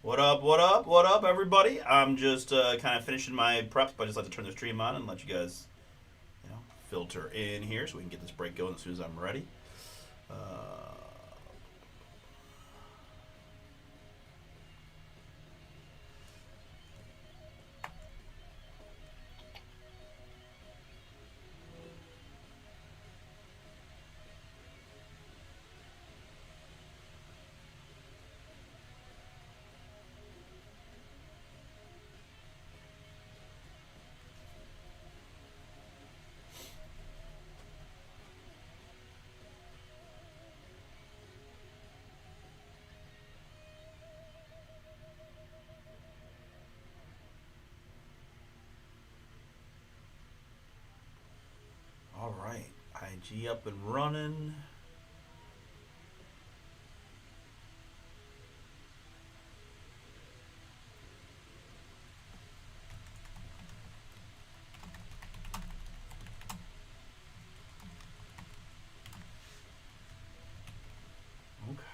What up, what up, what up, everybody? I'm just kind of finishing my preps, but I just like to turn the stream on and let you guys, filter in here so we can get this break going as soon as I'm ready. Uh, all right, IG up and running.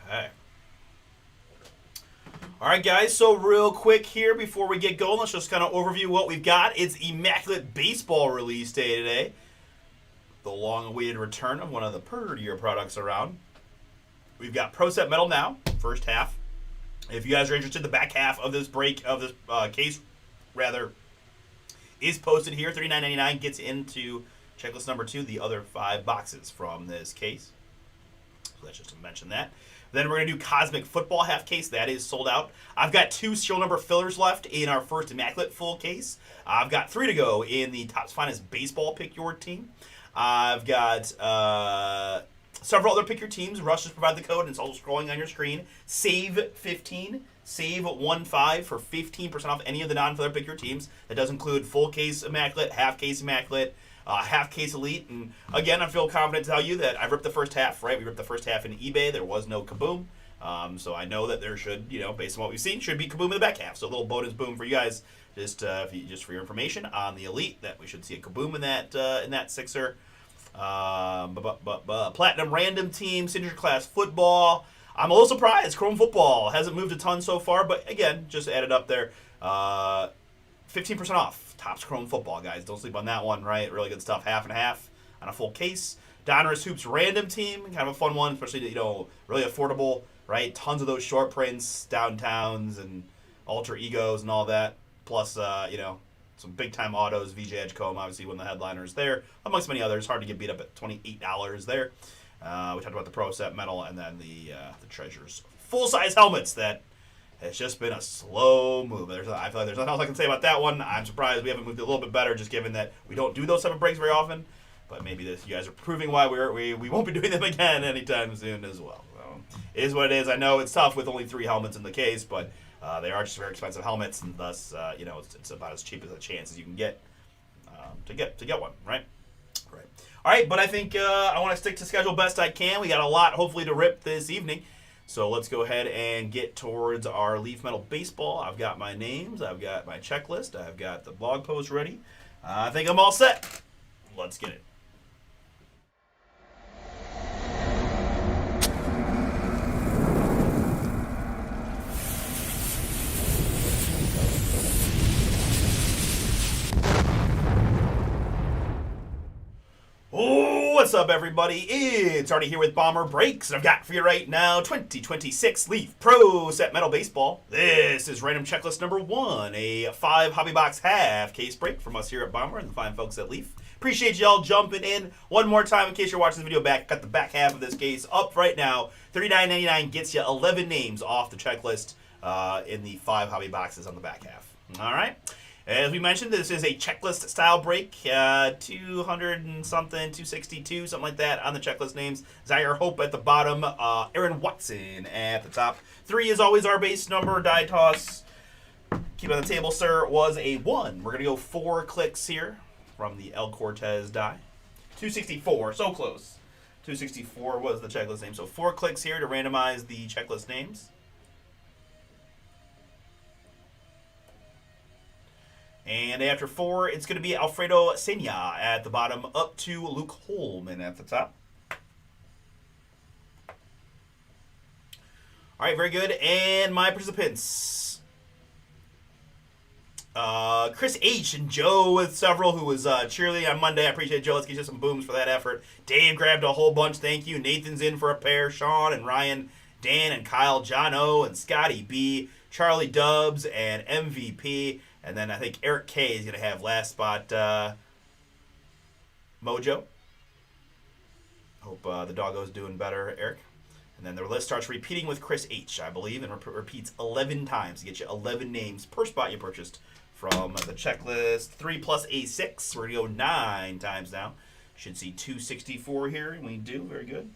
Okay. All right, guys. So real quick here before we get going, let's just kind of overview what we've got. It's Immaculate Baseball release day today. The long-awaited return of one of the prettier products around. We've got Pro Set Metal now, first half. If you guys are interested, the back half of this break of this case, rather, is posted here. $39.99 gets into checklist number 2, the other 5 boxes from this case. So that's just to mention that. Then we're going to do Cosmic Football half case. That is sold out. I've got 2 serial number fillers left in our first Immaculate full case. I've got 3 to go in the Topps Finest Baseball Pick Your Team. I've got several other Pick Your Teams. Rush just provided the code, and it's also scrolling on your screen. Save 15. Save 15 for 15% off any of the non-filler Pick Your Teams. That does include full case Immaculate, half case Immaculate, half case Elite. And again, I feel confident to tell you that I ripped the first half, right? We ripped the first half in eBay. There was no Kaboom. So I know that there should, based on what we've seen, should be Kaboom in the back half. So a little bonus boom for you guys, just for your information on the Elite, that we should see a Kaboom in that sixer. Platinum Random Team, Signature Class Football. I'm a little surprised. Chrome Football hasn't moved a ton so far, but again, just added up there. 15% off. Topps Chrome Football, guys. Don't sleep on that one, right? Really good stuff. Half and half on a full case. Donruss Hoops Random Team. Kind of a fun one, especially, really affordable, right? Tons of those short prints, downtowns, and alter egos and all that. Plus, some big-time autos. VJ Edgecombe, obviously, one of the headliners there, amongst many others. Hard to get beat up at $28 there. We talked about the Pro Set Metal and then the Treasures full-size helmets that has just been a slow move. I feel like there's nothing else I can say about that one. I'm surprised we haven't moved a little bit better, just given that we don't do those type of breaks very often. But maybe you guys are proving why we won't be doing them again anytime soon as well. So, it is what it is. I know it's tough with only 3 helmets in the case, but they are just very expensive helmets, and thus, it's about as cheap as a chance as you can get to get one, right? Right. All right, but I think I want to stick to schedule best I can. We got a lot, hopefully, to rip this evening. So let's go ahead and get towards our Leaf Metal Baseball. I've got my names. I've got my checklist. I've got the blog post ready. I think I'm all set. Let's get it. Oh, what's up, everybody? It's Artie here with Bomber Breaks, and I've got for you right now 2026 Leaf Pro Set Metal Baseball. This is random checklist number 1, a 5 hobby box half case break from us here at Bomber and the fine folks at Leaf. Appreciate y'all jumping in one more time in case you're watching this video back. Got the back half of this case up right now. $39.99 gets you 11 names off the checklist in the 5 hobby boxes on the back half. All right. As we mentioned, this is a checklist style break, 200 and something, 262, something like that on the checklist names. Zaire Hope at the bottom, Aaron Watson at the top. 3 is always our base number. Die toss, keep it on the table, sir, was a 1. We're going to go 4 clicks here from the El Cortez die. 264, so close. 264 was the checklist name. So 4 clicks here to randomize the checklist names. And after 4, it's going to be Alfredo Sena at the bottom, up to Luke Holman at the top. All right, very good. And my participants. Chris H. and Joe with several who was cheerleading on Monday. I appreciate it, Joe. Let's get you some booms for that effort. Dave grabbed a whole bunch. Thank you. Nathan's in for a pair. Sean and Ryan, Dan and Kyle, John O. and Scotty B. Charlie Dubs and MVP. And then I think Eric K. is going to have last spot Mojo. Hope the doggo's doing better, Eric. And then the list starts repeating with Chris H., I believe, and repeats 11 times to get you 11 names per spot you purchased from the checklist. 3 plus A6. We're going to go 9 times now. Should see 264 here, and we do. Very good.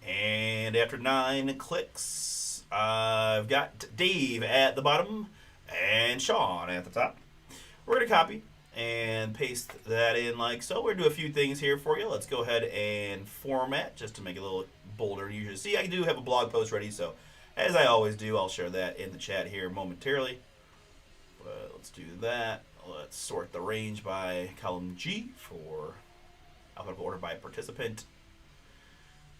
And after 9 clicks, I've got Dave at the bottom and Sean at the top. We're going to copy and paste that in like so. We're going to do a few things here for you. Let's go ahead and format just to make it a little bolder than usual. See, I do have a blog post ready, so as I always do, I'll share that in the chat here momentarily. But let's do that. Let's sort the range by column G for alphabetical order by participant.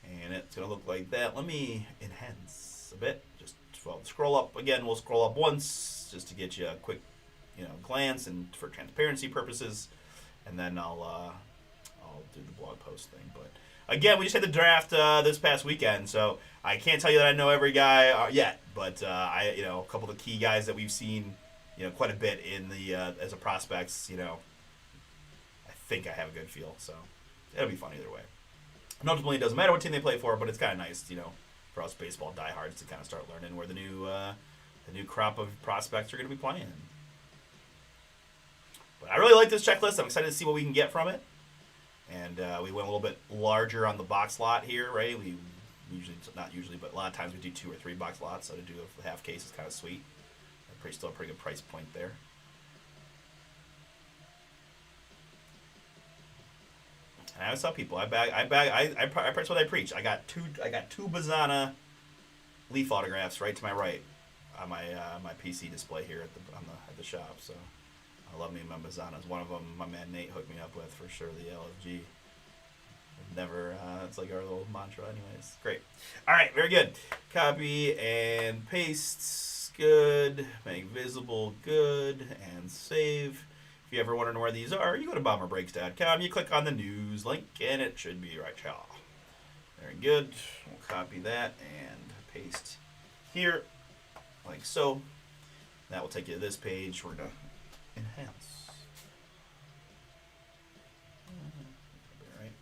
And it's going to look like that. Let me enhance a bit. Just scroll up again. We'll scroll up once just to get you a quick, glance and for transparency purposes. And then I'll do the blog post thing. But again, we just had the draft this past weekend, so I can't tell you that I know every guy yet. But a couple of the key guys that we've seen, quite a bit in the as a prospects. I think I have a good feel. So it'll be fun either way. And ultimately, it doesn't matter what team they play for, but it's kind of nice, for us baseball diehards to kind of start learning where the new crop of prospects are going to be playing. But I really like this checklist. I'm excited to see what we can get from it. And we went a little bit larger on the box lot here, right? We usually, not usually, but a lot of times we do 2 or 3 box lots. So to do a half case is kind of sweet. Still a pretty good price point there. And I always tell people, I practice what I preach. I got two Bazana Leaf autographs right to my right on my PC display here at the shop. So I love me my Bazanas. One of them, my man Nate hooked me up with for sure. The LFG. Never. It's like our little mantra, anyways. Great. All right, very good. Copy and paste. Good. Make visible. Good. And save. If you ever wondering where these are, you go to bomberbreaks.com, you click on the news link, and it should be right here. Very good. We'll copy that and paste here, like so. That will take you to this page. We're going to enhance. Right.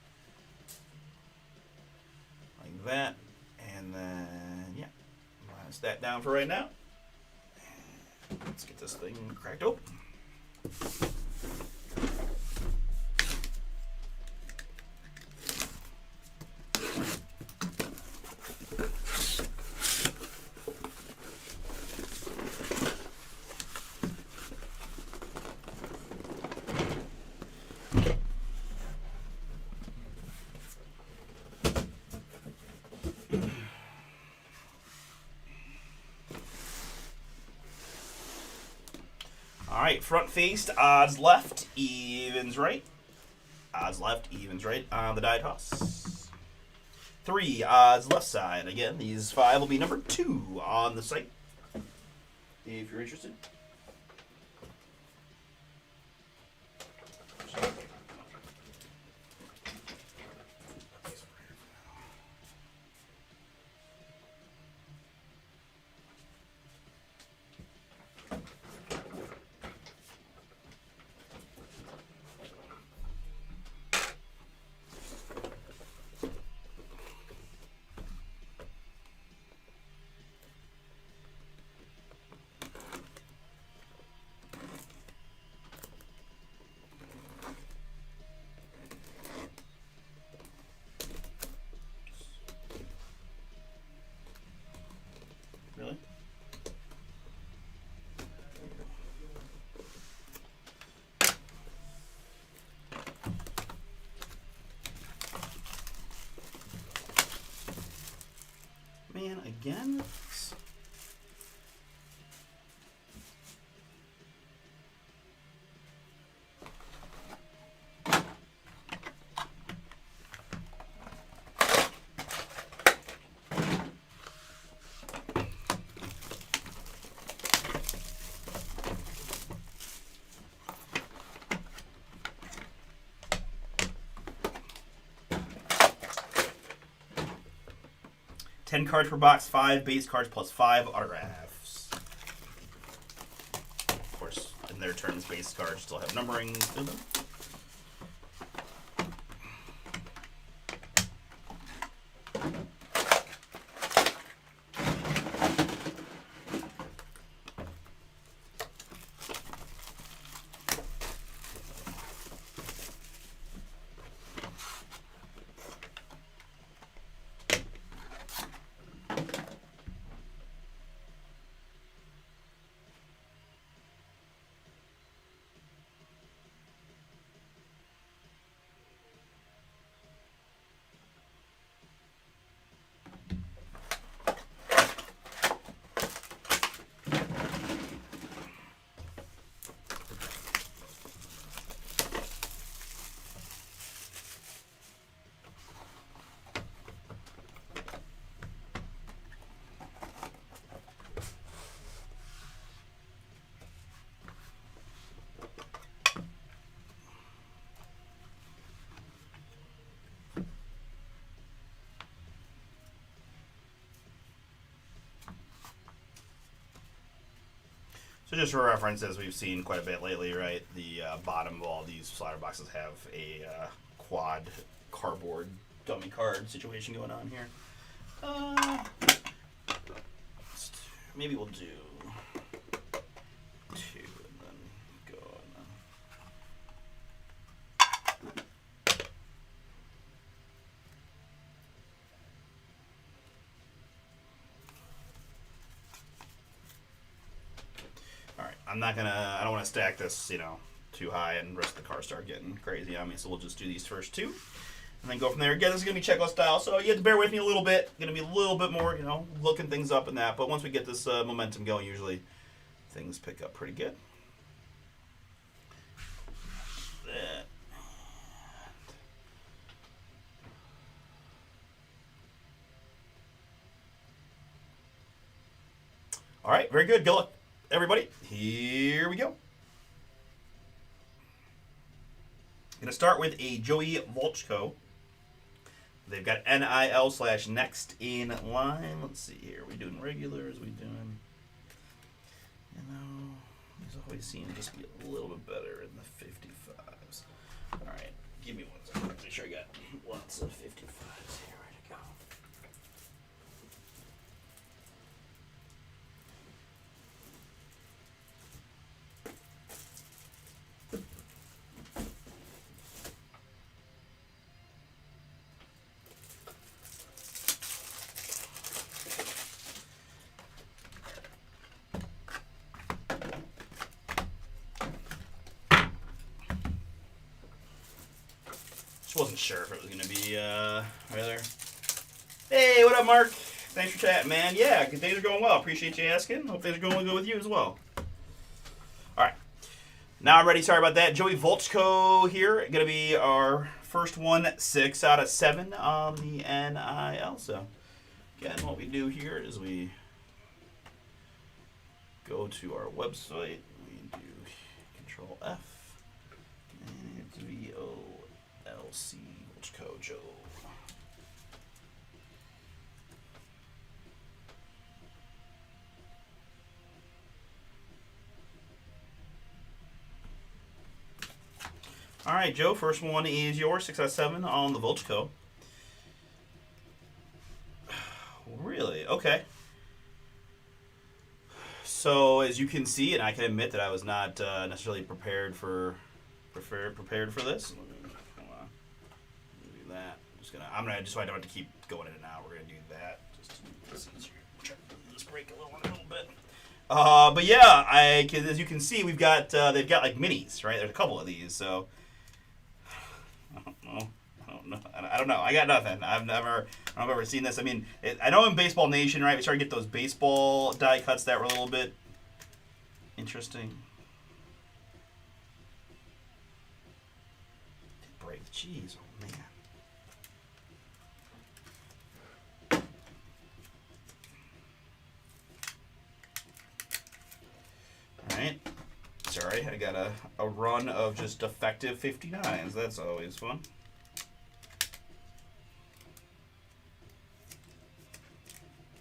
Like that. And then, yeah. Minus that down for right now. Let's get this thing cracked open. All right, front faced, odds left, evens right. Odds left, evens right on the die toss. 3 odds left side. Again, these 5 will be number 2 on the site, if you're interested. Really? Man, again? 10 cards per box, 5 base cards plus 5 autographs. Of course, in their turns, base cards still have numbering to them. So just for reference, as we've seen quite a bit lately, right, the bottom of all these slider boxes have a quad cardboard dummy card situation going on here. Maybe we'll do 2 and then go on. I don't want to stack this, too high and the rest of the cards start getting crazy on me. So we'll just do these first 2 and then go from there. Again, this is going to be checklist style, so you have to bear with me a little bit. Going to be a little bit more, looking things up and that. But once we get this momentum going, usually things pick up pretty good. All right, very good. Good luck, everybody. Here we go. Going to start with a Joey Volchko. They've got NIL/next in line. Let's see here. Are we doing regulars? Are we doing... These always seem to just be a little bit better in the 55s. All right. Give me 1 second. Make sure I got lots of 55s here. Ready to go. Just wasn't sure if it was going to be right there. Hey, what up, Mark? Thanks for chatting, man. Yeah, things are going well. Appreciate you asking. Hope things are going good with you as well. All right. Now I'm ready. Sorry about that. Joey Volchko here. Going to be our first one, 6 out of 7 on the NIL. So, again, what we do here is we go to our website. We do Control F. And it's VOLC Volchko Joe. All right, Joe, first one is yours, 6 out of 7 on the Volchko. Really? Okay. So, as you can see, and I can admit that I was not necessarily prepared for this. Hold on. Do that. I'm gonna just so I don't have to keep going in and out. We're gonna do that. Just try to this break a little bit. But yeah, as you can see, we've got they've got like minis, right? There's a couple of these, so I don't know. I got nothing. I've never seen this. I mean, I know in Baseball Nation, right? We started to get those baseball die cuts that were a little bit interesting. Break. Jeez, oh man. All right. Sorry, I got a run of just effective 59s. That's always fun.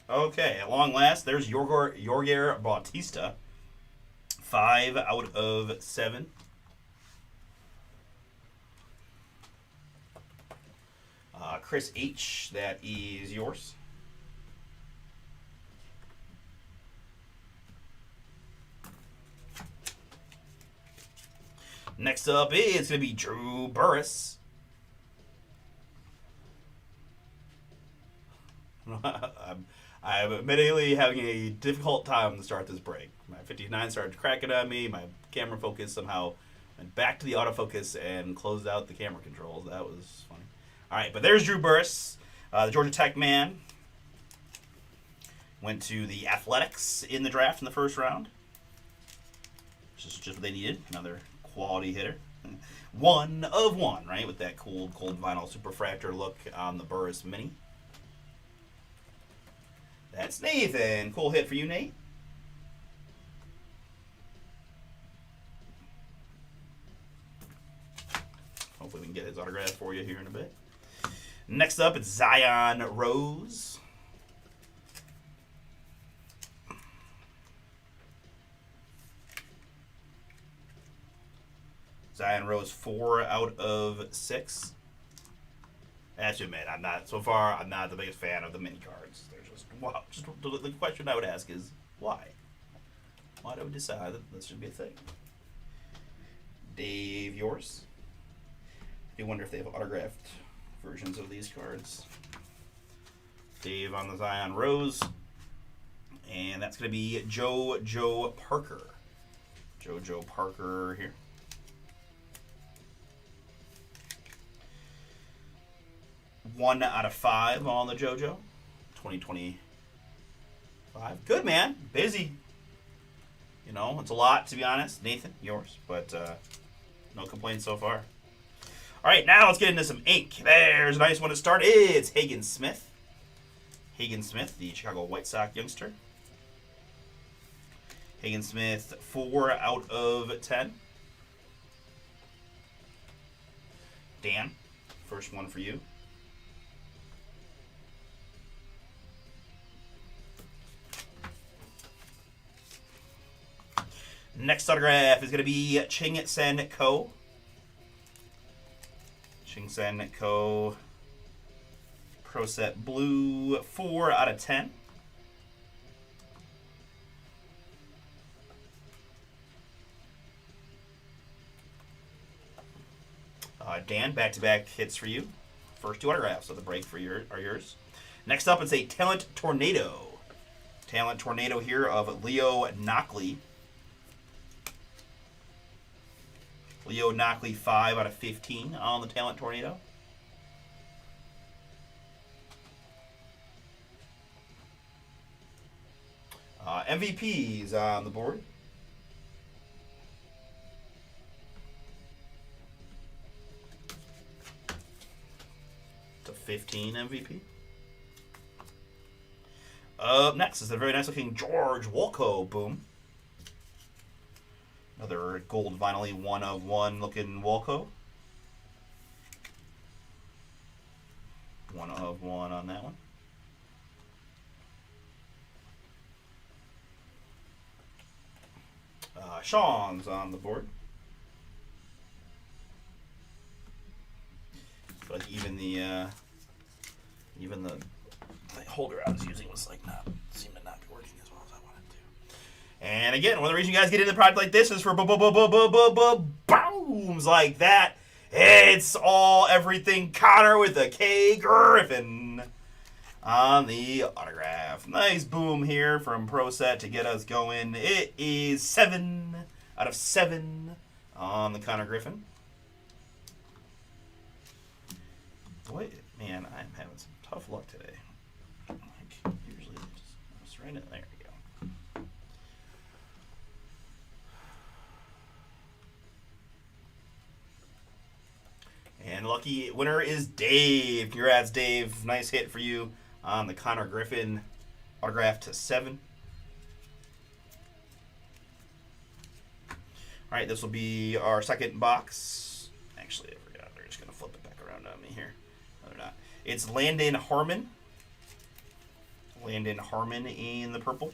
Okay, at long last, there's Yorger Bautista. 5 out of 7. Chris H., that is yours. Next up is going to be Drew Burress. I'm admittedly having a difficult time to start this break. My 59 started cracking on me. My camera focus somehow went back to the autofocus and closed out the camera controls. That was funny. All right, but there's Drew Burress, the Georgia Tech man. Went to the Athletics in the draft in the first round. Just what they needed. Another quality hitter. 1 of 1, right? With that cold vinyl superfractor look on the Burress Mini. That's Nathan. Cool hit for you, Nate. Hopefully we can get his autograph for you here in a bit. Next up, it's Zion Rose. Zion Rose, 4 out of 6. I have to admit, I'm not the biggest fan of the mini cards. They're just, wow. Just the question I would ask is, why? Why do we decide that this should be a thing? Dave, yours? I do wonder if they have autographed versions of these cards. Dave on the Zion Rose. And that's going to be Joe Parker. Joe Parker here. One out of 5 on the JoJo. 2025. Good, man. Busy. You know, it's a lot, to be honest. Nathan, yours. But no complaints so far. All right, now let's get into some ink. There's a nice one to start. It's Hagen Smith. Hagen Smith, the Chicago White Sox youngster. Hagen Smith, 4 out of 10. Dan, first one for you. Next autograph is going to be Ching-Sen Ko. Ching-Sen Ko. Pro Set Blue, 4 out of 10. Dan, back-to-back hits for you. First 2 autographs of the break are yours. Next up, it's a Talent Tornado. Talent Tornado here of Leo Knockley. Leo Knockley, 5 out of 15 on the Talent Tornado. MVPs on the board. It's a 15 MVP. Up next is the very nice looking George Wolko Boom. Another gold vinyl 1 of 1 looking Wolko. 1 of 1 on that one. Sean's on the board. But even the holder I was using was like seemed to not be working as well as I wanted to. And again, one of the reasons you guys get into a product like this is for booms like that. It's all everything Connor with a K Griffin on the autograph. Nice boom here from Pro Set to get us going. It is 7 out of 7 on the Connor Griffin. Boy, man, I'm having some tough luck today. Like, usually just right in there. And lucky winner is Dave. Congrats, Dave. Nice hit for you on the Connor Griffin autograph to 7. All right, this will be our second box. Actually, I forgot. They're just going to flip it back around on me here. No, they're not. It's Landon Harmon. Landon Harmon in the purple.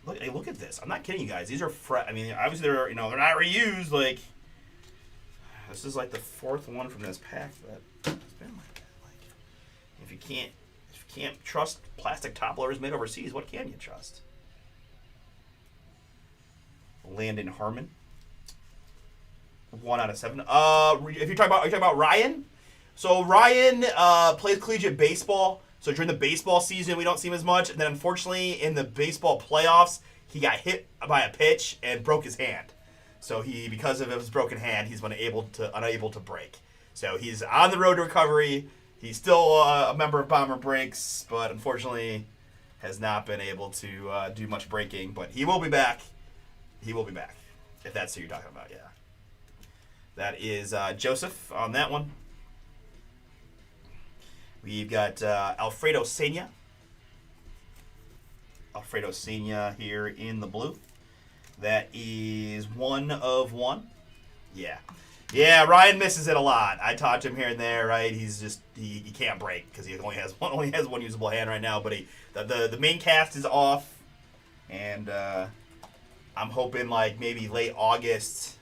Look, hey, look at this. I'm not kidding you guys. These are I mean, obviously they're they're not reused. Like, this is like the fourth one from this pack that has been like that. Like, if you can't trust plastic top loaders made overseas, what can you trust? Landon Harmon. 1 out of 7. If are you talking about Ryan? So Ryan plays collegiate baseball. So during the baseball season, we don't see him as much. And then unfortunately, in the baseball playoffs, he got hit by a pitch and broke his hand. So because of his broken hand, he's been unable to break. So he's on the road to recovery. He's still a member of Bomber Breaks, but unfortunately has not been able to do much breaking. But he will be back. He will be back. If that's who you're talking about, yeah. That is Joseph on that one. We've got Alfredo Sena. Alfredo Sena here in the blue. That is 1 of 1. Yeah. Yeah, Ryan misses it a lot. I talked to him here and there, right? He's just he can't break because he only has one usable hand right now. But the main cast is off, and I'm hoping like maybe late August.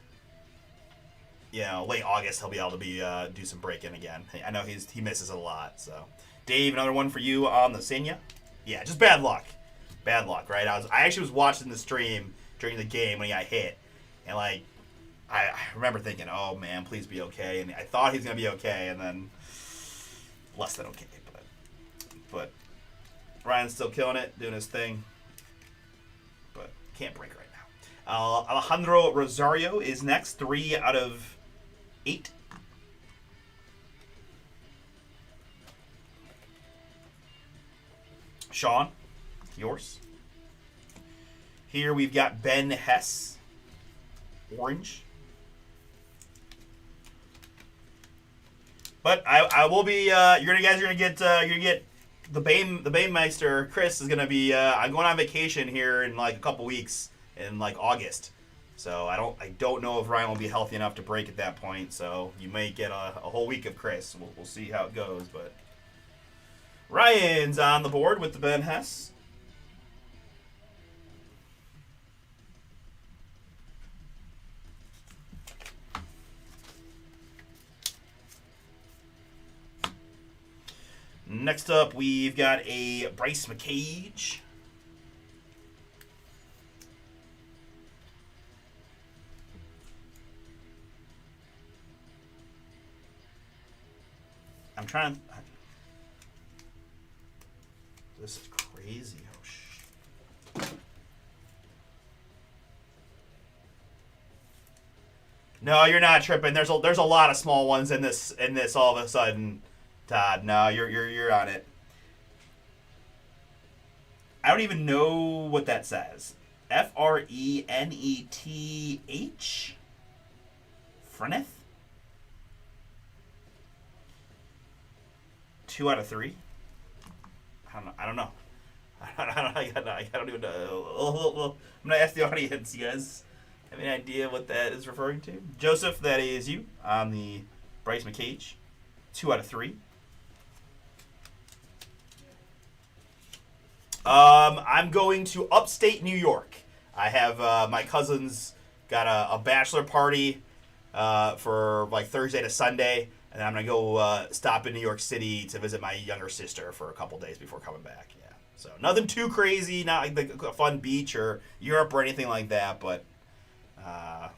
Late August he'll be able to do some break-in again. I know he misses it a lot. So, Dave, another one for you on the Sena. Yeah, just bad luck. Bad luck, right? I actually was watching the stream during the game when he got hit, and like I remember thinking, oh man, please be okay. And I thought he was gonna be okay, and then less than okay. But Ryan's still killing it, doing his thing, but can't break right now. Alejandro Rosario is next. 3 out of 8. Sean, yours. Here we've got Ben Hess, orange. But I will be. You're gonna get the Banemeister. Chris is gonna be. I'm going on vacation here in like a couple weeks in like August. So I don't know if Ryan will be healthy enough to break at that point. So you may get a whole week of Chris. We'll see how it goes. But Ryan's on the board with the Ben Hess. Next up, we've got a Bryce McCage. I'm trying. This is crazy. Oh, no, you're not tripping. There's a lot of small ones in this all of a sudden, Todd. No, you're on it. I don't even know what that says. Freneth? Freneth? 2 out of 3. I don't know. I don't even know. I'm gonna ask the audience. You guys have any idea what that is referring to? Joseph, that is you on the Bryce McCage. 2 out of 3. I'm going to upstate New York. I have my cousin's got a bachelor party for like Thursday to Sunday. And I'm going to go stop in New York City to visit my younger sister for a couple days before coming back. Yeah. So nothing too crazy, not like a fun beach or Europe or anything like that, but a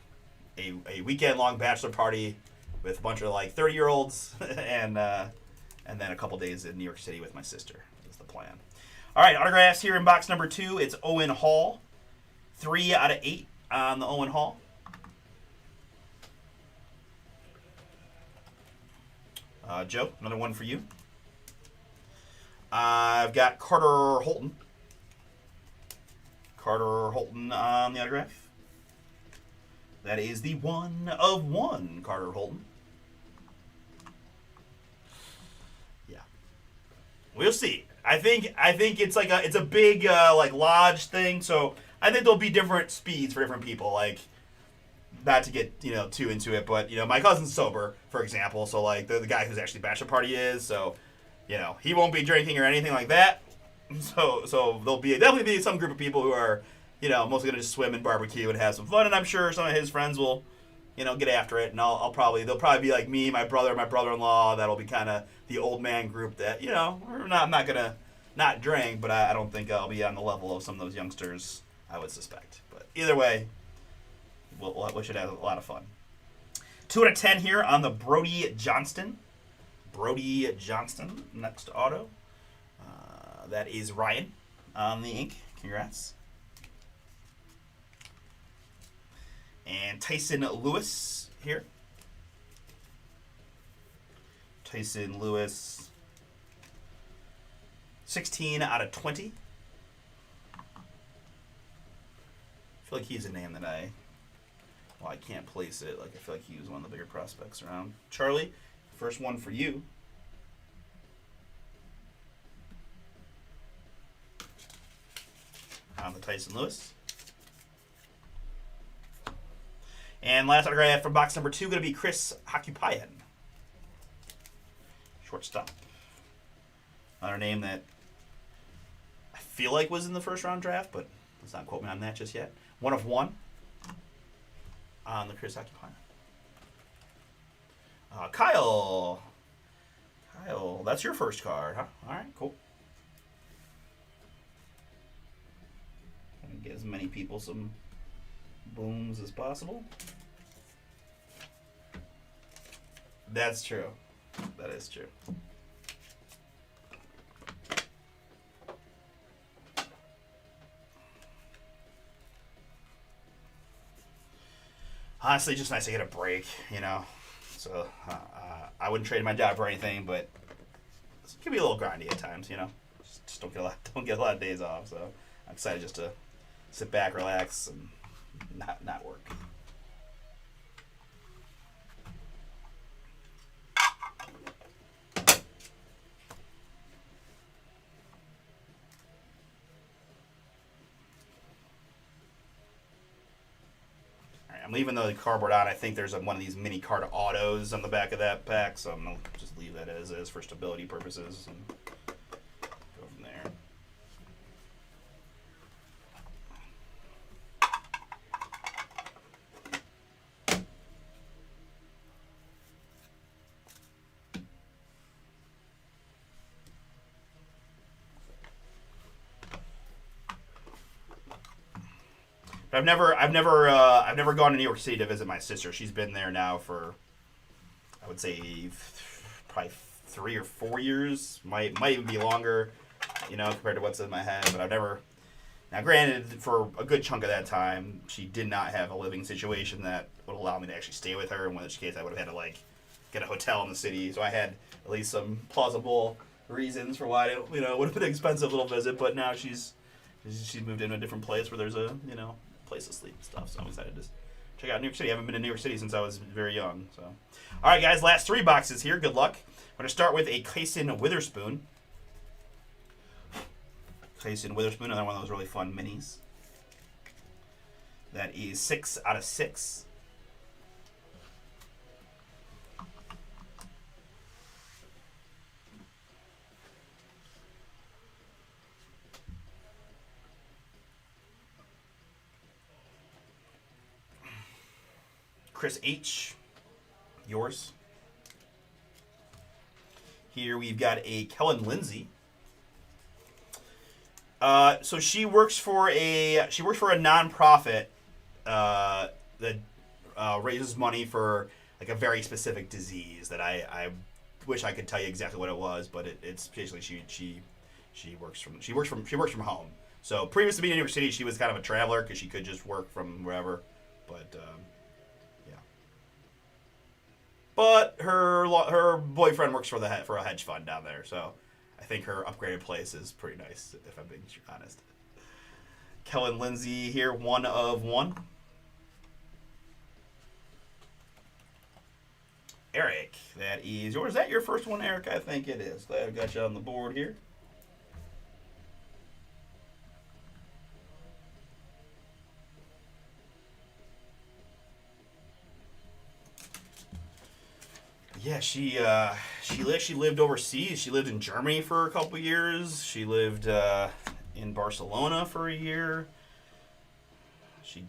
weekend-long bachelor party with a bunch of like 30-year-olds and then a couple days in New York City with my sister is the plan. All right, autographs here in box number 2. It's Owen Hall. 3 out of 8 on the Owen Hall. Joe, another one for you. I've got Carter Holton. Carter Holton on the autograph. That is the 1 of 1 Carter Holton. Yeah. We'll see. I think it's like it's a big like lodge thing, so I think there'll be different speeds for different people. Like, not to get too into it, but my cousin's sober, for example. So like the guy who's actually bachelor party is. So he won't be drinking or anything like that. So there'll definitely be some group of people who are, mostly gonna just swim and barbecue and have some fun. And I'm sure some of his friends will, get after it. And they'll probably be like me, my brother, my brother-in-law. That'll be kind of the old man group that, I'm not gonna not drink, but I don't think I'll be on the level of some of those youngsters, I would suspect. But either way, we should have a lot of fun. 2 out of 10 here on the Brody Johnston. Brody Johnston, next auto. That is Ryan on the ink. Congrats. And Tyson Lewis here. Tyson Lewis, 16 out of 20. I feel like he's a name that I can't place it. I feel like he was one of the bigger prospects around. Charlie, first one for you. On the Tyson Lewis. And last autograph from box number 2 going to be Chris Hakupayan. Shortstop. Another name that I feel like was in the first round draft, but let's not quote me on that just yet. 1 of 1 on the Chris Hakupayan. Kyle, that's your first card, huh? All right, cool. Get as many people some booms as possible. That's true. That is true. Honestly, just nice to get a break, So I wouldn't trade my job for anything, but it can be a little grindy at times, Just don't get a lot of days off. So I'm excited just to sit back, relax, and not work. Alright, I'm leaving the cardboard out. I think there's one of these mini card autos on the back of that pack, so I'm going to just leave that as is for stability purposes and go from there. I've never gone to New York City to visit my sister. She's been there now for, I would say, probably 3 or 4 years. Might even be longer, compared to what's in my head. But I've never. Now, granted, for a good chunk of that time, she did not have a living situation that would allow me to actually stay with her. In which case, I would have had to get a hotel in the city. So I had at least some plausible reasons for why it would have been an expensive little visit. But now she's moved into a different place where there's a place to sleep and stuff. So I'm excited to check out New York City. I haven't been to New York City since I was very young. So, all right, guys, last 3 boxes here. Good luck. We're gonna start with a Kason Witherspoon. Kason Witherspoon, another one of those really fun minis. That is 6 out of 6. Chris H., yours. Here we've got a Kellen Lindsay. So she works for a nonprofit that raises money for a very specific disease that I wish I could tell you exactly what it was, but it's basically she works from home. So previous to being in New York City, she was kind of a traveler because she could just work from wherever, but. But her boyfriend works for a hedge fund down there, so I think her upgraded place is pretty nice, if I'm being honest. Kellen Lindsay here, 1 of 1. Eric, that is yours. Is that your first one, Eric? I think it is. Glad I got you on the board here. Yeah, she actually lived overseas. She lived in Germany for a couple years. She lived in Barcelona for a year. She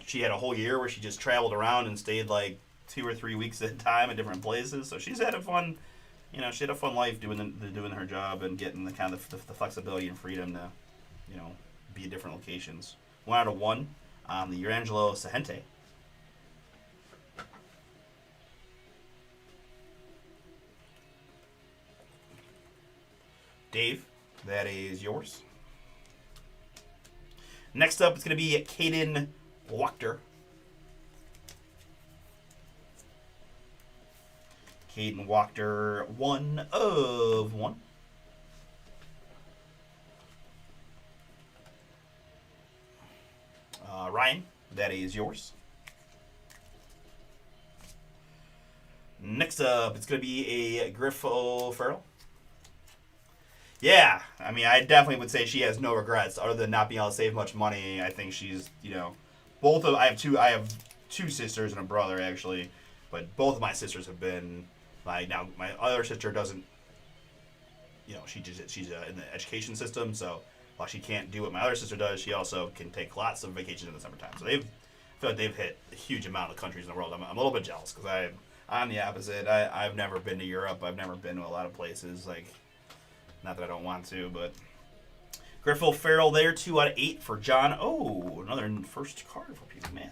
she had a whole year where she just traveled around and stayed like 2 or 3 weeks at a time at different places. So she's had a fun, she had a fun life doing her job and getting the kind of the flexibility and freedom to, be at different locations. 1 out of 1 on the Angelo Sahente. Dave, that is yours. Next up, it's going to be Caden Wachter. Caden Wachter, 1 of 1. Ryan, that is yours. Next up, it's going to be a Griffo Farrell. Yeah, I mean, I definitely would say she has no regrets other than not being able to save much money. I think she's, I have two sisters and a brother actually, but both of my sisters have been now my other sister doesn't, she's in the education system, so while she can't do what my other sister does, she also can take lots of vacations in the summertime. So I feel like they've hit a huge amount of countries in the world. I'm a little bit jealous because I'm the opposite. I've never been to Europe. I've never been to a lot of places. Not that I don't want to, but Griffo Farrell there, 2 out of 8 for John. Oh, another first card for people, man.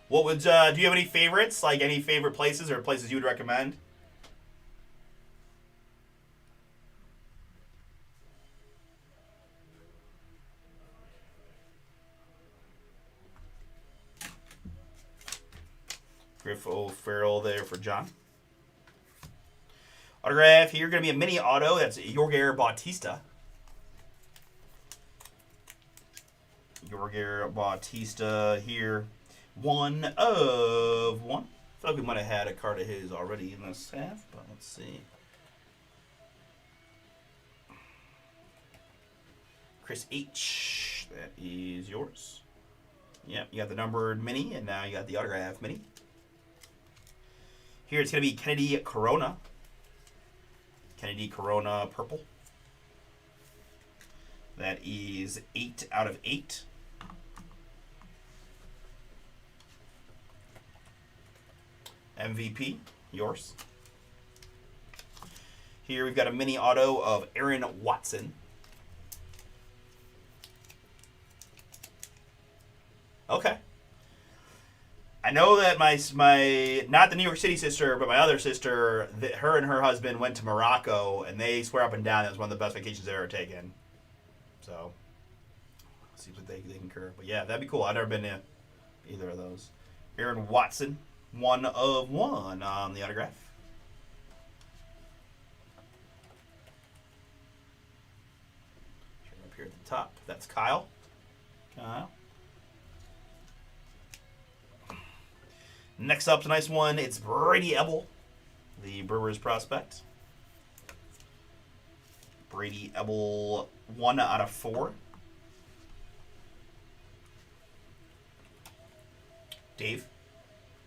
What would do you have any favorites? Like any favorite places or places you would recommend? Griffo Farrell there for John. Autograph here, going to be a mini auto. That's Jorge Bautista. Jorge Bautista here. 1 of 1. I feel like we might have had a card of his already in this half, but let's see. Chris H. That is yours. Yep, you got the numbered mini, and now you got the autograph mini. Here it's going to be Kennedy Corona. Kennedy Corona purple. That is 8 out of 8. MVP, yours. Here we've got a mini auto of Aaron Watson. Okay. I know that my not the New York City sister, but my other sister, her and her husband went to Morocco, and they swear up and down it was one of the best vacations they've ever taken. So, see what they concur. But yeah, that'd be cool. I've never been to either of those. Aaron Watson, 1 of 1 on the autograph. Up here at the top, that's Kyle. Kyle. Next up's a nice one. It's Brady Ebel, the Brewers prospect. Brady Ebel, 1 out of 4. Dave,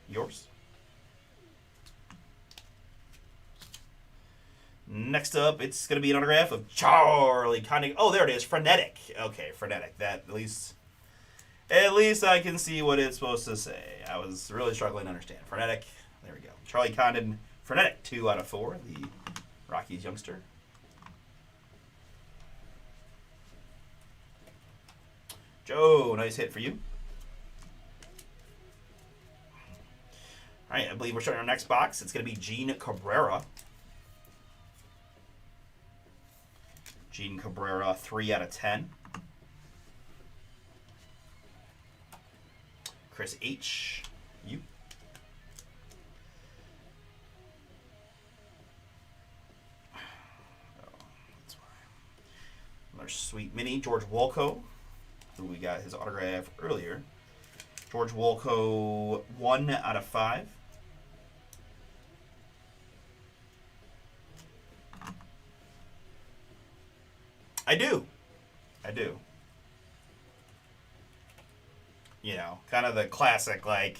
yours. Next up, it's going to be an autograph of Charlie Connick. Oh, there it is. Frenetic. Okay, Frenetic. That at least I can see what it's supposed to say. I was really struggling to understand. Frenetic. There we go. Charlie Condon. Frenetic. 2 out of 4. The Rockies youngster. Joe, nice hit for you. All right, I believe we're starting our next box. It's going to be Gene Cabrera. Gene Cabrera, 3 out of 10. Chris H. You. Oh, that's why. Another sweet mini. George Wolko, who we got his autograph earlier. George Wolko, 1 out of 5. I do. You know, kind of the classic, like,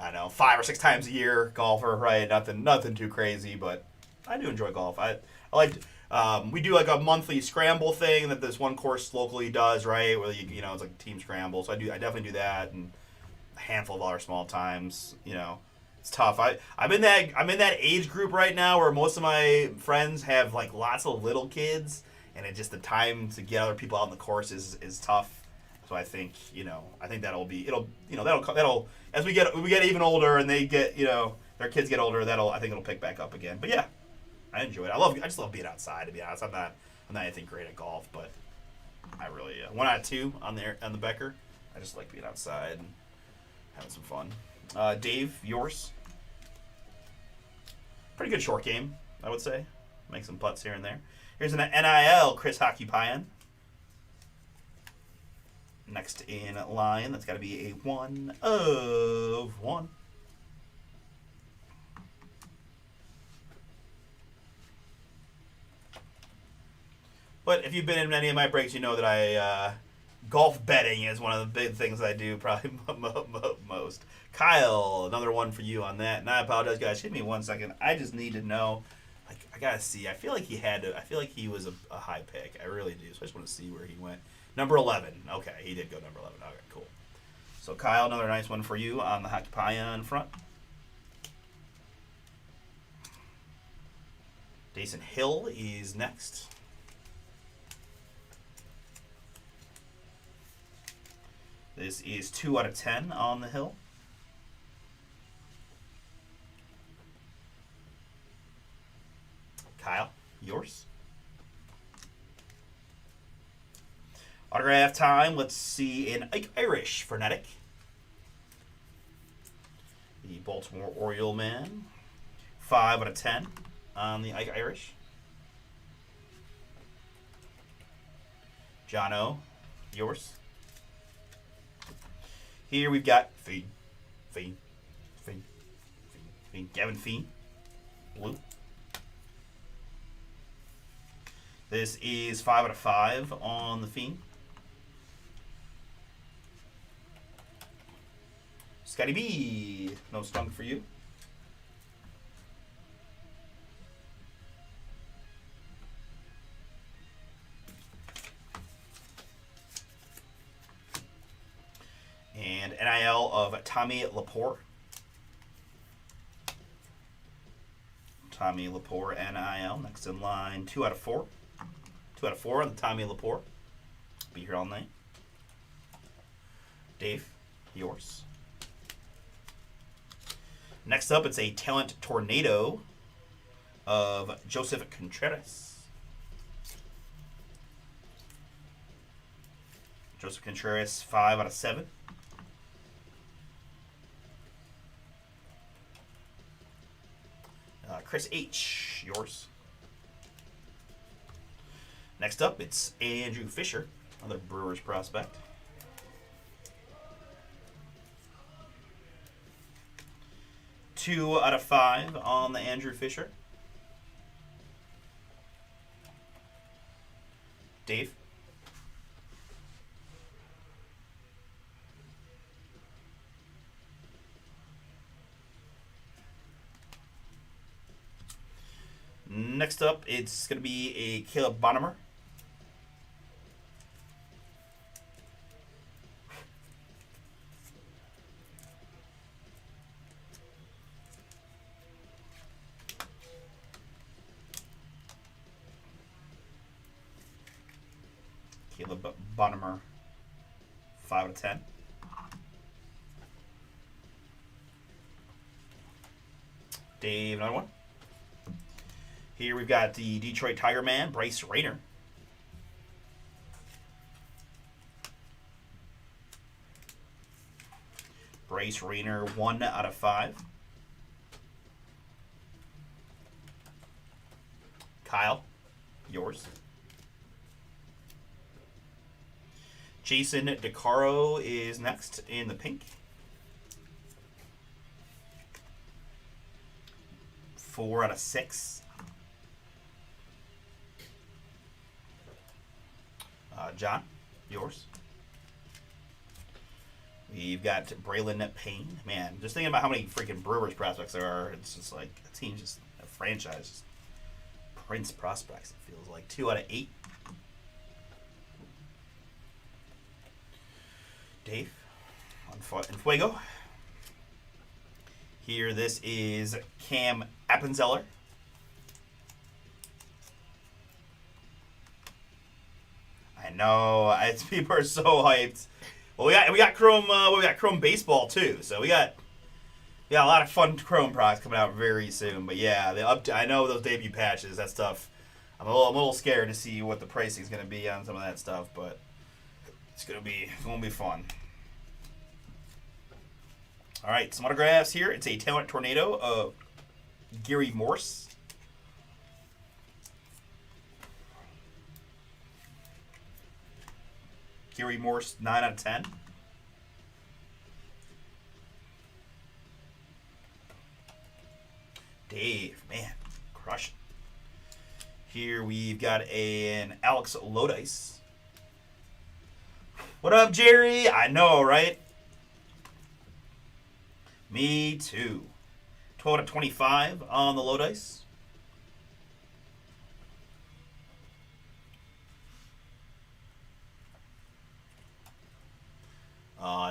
I know 5 or 6 times a year golfer, right? Nothing too crazy, but I do enjoy golf. I like. We do like a monthly scramble thing that this one course locally does, right? Where you know it's like a team scramble. So I definitely do that, and a handful of other small times. You know, it's tough. I'm in that age group right now where most of my friends have like lots of little kids, and it just the time to get other people out in the course is tough. So I think that'll as we get even older and they get their kids get older, I think it'll pick back up again. But yeah, I enjoy it. I just love being outside. To be honest, I'm not anything great at golf, but I really 1 out of 2 on the Becker. I just like being outside and having some fun. Dave, yours? Pretty good short game, I would say. Make some putts here and there. Here's an NIL Chris Hockey-Payan. Next in line, that's got to be a 1 of 1. But if you've been in any of my breaks, you know that golf betting is one of the big things I do probably most. Kyle, another one for you on that. And I apologize, guys. Give me 1 second. I just need to know. I gotta see. I feel like he was a high pick. I really do. So I just want to see where he went. Number 11. Okay, he did go number 11. Okay, cool. So Kyle, another nice one for you on the Hockey-Payan front. Jason Hill is next. This is 2 out of 10 on the Hill. Kyle, yours? Autograph time. Let's see an Irish Frenetic. The Baltimore Oriole man. 5 out of 10 on the Irish. Jono, yours? Here we've got Gavin Feen, blue. This is 5 out of 5 on the Feen. Scotty B, no skunk for you. And NIL of Tommy Lepore. Tommy Lepore NIL. Next in line, 2 out of 4. 2 out of 4 on the Tommy Lepore. Be here all night. Dave, yours. Next up, it's a Talent Tornado of Joseph Contreras. Joseph Contreras, 5 out of 7. Chris H., yours. Next up, it's Andrew Fisher, another Brewers prospect. Two out of 5 on the Andrew Fisher. Dave? Next up, it's going to be a Caleb Bonham. Caleb Bonham, 5 out of 10. Dave, another one. Here we've got the Detroit Tiger Man, Bryce Rayner. Bryce Rayner, 1 out of 5. Kyle, yours. Jason DeCaro is next in the pink. 4 out of 6. John, yours. We've got Braylon Payne. Man, just thinking about how many freaking Brewers prospects there are, it's just like a team, just a franchise. Just Prince prospects, it feels like. 2 out of 8. Dave on Fuego. Here, this is Cam Appenzeller. I know, people are so hyped. Well, we got Chrome baseball too, so we got a lot of fun Chrome products coming out very soon. But yeah, I know those debut patches, that stuff. I'm a little scared to see what the pricing is going to be on some of that stuff, but it's gonna be fun. All right, some autographs here. It's a Talent Tornado of Gary Morse. Gary Morse, 9 out of 10. Dave, man, crushing. Here we've got an Alex Lodice. What up, Jerry? I know, right? Me too. 12 out of 25 on the Lodice.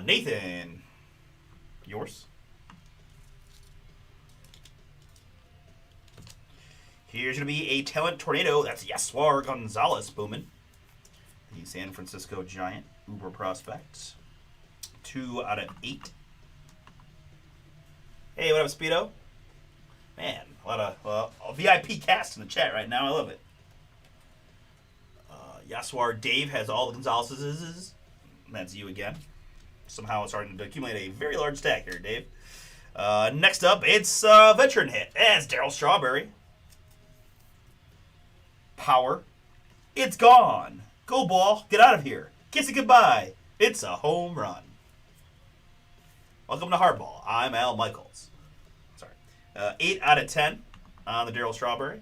Nathan, yours. Here's going to be a Talent Tornado. That's Yaswar Gonzalez booming. The San Francisco Giant Uber prospect. 2 out of 8. Hey, what up, Speedo? Man, a lot of a VIP cast in the chat right now. I love it. Yaswar Dave has all the Gonzalez's. That's you again. Somehow it's starting to accumulate a very large stack here, Dave. Next up, it's veteran hit. It's Darryl Strawberry. Power. It's gone. Go ball. Get out of here. Kiss it goodbye. It's a home run. Welcome to Hardball. I'm Al Michaels. Sorry. 8 out of 10 on the Darryl Strawberry.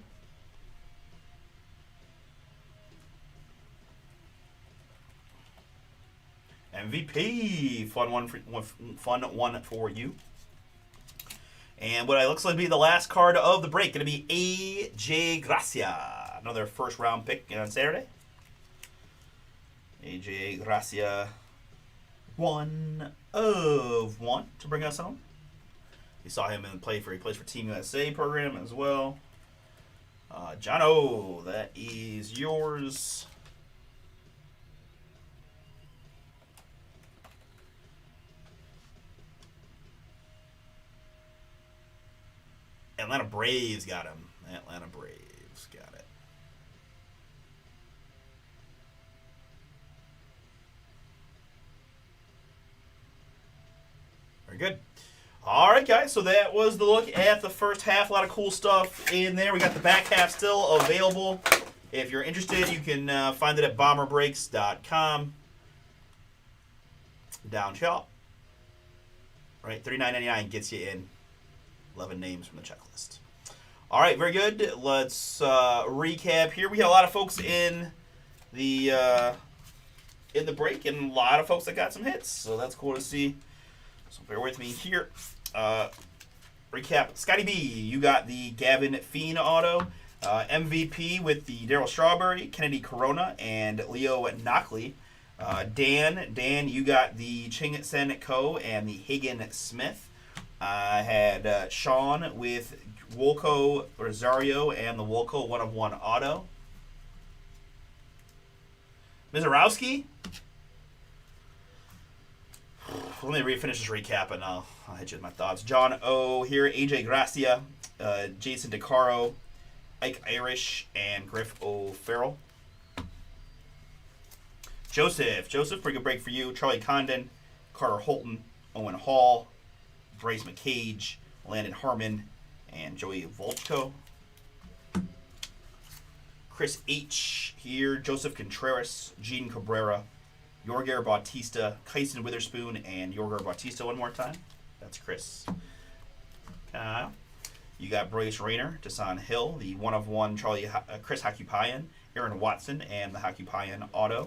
MVP. Fun one for you. And what looks like to be the last card of the break, going to be AJ Gracia. Another first round pick on Saturday. AJ Gracia. 1 of 1 to bring us home. We saw him he plays for Team USA program as well. John O, that is yours. Atlanta Braves got him. Atlanta Braves got it. Very good. All right, guys. So that was the look at the first half. A lot of cool stuff in there. We got the back half still available. If you're interested, you can find it at bomberbreaks.com. Down shop. Right, $39.99 gets you in. 11 names from the checklist. All right, very good. Let's recap here. We had a lot of folks in the break, and a lot of folks that got some hits. So that's cool to see. So bear with me here. Recap. Scotty B, you got the Gavin Fiend auto. MVP with the Darryl Strawberry, Kennedy Corona, and Leo Knockley. Dan, you got the Ching Sen Ko and the Hagen Smith. I had Sean with Wolco Rosario and the Wolco 1 of 1 auto. Mizorowski? Let me finish this recap and I'll hit you with my thoughts. John O here, AJ Gracia, Jason DeCaro, Ike Irish, and Griff O'Farrell. Joseph, pretty good break for you. Charlie Condon, Carter Holton, Owen Hall, Bryce McCage, Landon Harmon, and Joey Volchko. Chris H. here, Joseph Contreras, Gene Cabrera, Yorger Bautista, Kyson Witherspoon, and Yorger Bautista one more time. That's Chris. You got Bryce Rayner, Desan Hill, the 1 of 1 Chris Hakupayan, Aaron Watson, and the Hakupayan auto.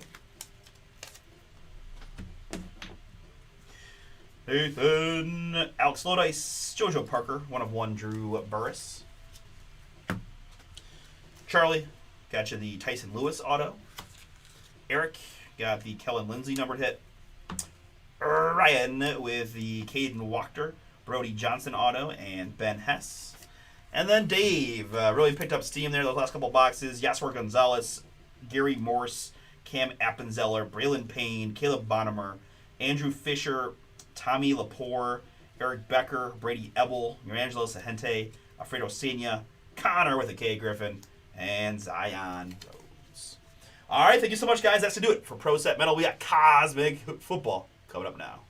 Nathan, Alex Lodice, Jojo Parker, 1/1 Drew Burris. Charlie, got you the Tyson Lewis auto. Eric, got the Kellen Lindsay numbered hit. Ryan with the Caden Wachter, Brody Johnson auto, and Ben Hess. And then Dave really picked up steam there those last couple boxes. Yasser Gonzalez, Gary Morse, Cam Appenzeller, Braylon Payne, Caleb Bonnemer, Andrew Fisher, Tommy Lepore, Eric Becker, Brady Ebel, Mirangelo Sahente, Alfredo Sena, Connor with a K Griffin, and Zion Rhodes. All right, thank you so much, guys. That's to do it for Pro Set Metal. We got Cosmic Football coming up now.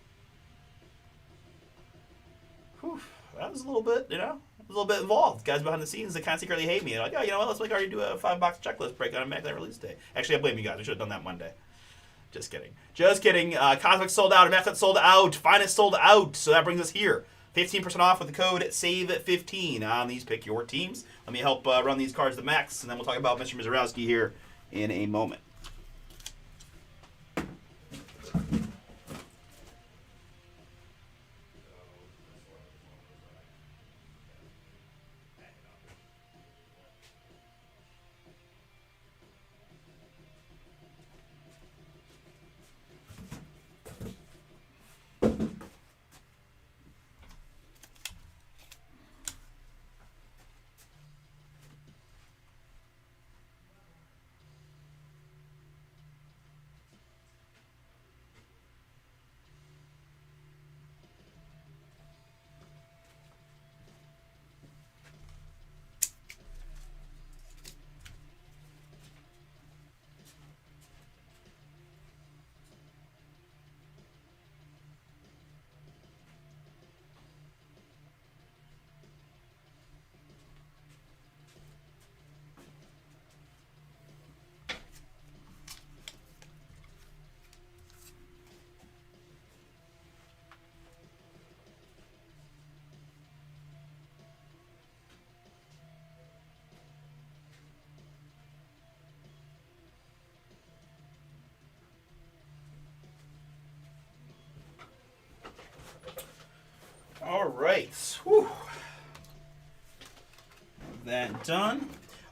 Whew, that was a little bit, a little bit involved. Guys behind the scenes that kind of secretly hate me. They're like, oh, you know what? Let's already do a 5-box checklist break on Immaculate Release Day. Actually, I blame you guys. We should have done that Monday. Just kidding. Just kidding. Cosmic sold out. Immaculate sold out. Finest sold out. So that brings us here. 15% off with the code SAVE15 on these Pick Your Teams. Let me help run these cards to max, and then we'll talk about Mr. Mizorowski here in a moment. All right. Whew. That done.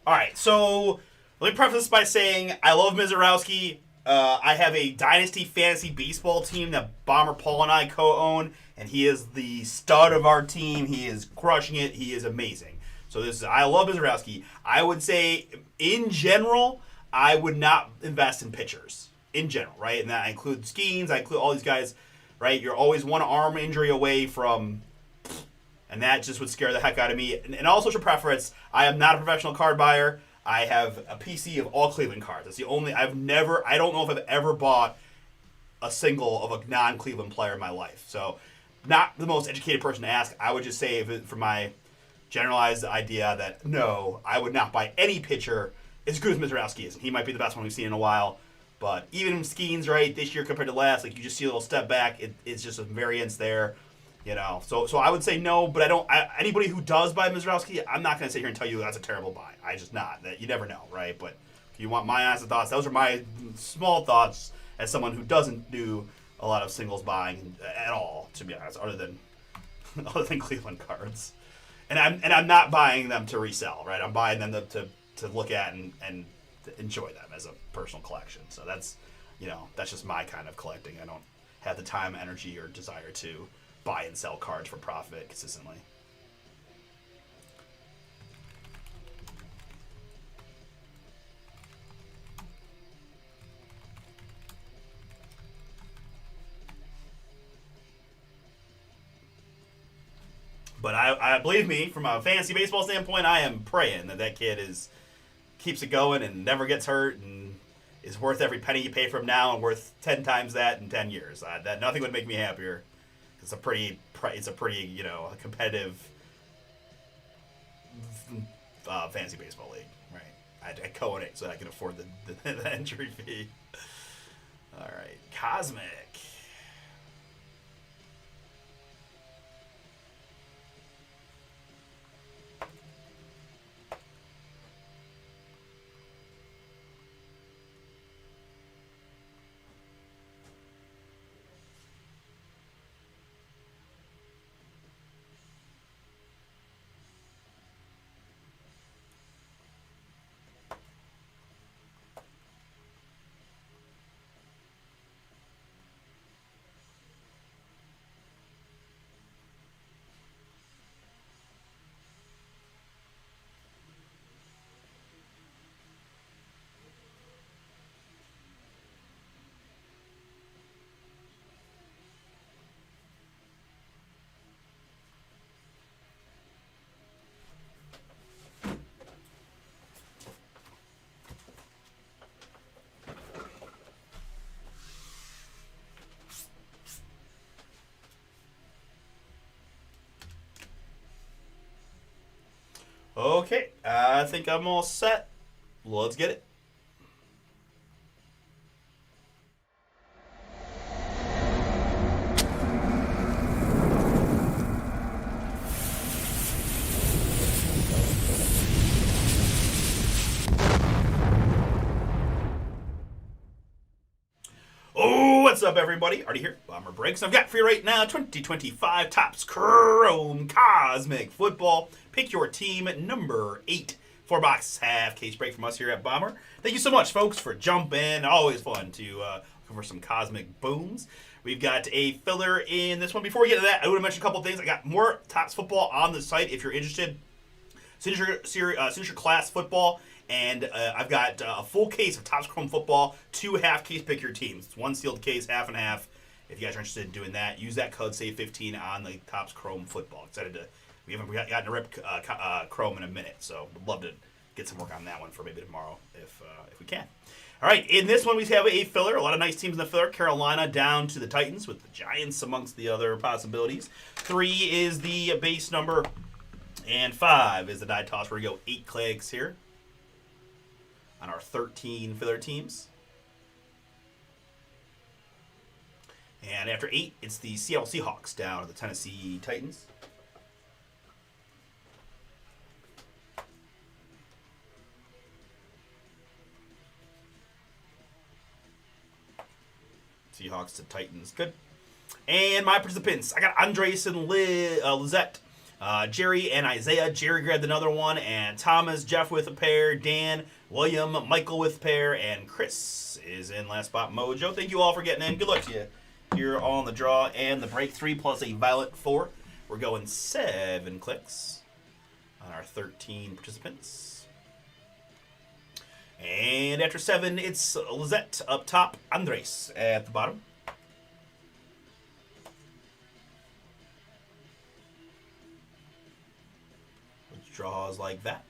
All right. So let me preface this by saying I love Mizorowski. I have a Dynasty Fantasy Baseball team that Bomber Paul and I co-own, and he is the stud of our team. He is crushing it. He is amazing. So I love Mizorowski. I would say, in general, I would not invest in pitchers. In general, right? And that includes Skeens. I include all these guys, right? You're always one arm injury away from... And that just would scare the heck out of me. And also for preference, I am not a professional card buyer. I have a PC of all Cleveland cards. That's the only... I don't know if I've ever bought a single of a non-Cleveland player in my life. So, not the most educated person to ask. I would just say, for my generalized idea, that no, I would not buy any pitcher as good as Mizorowski is. And he might be the best one we've seen in a while. But even Skeens, right, this year compared to last, like you just see a little step back. It's just a variance there. So I would say no, but anybody who does buy Mizorowski, I'm not going to sit here and tell you that's a terrible buy. I just not. That you never know, right? But if you want my honest thoughts, those are my small thoughts as someone who doesn't do a lot of singles buying at all, to be honest, other than Cleveland cards. And I'm not buying them to resell, right? I'm buying them to look at and to enjoy them as a personal collection. So that's just my kind of collecting. I don't have the time, energy, or desire to buy and sell cards for profit consistently. But I believe me, from a fantasy baseball standpoint, I am praying that kid keeps it going and never gets hurt and is worth every penny you pay for him now and worth 10 times that in 10 years. That nothing would make me happier. It's a pretty competitive fantasy baseball league, right? I co-own it so I can afford the entry fee. All right, Cosmic. Okay, I think I'm all set. Let's get it. Oh, what's up, everybody? Artie here, Bomber Breaks. I've got for you right now 2025 Topps Chrome Cosmic Football. Pick your team at number 8. 4-box half case break from us here at Bomber. Thank you so much, folks, for jumping. Always fun to look for some cosmic booms. We've got a filler in this one. Before we get to that, I want to mention a couple things. I got more Topps football on the site if you're interested. Signature Class Football. And I've got a full case of Topps Chrome Football, 2 half case pick your teams. It's 1 sealed case, half and half. If you guys are interested in doing that, use that code SAVE15 on the Topps Chrome Football. Excited to, we haven't gotten to rip Chrome in a minute, so would love to get some work on that one for maybe tomorrow if we can. All right, in this one we have a filler. A lot of nice teams in the filler. Carolina down to the Titans with the Giants amongst the other possibilities. 3 is the base number, and 5 is the die toss. Where we go 8 clicks here on our 13 filler teams. And after 8, it's the Seattle Seahawks down to the Tennessee Titans. Seahawks to Titans. Good. And my participants, I got Andres and Lizette. Jerry and Isaiah. Jerry grabbed another one, and Thomas, Jeff with a pair, Dan, William, Michael with a pair, and Chris is in last spot. Mojo, thank you all for getting in. Good luck to you. You're all in the draw, and the break 3 plus a violet 4. We're going 7 clicks on our 13 participants. And after 7, it's Lizette up top, Andres at the bottom. Draws like that.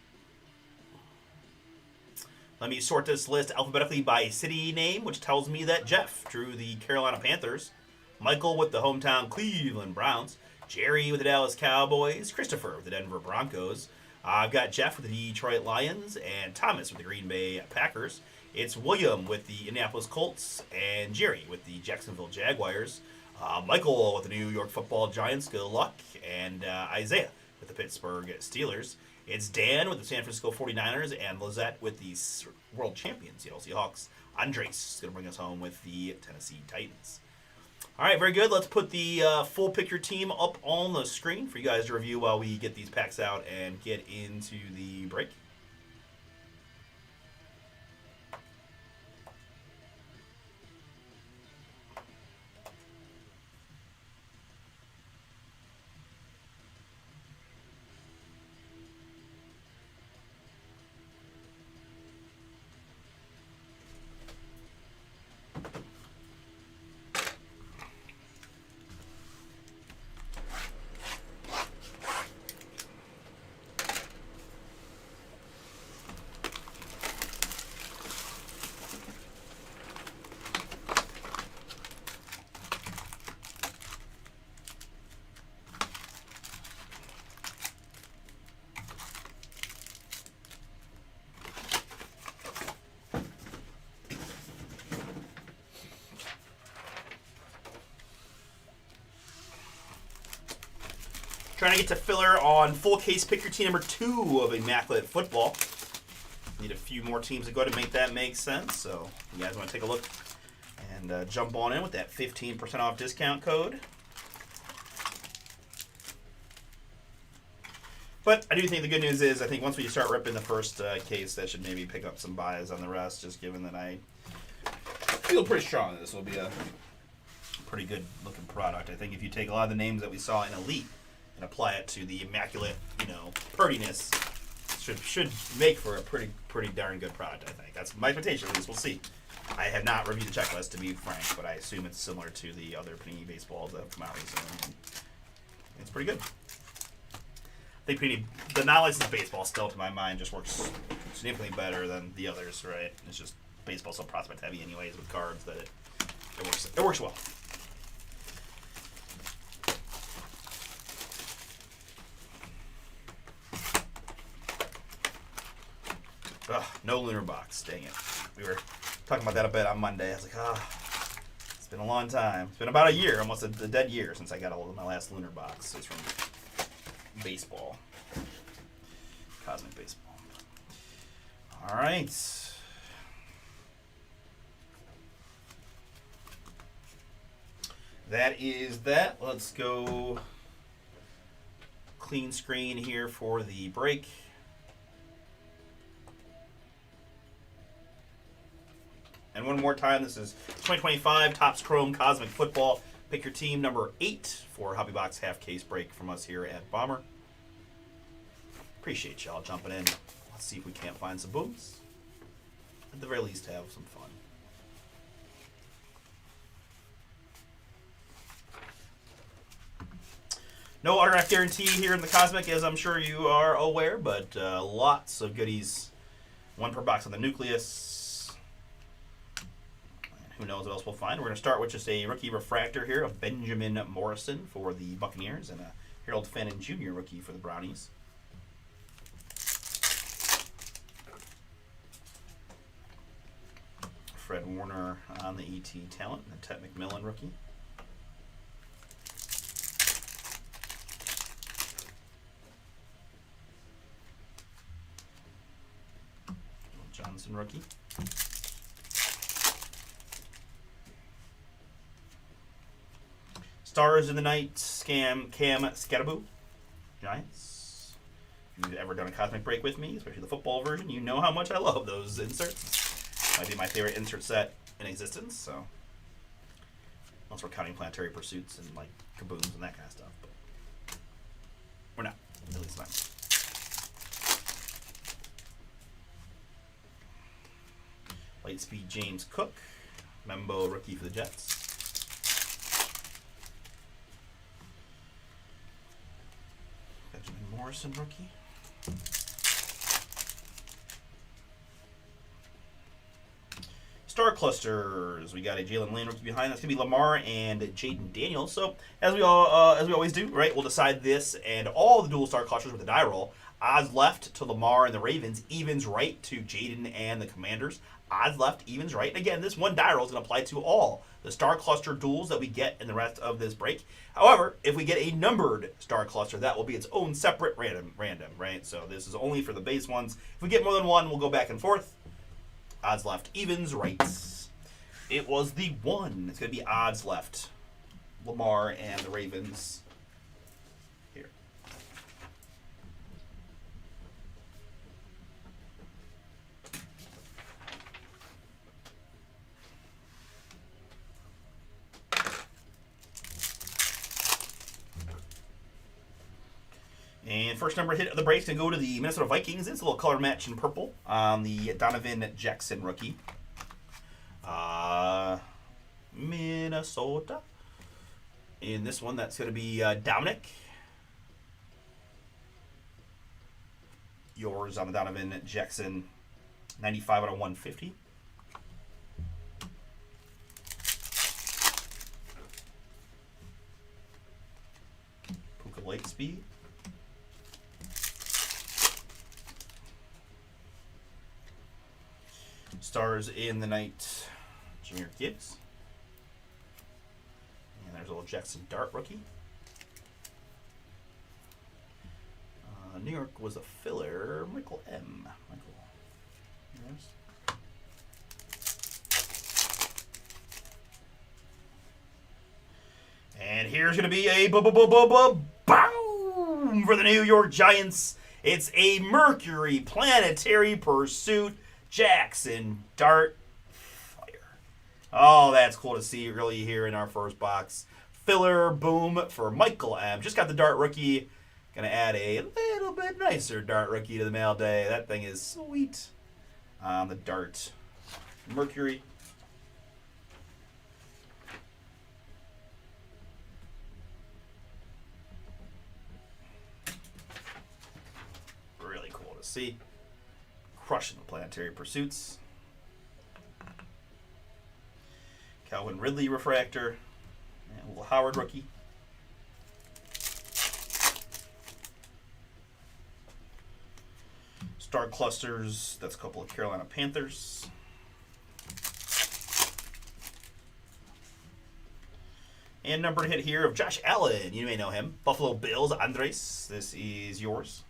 Let me sort this list alphabetically by city name, which tells me that Jeff drew the Carolina Panthers, Michael with the hometown Cleveland Browns, Jerry with the Dallas Cowboys, Christopher with the Denver Broncos. I've got Jeff with the Detroit Lions, and Thomas with the Green Bay Packers. It's William with the Indianapolis Colts, and Jerry with the Jacksonville Jaguars. Michael with the New York Football Giants, good luck, and Isaiah with the Pittsburgh Steelers. It's Dan with the San Francisco 49ers, and Lizette with the world champions, Seattle Seahawks. Andres is going to bring us home with the Tennessee Titans. All right, very good. Let's put the full pick your team up on the screen for you guys to review while we get these packs out and get into the break. Trying to get to filler on full case pick your team number 2 of Immaculate Football. Need a few more teams to go to make that make sense. So you guys want to take a look and jump on in with that 15% off discount code. But I do think the good news is I think once we start ripping the first case, that should maybe pick up some buys on the rest, just given that I feel pretty strong that this will be a pretty good looking product. I think if you take a lot of the names that we saw in Elite and apply it to the immaculate, purtiness, should make for a pretty darn good product, I think. That's my expectation, at least. We'll see. I have not reviewed the checklist, to be frank, but I assume it's similar to the other Panini baseballs that have come out recently. It's pretty good. I think the non-licensed baseball still, to my mind, just works significantly better than the others, right? It's just baseball so prospect heavy anyways with cards that it works well. Ugh, no lunar box. Dang it. We were talking about that a bit on Monday. I was like, it's been a long time. It's been about a year, almost a dead year since I got my last lunar box. It's from baseball. Cosmic Baseball. All right. That is that. Let's go clean screen here for the break. And one more time, this is 2025 Topps Chrome Cosmic Football. Pick your team number 8 for Hobby Box half case break from us here at Bomber. Appreciate y'all jumping in. Let's see if we can't find some booms. At the very least, have some fun. No autograph guarantee here in the Cosmic, as I'm sure you are aware, but lots of goodies. 1 per box on the Nucleus. And who knows what else we'll find. We're going to start with just a rookie refractor here of Benjamin Morrison for the Buccaneers and a Harold Fannin Jr. rookie for the Brownies. Fred Warner on the ET talent and a Ted McMillan rookie. Johnson rookie. Stars in the Night, Cam Scattaboo, Giants. If you've ever done a Cosmic break with me, especially the football version, you know how much I love those inserts. Might be my favorite insert set in existence, so. Unless we're counting Planetary Pursuits and like kabooms and that kind of stuff, but we're not, at least not. Lightspeed James Cook, Membo rookie for the Jets. Benjamin Morrison rookie. Star Clusters. We got a Jalen Lane rookie behind. That's gonna be Lamar and Jaden Daniels. So as we always do, right? We'll decide this and all the dual star clusters with the die roll. Odds left to Lamar and the Ravens. Evens right to Jaden and the Commanders. Odds left, evens right. And again, this one die roll is going to apply to all the star cluster duels that we get in the rest of this break. However, if we get a numbered star cluster, that will be its own separate random, right? So this is only for the base ones. If we get more than one, we'll go back and forth. Odds left, evens right. It was the 1. It's going to be odds left. Lamar and the Ravens. Here. And first number hit of the break's going to go to the Minnesota Vikings. It's a little color match in purple on the Donovan Jackson rookie. Minnesota. In this one, that's going to be Dominic. Yours on the Donovan Jackson, 95 out of 150. Puka Lightspeed. Stars in the Night, Jahmyr Gibbs. And there's a little Jackson Dart rookie. New York was a filler. Michael M. Yes. And here's going to be a boom for the New York Giants. It's a Mercury Planetary Pursuit Jackson Dart Fire. Oh, that's cool to see really here in our first box. Filler boom for Michael M. Just got the Dart rookie. Gonna add a little bit nicer Dart rookie to the mail day. That thing is sweet. The Dart Mercury. Really cool to see. Crushing the Planetary Pursuits. Calvin Ridley refractor. And a little Howard rookie. Star Clusters, that's a couple of Carolina Panthers. And numbered hit here of Josh Allen. You may know him. Buffalo Bills, Andres. This is yours.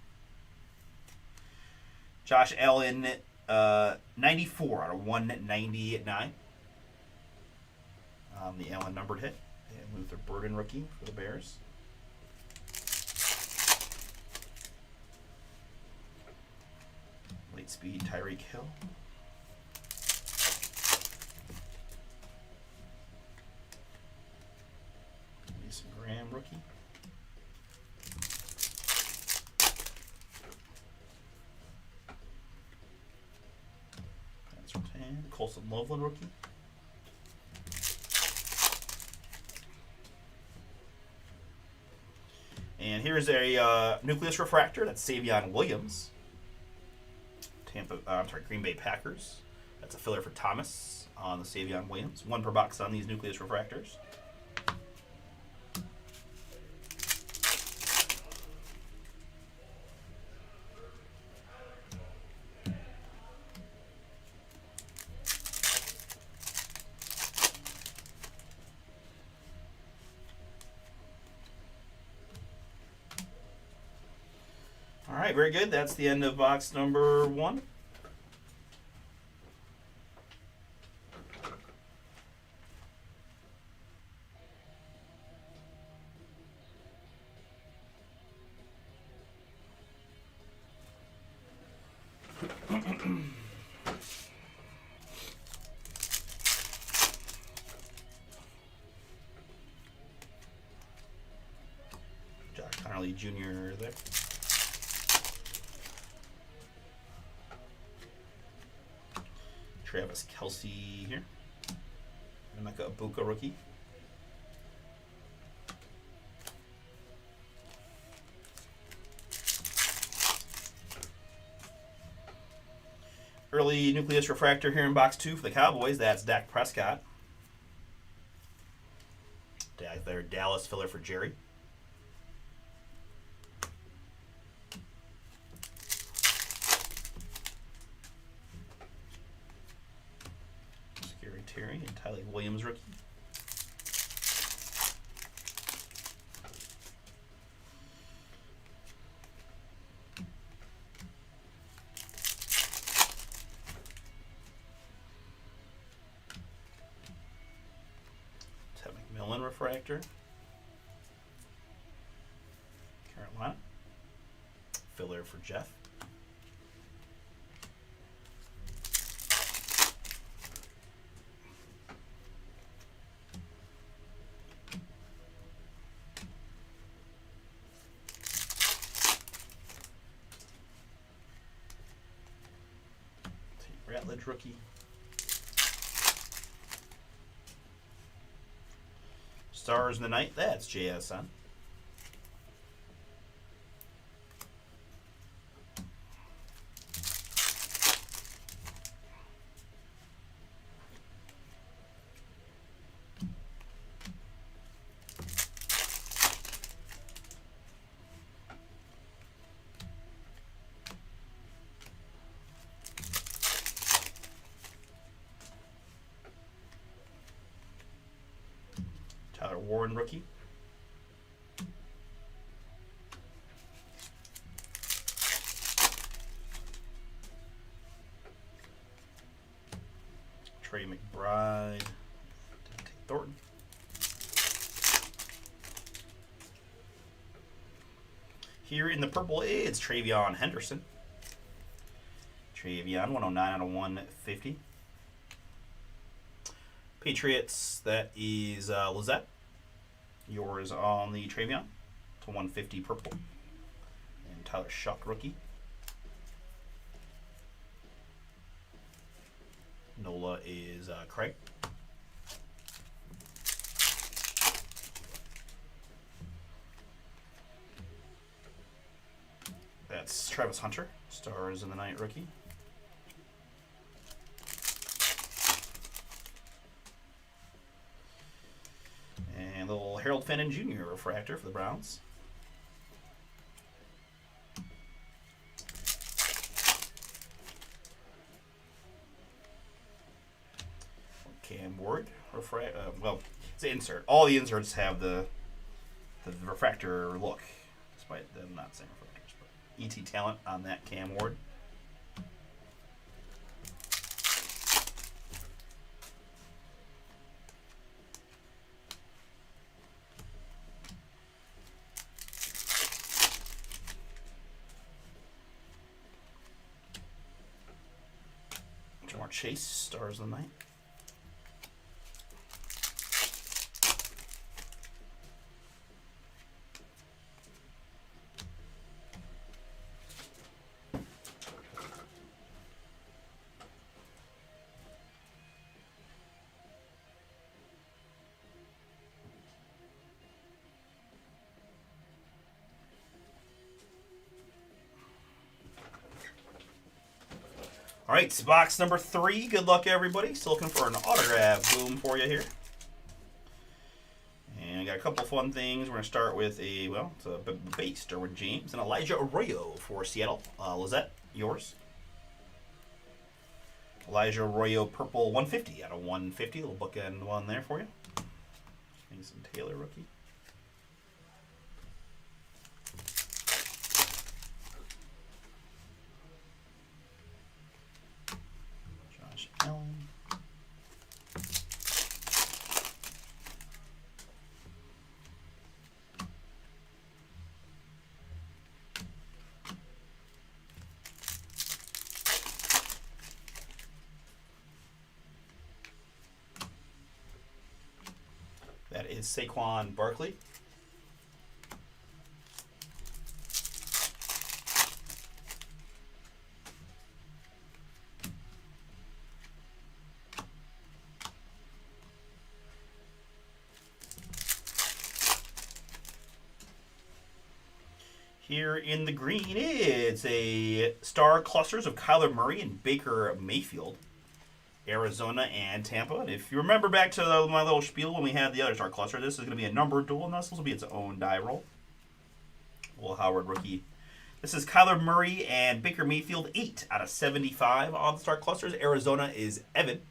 Josh Allen, 94 out of 199. The Allen numbered hit. And Luther Burden rookie for the Bears. Late speed Tyreek Hill. Mason Graham rookie. That's Ratan. Colson Loveland rookie. And here's a Nucleus Refractor. That's Savion Williams. Green Bay Packers. That's a filler for Thomas on the Savion Williams. 1 per box on these Nucleus Refractors. All right, very good. That's the end of box number 1. Josh Connerly Jr. there. Travis Kelce here. Emeka Egbuka rookie. Early Nucleus Refractor here in box 2 for the Cowboys. That's Dak Prescott. Their Dallas filler for Jerry. Scary Terry and Tyler Williams rookie. McMillan Refractor. Carolina. Filler for Jeff. Ratledge rookie. Stars in the Night, that's JSN. Tyler Warren rookie. Trey McBride. Thornton. Here in the purple, it's Travion Henderson. Travion, 109 out of 150. Patriots, that is Lizette. Yours on the Travion to 150 purple. And Tyler Shuck rookie. Nola is Craig. That's Travis Hunter, Stars in the Night rookie. And little Harold Fenton Jr. refractor for the Browns. Cam Ward. Well, it's an insert. All the inserts have the refractor look, despite them not saying refractors. But ET talent on that Cam Ward. Ja'Marr Chase, stars of the night. All right, box number 3. Good luck, everybody. Still looking for an autograph boom for you here. And I got a couple fun things. We're going to start with it's a base, Derwin James and Elijah Arroyo for Seattle. Lizette, yours. Elijah Arroyo, purple 150 out of 150. Little bookend one there for you. Mason Taylor, rookie. Allen. That is Saquon Barkley. Here in the green, it's a star clusters of Kyler Murray and Baker Mayfield, Arizona and Tampa. And if you remember back to my little spiel when we had the other star cluster, this is going to be a number duel, and this will be its own die roll. Will Howard rookie. This is Kyler Murray and Baker Mayfield, 8 out of 75 on the star clusters. Arizona is Evan,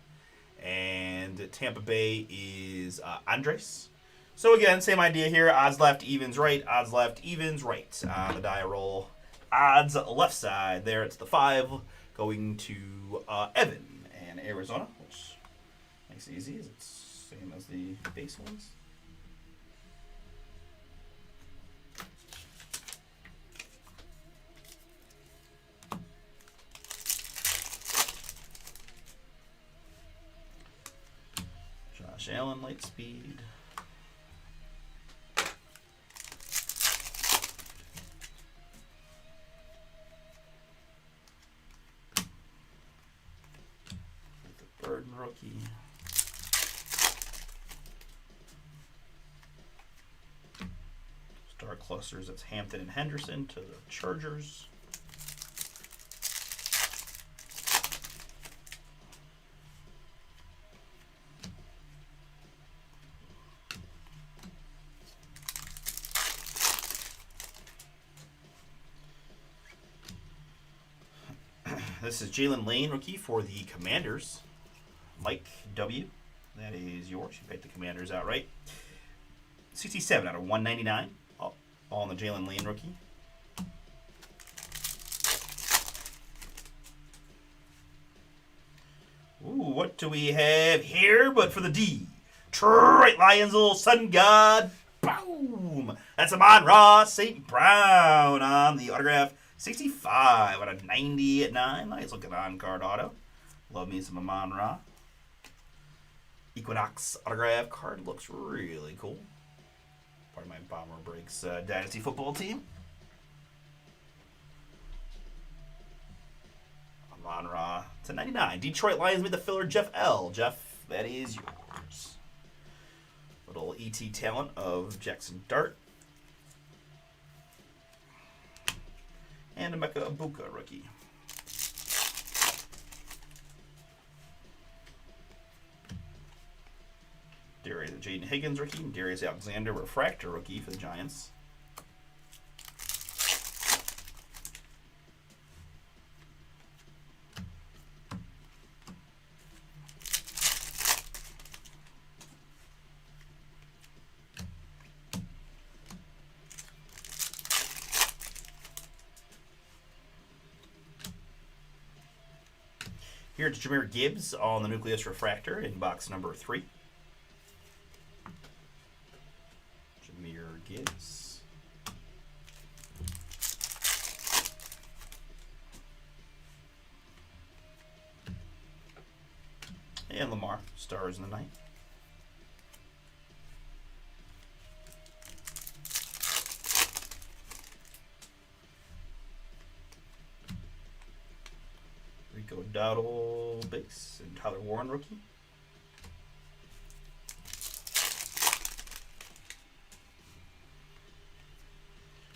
and Tampa Bay is Andres. So again, same idea here. Odds left, evens right. Odds left, evens right. On the die roll, odds left side. There, it's the 5 going to Evan and Arizona, which makes it easy. It's the same as the base ones. Josh Allen, light speed. Burden rookie. Star clusters, it's Hampton and Henderson to the Chargers. This is Jalen Lane, rookie for the Commanders. Mike W. That is yours. You picked the Commanders outright. 67 out of 199. All on the Jalen Lane rookie. Ooh, what do we have here but for the Detroit Lions, little sun god. Boom! That's Amon-Ra St. Brown on the autograph. 65 out of 99. Nice looking on-card auto. Love me some Amon-Ra. Equinox autograph card looks really cool. Part of my Bomber Breaks Dynasty football team. Amon-Ra to 99. Detroit Lions made the filler Jeff L. Jeff, that is yours. Little ET talent of Jackson Dart. And Emeka Egbuka rookie. Jaden Higgins rookie, and Darius Alexander refractor rookie for the Giants. Here's Jahmyr Gibbs on the Nucleus Refractor in box number 3. Jahmyr Gibbs. And Lamar, Stars in the Night. Rico Dowdle base and Tyler Warren rookie.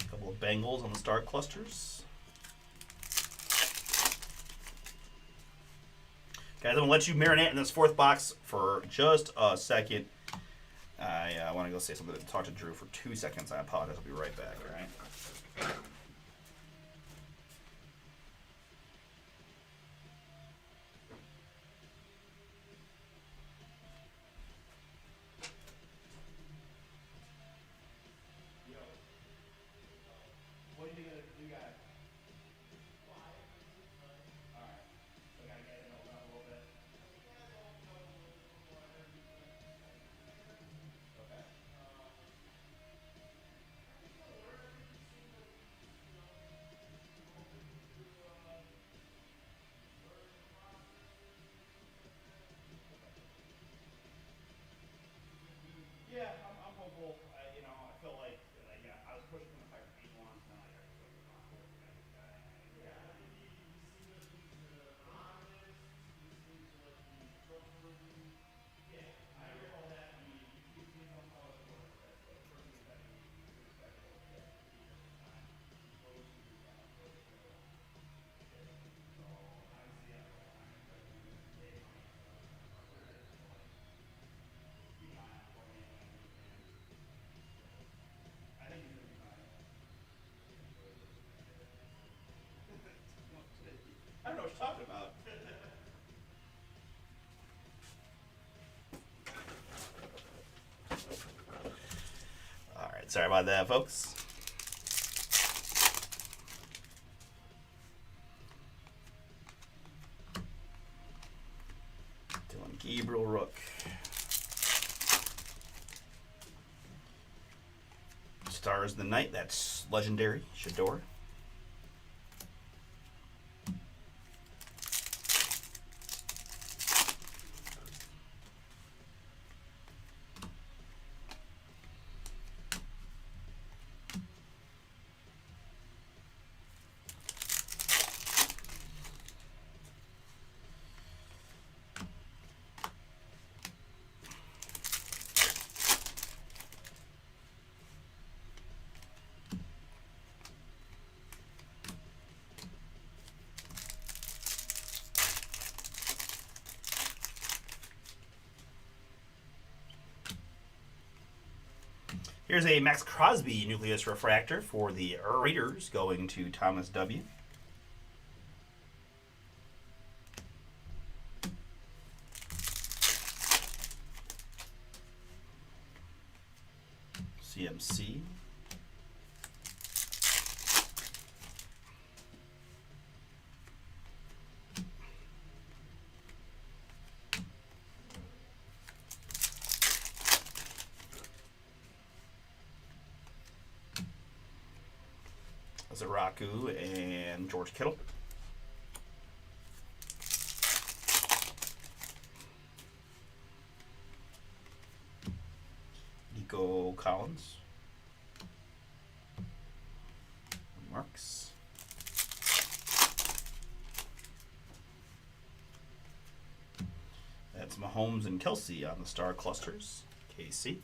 A couple of Bengals on the star clusters. Guys, I'm going to let you marinate in this fourth box for just a second. I want to go say something to talk to Drew for 2 seconds. I apologize. I'll be right back, all right? What do you think of the new guy? All right. So I got to get it up a little bit. Okay. Yeah, I'm hopeful. I feel like I was pushing the fire speed once, and then I got put on board with that guy. Yeah. Yeah, I recall that. You know how it works. That's the first thing that you expect to get time. Those who do that, those who go. So obviously, yeah, I'm expecting them to pay money and stuff. Keep an eye on for me when I move in. I think he's gonna be fine. I don't know what you're talking about. All right, sorry about that, folks. Dylan Gabriel Rook. Stars of the Night, that's legendary. Shador. Here's a Max Crosby Nucleus Refractor for the Raiders going to Thomas W. CMC. Zaraku and George Kittle. Nico Collins. Marks. That's Mahomes and Kelsey on the star clusters. KC.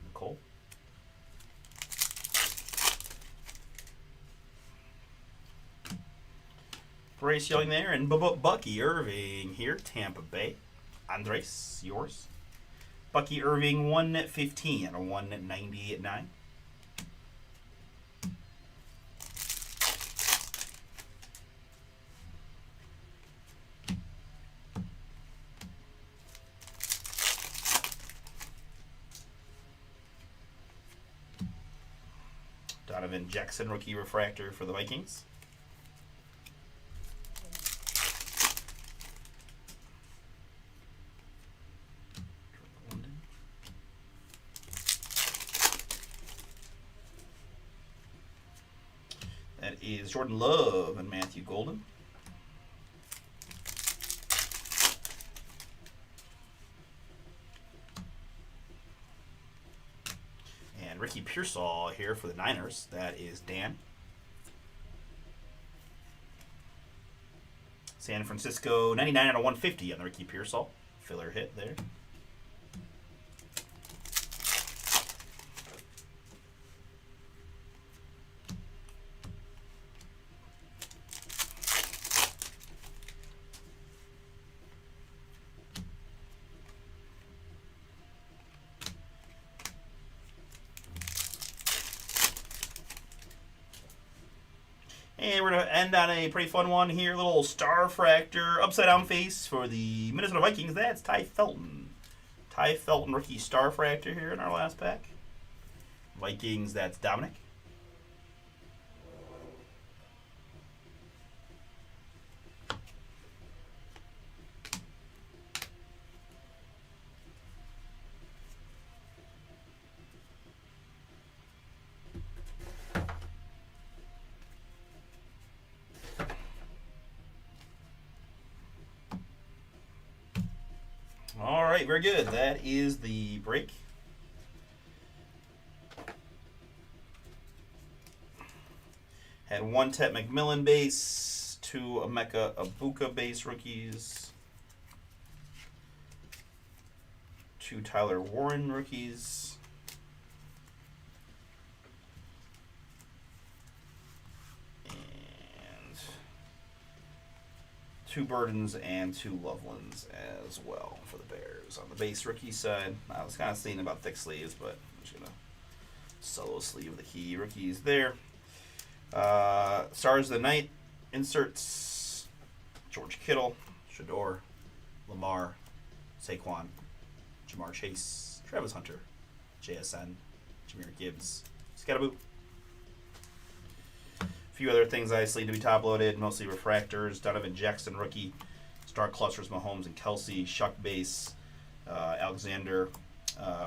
Nicole. Bryce Young there, and Bucky Irving here, Tampa Bay. Andres, yours. Bucky Irving, 115 and a 199. Donovan Jackson, rookie refractor for the Vikings. is Jordan Love and Matthew Golden. And Ricky Pearsall here for the Niners. That is Dan. San Francisco, 99 out of 150 on the Ricky Pearsall. Filler hit there. And we're going to end on a pretty fun one here. Little Starfractor upside down face for the Minnesota Vikings. That's Ty Felton. Ty Felton rookie Starfractor here in our last pack. Vikings, that's Dominic. All right, very good. That is the break. Had one Tet McMillan base, two Emeka Ibuka base rookies, two Tyler Warren rookies, and two Burdens and two Lovelands as well for the Bears. On the base rookie side, I was kind of thinking about thick sleeves, but I'm just going to solo sleeve the key rookies there. Stars of the Night inserts: George Kittle, Shador, Lamar, Saquon, Jamar Chase, Travis Hunter, JSN, Jahmyr Gibbs, Scatterboo. A few other things I sleeve to be top loaded, mostly refractors: Donovan Jackson rookie, Star Clusters, Mahomes and Kelsey, Shuck base, Alexander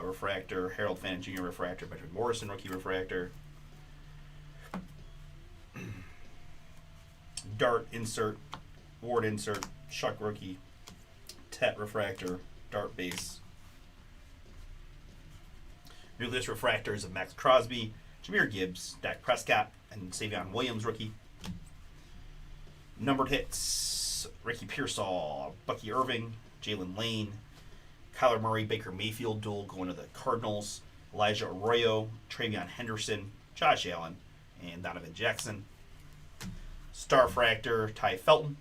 refractor, Harold Fannin Jr. refractor, Benjamin Morrison rookie refractor, Dart insert, Ward insert, Shuck rookie, Tet refractor, Dart base, Nucleus refractors of Max Crosby, Jahmyr Gibbs, Dak Prescott, and Savion Williams rookie. Numbered hits: Ricky Pearsall, Bucky Irving, Jalen Lane, Kyler Murray, Baker Mayfield duel going to the Cardinals, Elijah Arroyo, Travion Henderson, Josh Allen, and Donovan Jackson. Starfractor, Ty Felton.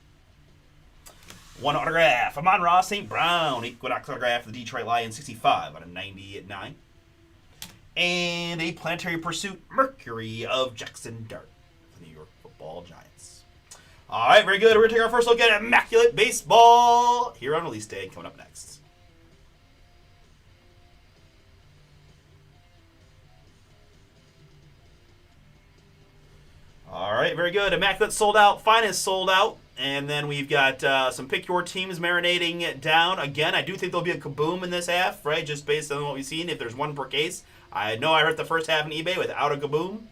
One autograph: Amon-Ra St. Brown, Equinox autograph of the Detroit Lions, 65 out of 90/9. And a Planetary Pursuit Mercury of Jackson Dart for the New York Football Giants. All right, very good. We're going to take our first look at Immaculate Baseball here on release day, coming up next. All right, very good. Immaculate sold out. Finest sold out. And then we've got some pick your teams marinating down. Again, I do think there'll be a kaboom in this half, right? Just based on what we've seen. If there's one per case. I know I hurt the first half in eBay without a kaboom.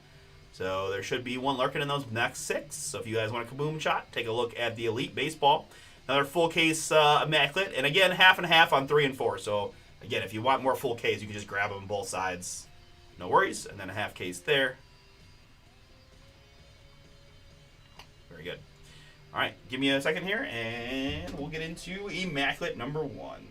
So there should be one lurking in those next 6. So if you guys want a kaboom shot, take a look at the Elite Baseball. Another full case Immaculate. And again, half and half on 3 and 4. So again, if you want more full case, you can just grab them on both sides. No worries. And then a half case there. Very good. All right, give me a second here, and we'll get into Immaculate number 1.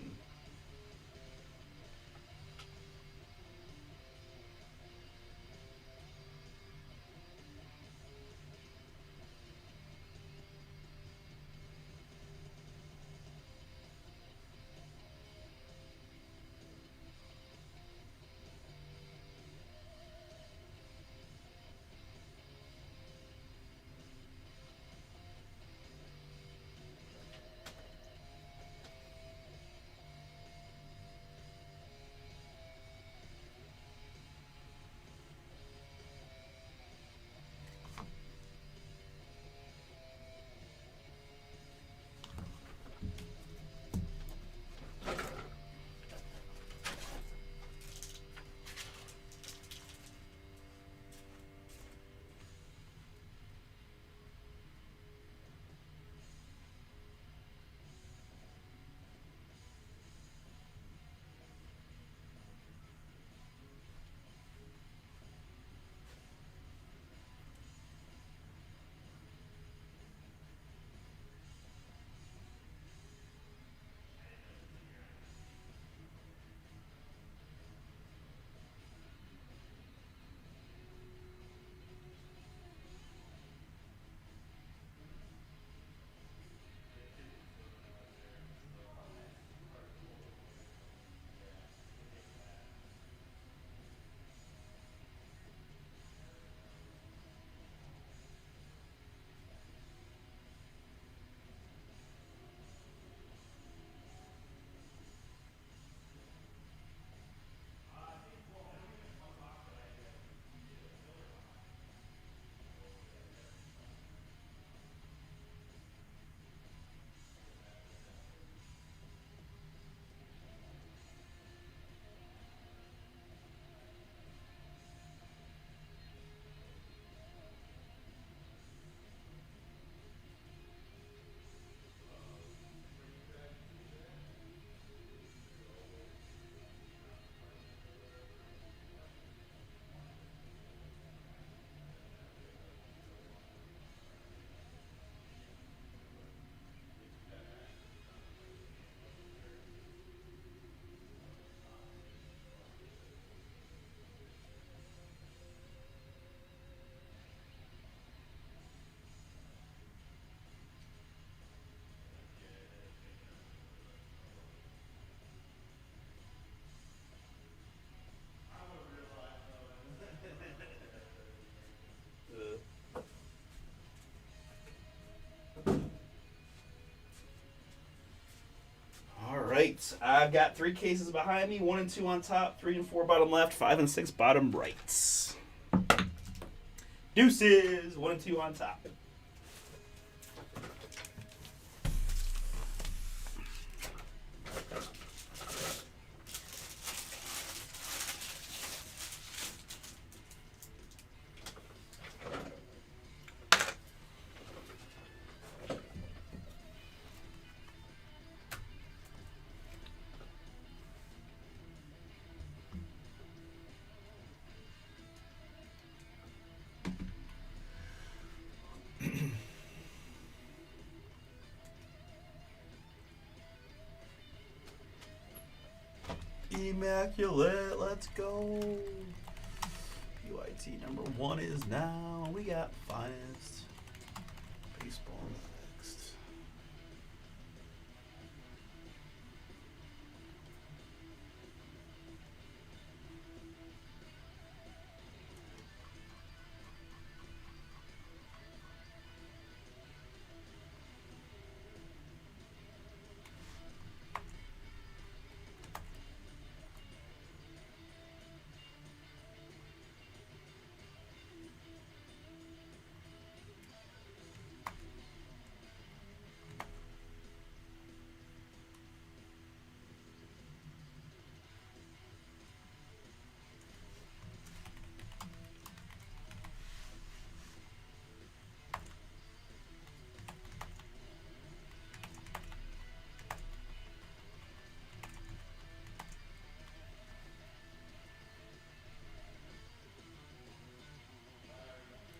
right. I've got 3 cases behind me, 1 and 2 on top, 3 and 4 bottom left, 5 and 6 bottom right. Deuces, 1 and 2 on top. Immaculate, let's go. PYT number 1 is now. We got finest baseball next.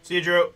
See you, Drew.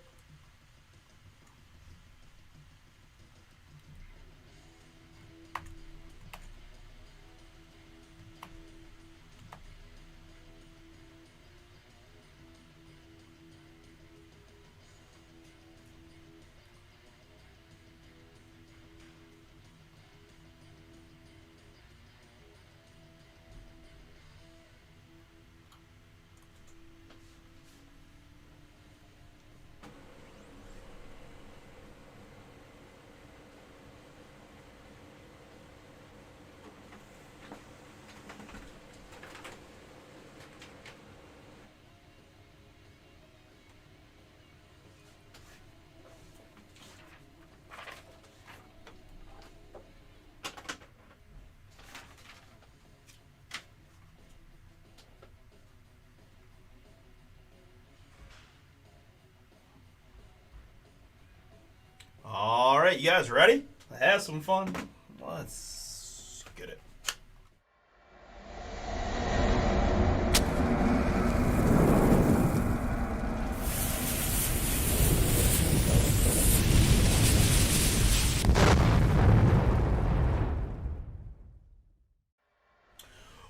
All right, you guys ready? Have some fun. Let's get it.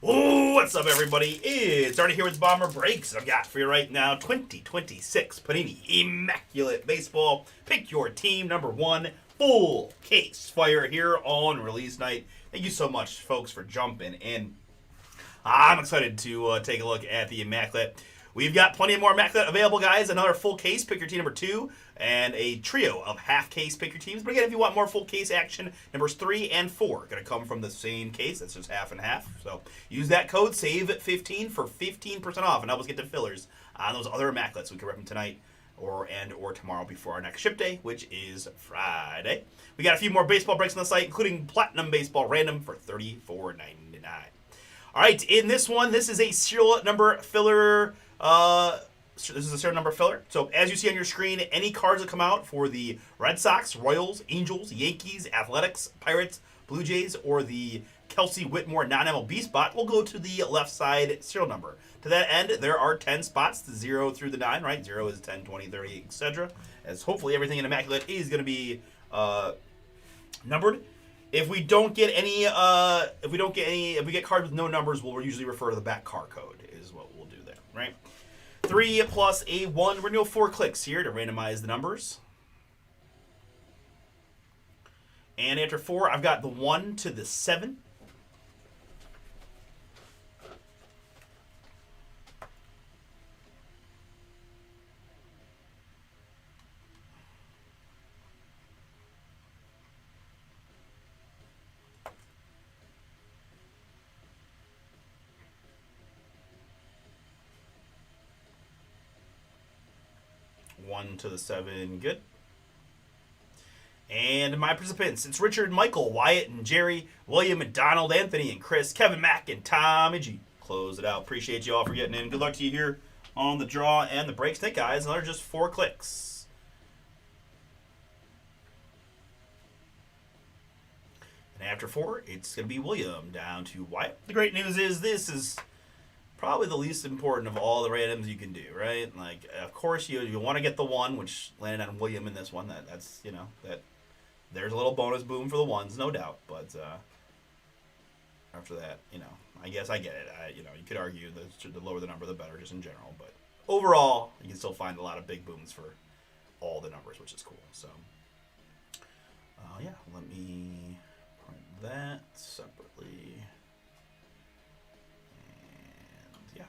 Oh, what's up, everybody? It's Artie here with Bomber Breaks. I've got for you right now 2026 Panini Immaculate Baseball. Pick your team number 1. Full case fire here on release night. Thank you so much, folks, for jumping in. I'm excited to take a look at the Immaculate. We've got plenty more Immaculate available, guys. Another full case, pick your team number 2, and a trio of half case, pick your teams. But again, if you want more full case action, numbers 3 and 4 are going to come from the same case. That's just half and half. So use that code, SAVE15 for 15% off, and help us get the fillers on those other Immaculates. We can rep them tonight or tomorrow before our next ship day, which is Friday. We got a few more baseball breaks on the site, including Platinum Baseball Random for $34.99. All right, in this one, this is a serial number filler. This is a serial number filler. So as you see on your screen, any cards that come out for the Red Sox, Royals, Angels, Yankees, Athletics, Pirates, Blue Jays, or the Kelsey Whitmore non-MLB spot will go to the left side serial number. To that end, there are 10 spots, the 0 through the 9, right? 0 is 10, 20, 30, etc. As hopefully everything in Immaculate is going to be numbered. If we don't get any, if we get cards with no numbers, we'll usually refer to the back car code is what we'll do there, right? 3 plus a 1. We're going to do 4 clicks here to randomize the numbers. And after 4, I've got the 1 to the 7. 1 to the 7. Good. And my participants, it's Richard, Michael, Wyatt, and Jerry, William, and Donald, Anthony, and Chris, Kevin, Mack, and Tommy G. Close it out. Appreciate you all for getting in. Good luck to you here on the draw and the break stick, guys. Another just 4 clicks. And after 4, it's going to be William down to Wyatt. The great news is this is probably the least important of all the randoms you can do, right? Like, of course, you want to get the 1, which landed on William in this one. That's, you know, that there's a little bonus boom for the 1s, no doubt. But after that, you know, I guess I get it. You know, you could argue that the lower the number, the better, just in general. But overall, you can still find a lot of big booms for all the numbers, which is cool. So, yeah, let me print that separately. And, yeah.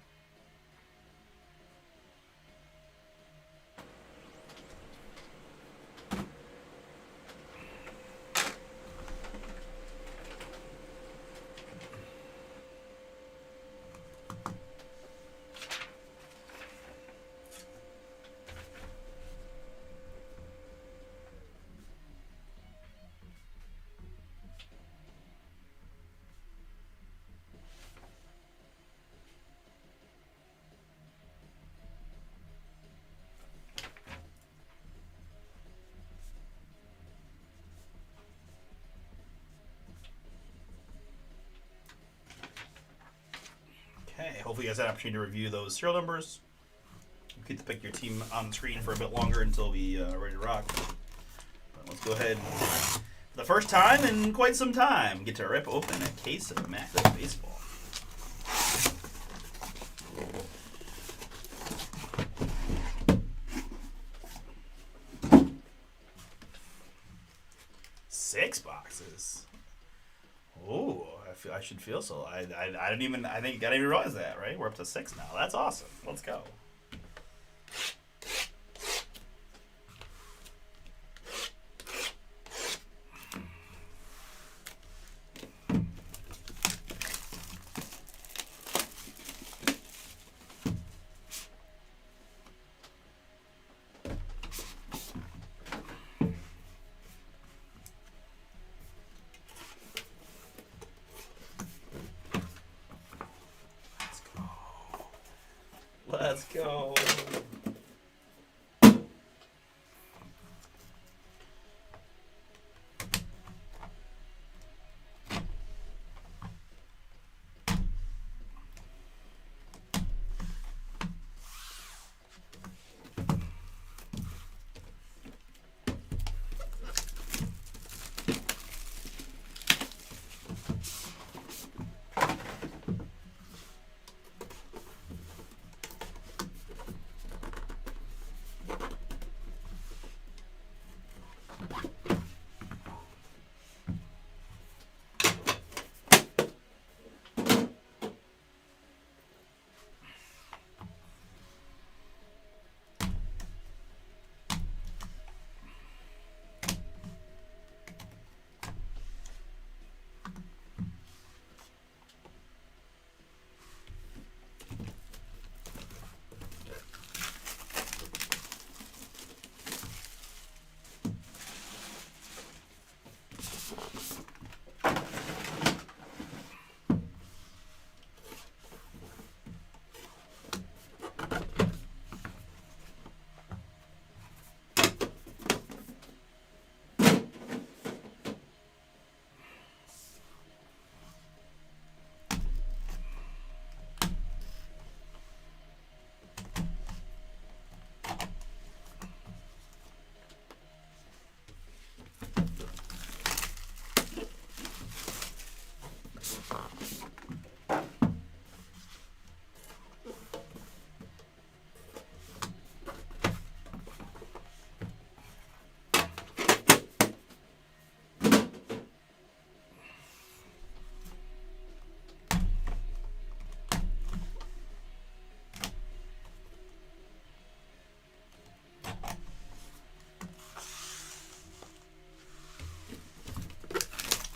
Okay, hopefully you guys had an opportunity to review those serial numbers. You get to pick your team on the screen for a bit longer until we ready to rock. But let's go ahead and, for the first time in quite some time, get to rip open a case of Immaculate Baseball. Six boxes. Ooh. I should feel so. I didn't even. I think I didn't even realize that. Right, we're up to 6 now. That's awesome. Let's go. Let's go.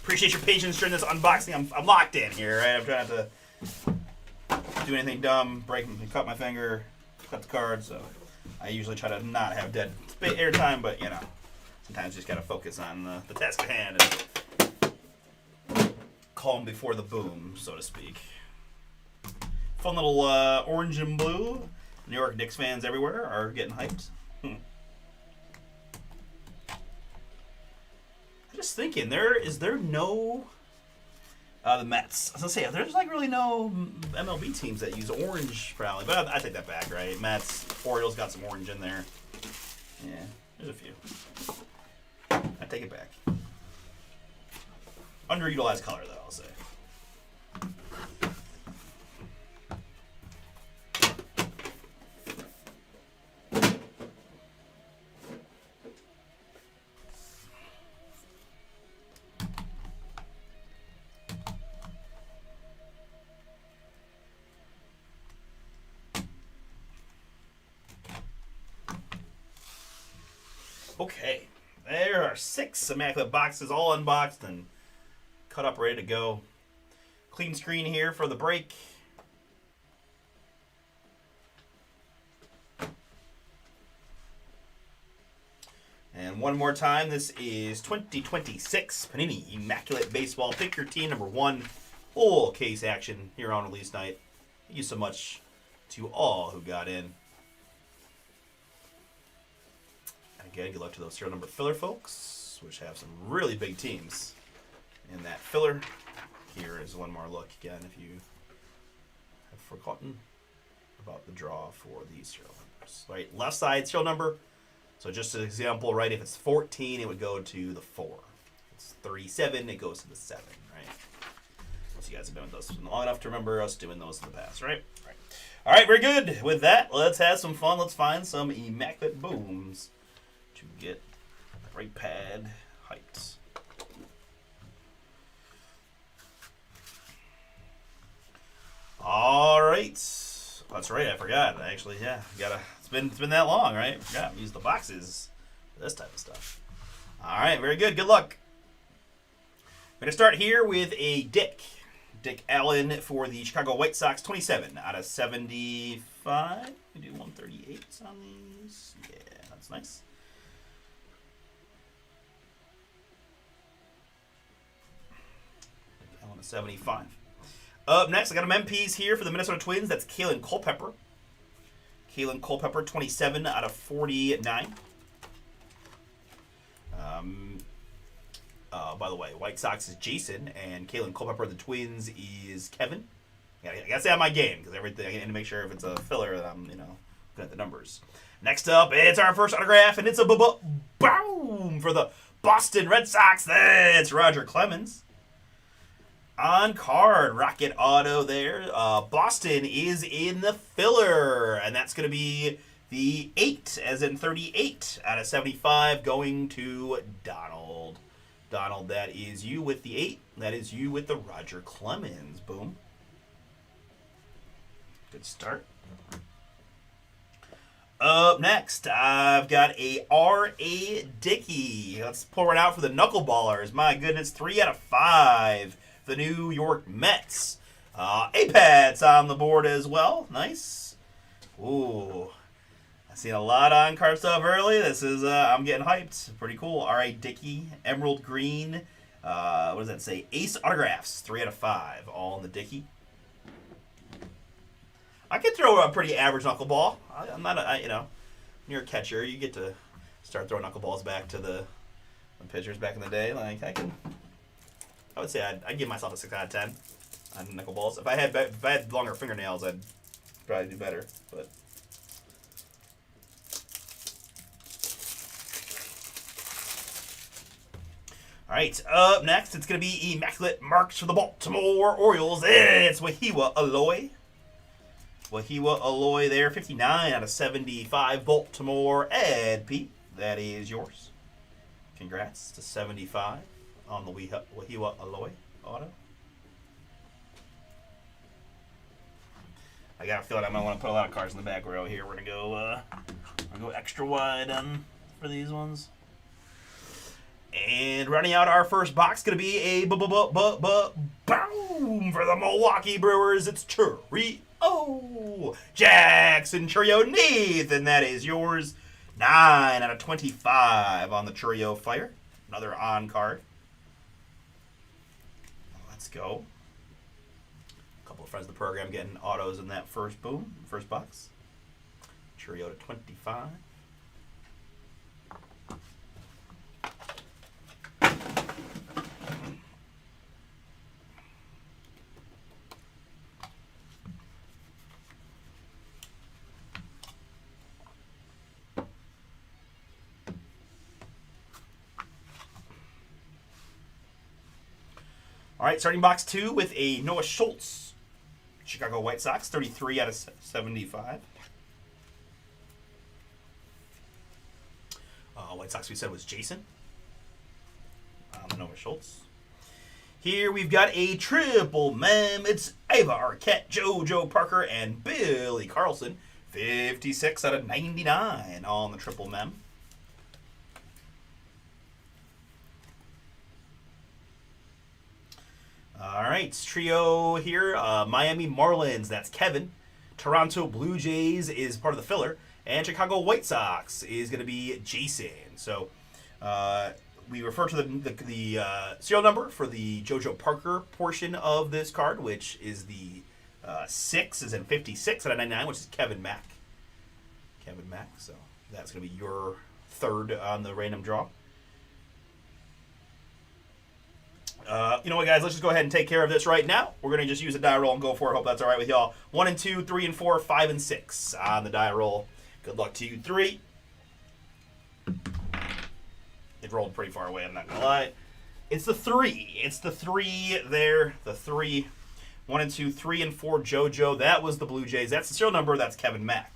Appreciate your patience during this unboxing. I'm locked in here, right? I'm trying not to do anything dumb, cut my finger, cut the card, so I usually try to not have dead airtime, but you know, sometimes you just gotta focus on the task at hand and calm before the boom, so to speak. Fun little orange and blue. New York Knicks fans everywhere are getting hyped. I'm just thinking, is there no the Mets? I was gonna say there's like really no MLB teams that use orange probably, but I take that back, right? Mets, Orioles got some orange in there. Yeah, there's a few. I take it back. Underutilized color though, I'll say. Okay, there are 6 immaculate boxes, all unboxed and cut up, ready to go. Clean screen here for the break. And one more time, this is 2026 Panini Immaculate Baseball. Pick your team, number 1. Full case action here on release night. Thank you so much to all who got in. Again, good luck to those serial number filler folks, which have some really big teams in that filler. Here is one more look again if you have forgotten about the draw for these serial numbers. Right, left side serial number. So just an example, right, if it's 14, it would go to the 4. If it's 37, it goes to the 7, right? So you guys have been with us long enough to remember us doing those in the past, right? Right. All right, very good. With that, let's have some fun. Let's find some immaculate booms to get the right pad hyped. All right. That's right, I forgot. Actually, yeah, it's been that long, right? Yeah, use the boxes for this type of stuff. All right, very good. Good luck. We're going to start here with a Dick Allen for the Chicago White Sox, 27 out of 75. We do 138s on these. Yeah, that's nice. Allen to 75. Up next, I got them MPs here for the Minnesota Twins. That's Kalen Culpepper. Kalen Culpepper, 27 out of 49. By the way, White Sox is Jason, and Kalen Culpepper, the Twins, is Kevin. Yeah, I gotta stay on my game because everything. I need to make sure if it's a filler that I'm, looking at the numbers. Next up, it's our first autograph, and it's a boom for the Boston Red Sox. That's Roger Clemens. On card, Rocket Auto there. Boston is in the filler, and that's going to be the 8, as in 38 out of 75, going to Donald. Donald, that is you with the 8. That is you with the Roger Clemens. Boom. Good start. Up next, I've got a R.A. Dickey. Let's pour it out for the Knuckleballers. My goodness, 3 out of 5. The New York Mets. A-Pads on the board as well. Nice. Ooh. I've seen a lot of on-card stuff early. This is, I'm getting hyped. Pretty cool. R.A. Dickey, Emerald Green. What does that say? Ace Autographs. 3 out of 5. All in the Dickey. I could throw a pretty average knuckleball. I'm not when you're a catcher, you get to start throwing knuckleballs back to the pitchers back in the day. Like, I would say I'd give myself a 6 out of 10 on knuckleballs. If I had longer fingernails, I'd probably do better. But all right, up next, it's going to be Immaculate Marks for the Baltimore Orioles. It's Wahiwa Aloy. Wahiwa Aloy there, 59 out of 75. Baltimore. Ed P, that is yours. Congrats to 75 on the Wahiwa Aloy auto. I got a feeling I might want to put a lot of cards in the back row here. We're gonna go extra wide for these ones. And running out our first box, gonna be a boom for the Milwaukee Brewers. It's Churriel Oh, Jackson Churio Neath, and that is yours. 9 out of 25 on the Churio Fire. Another on card. Let's go. A couple of friends of the program getting autos in that first box. Churio to 25. All right, starting box 2 with a Noah Schultz. Chicago White Sox, 33 out of 75. White Sox, we said, was Jason. Noah Schultz. Here we've got a triple mem. It's Ava Arquette, JoJo Parker, and Billy Carlson. 56 out of 99 on the triple mem. All right, trio here. Miami Marlins, that's Kevin. Toronto Blue Jays is part of the filler. And Chicago White Sox is going to be Jason. So we refer to the serial number for the JoJo Parker portion of this card, which is the 6 is in 56 out of 99, which is Kevin Mack. Kevin Mack, so that's going to be your third on the random draw. You know what, guys? Let's just go ahead and take care of this right now. We're going to just use a die roll and go for it. Hope that's all right with y'all. 1 and 2, 3 and 4, 5 and 6 on the die roll. Good luck to you 3. It rolled pretty far away, I'm not going to lie. It's the 3. It's the 3 there. The 3. 1 and 2, 3 and 4, JoJo. That was the Blue Jays. That's the serial number. That's Kevin Mack.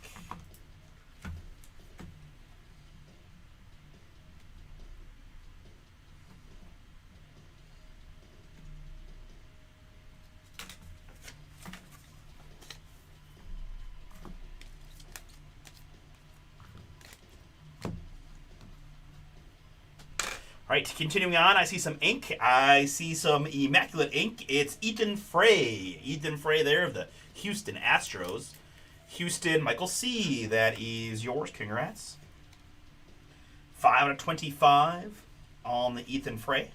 All right, continuing on, I see some ink. I see some immaculate ink. It's Ethan Frey. Ethan Frey there of the Houston Astros. Houston, Michael C. That is yours. Congrats. 5 out of 25 on the Ethan Frey.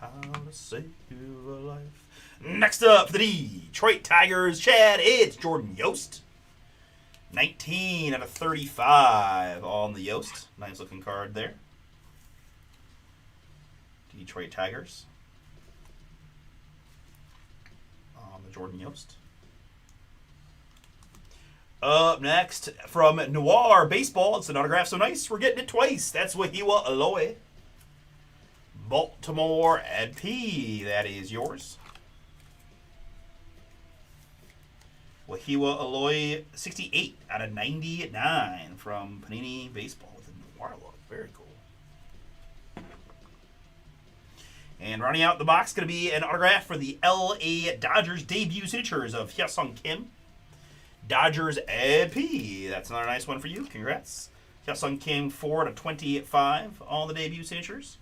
How to save a life. Next up, the Detroit Tigers. Chad, it's Jordan Yost. 19 out of 35 on the Yost. Nice looking card there. Detroit Tigers. On the Jordan Yost. Up next, from Noir Baseball, it's an autograph so nice, we're getting it twice. That's Wahiwa Aloe. Baltimore Ed P. That is yours. Wahiwa Aloy, 68 out of 99 from Panini Baseball with a Noir look. Very cool. And rounding out the box, going to be an autograph for the LA Dodgers debut signatures of Hyesung Kim. Dodgers Ed P. That's another nice one for you. Congrats. Hyesung Kim, 4 out of 25 on the debut signatures.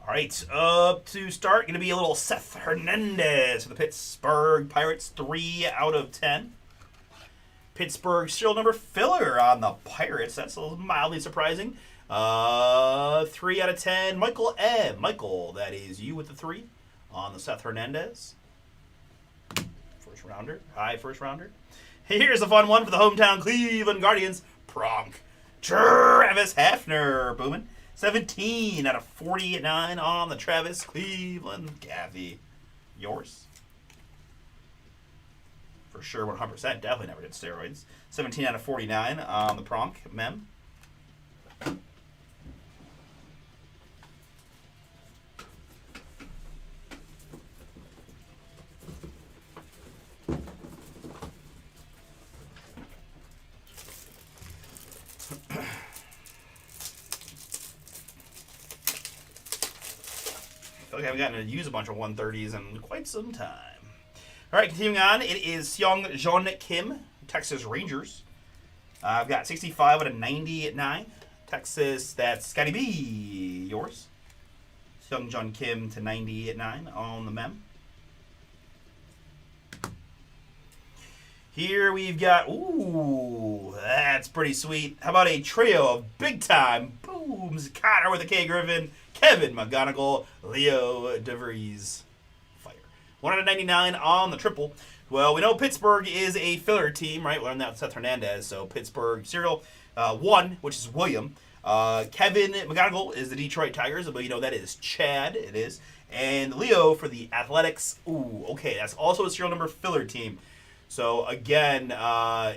All right, up to start, going to be a little Seth Hernandez for the Pittsburgh Pirates, 3 out of 10. Pittsburgh serial number filler on the Pirates. That's a little mildly surprising. 3 out of 10. Michael M. Michael, that is you with the 3 on the Seth Hernandez. First rounder. High first rounder. Here's a fun one for the hometown Cleveland Guardians. Pronk. Travis Hafner. Booming. 17 out of 49 on the Travis Cleveland Gaffy. Yours? For sure, 100%. Definitely never did steroids. 17 out of 49 on the Pronk Mem. like I haven't gotten to use a bunch of 130s in quite some time. All right, continuing on, it is Seong Jeon Kim, Texas Rangers. I've got 65 out of 99. Texas, that's Scotty B. Yours. Seong Jeon Kim to 99 on the mem. Here we've got, ooh, that's pretty sweet. How about a trio of big-time booms? Connor with a K. Griffin, Kevin McGonigal, Leo DeVries. Fire. 1 out of 99 on the triple. Well, we know Pittsburgh is a filler team, right? We learned that with Seth Hernandez. So Pittsburgh serial 1, which is William. Kevin McGonigal is the Detroit Tigers, but you know that is Chad. It is. And Leo for the Athletics. Ooh, okay, that's also a serial number filler team. So again,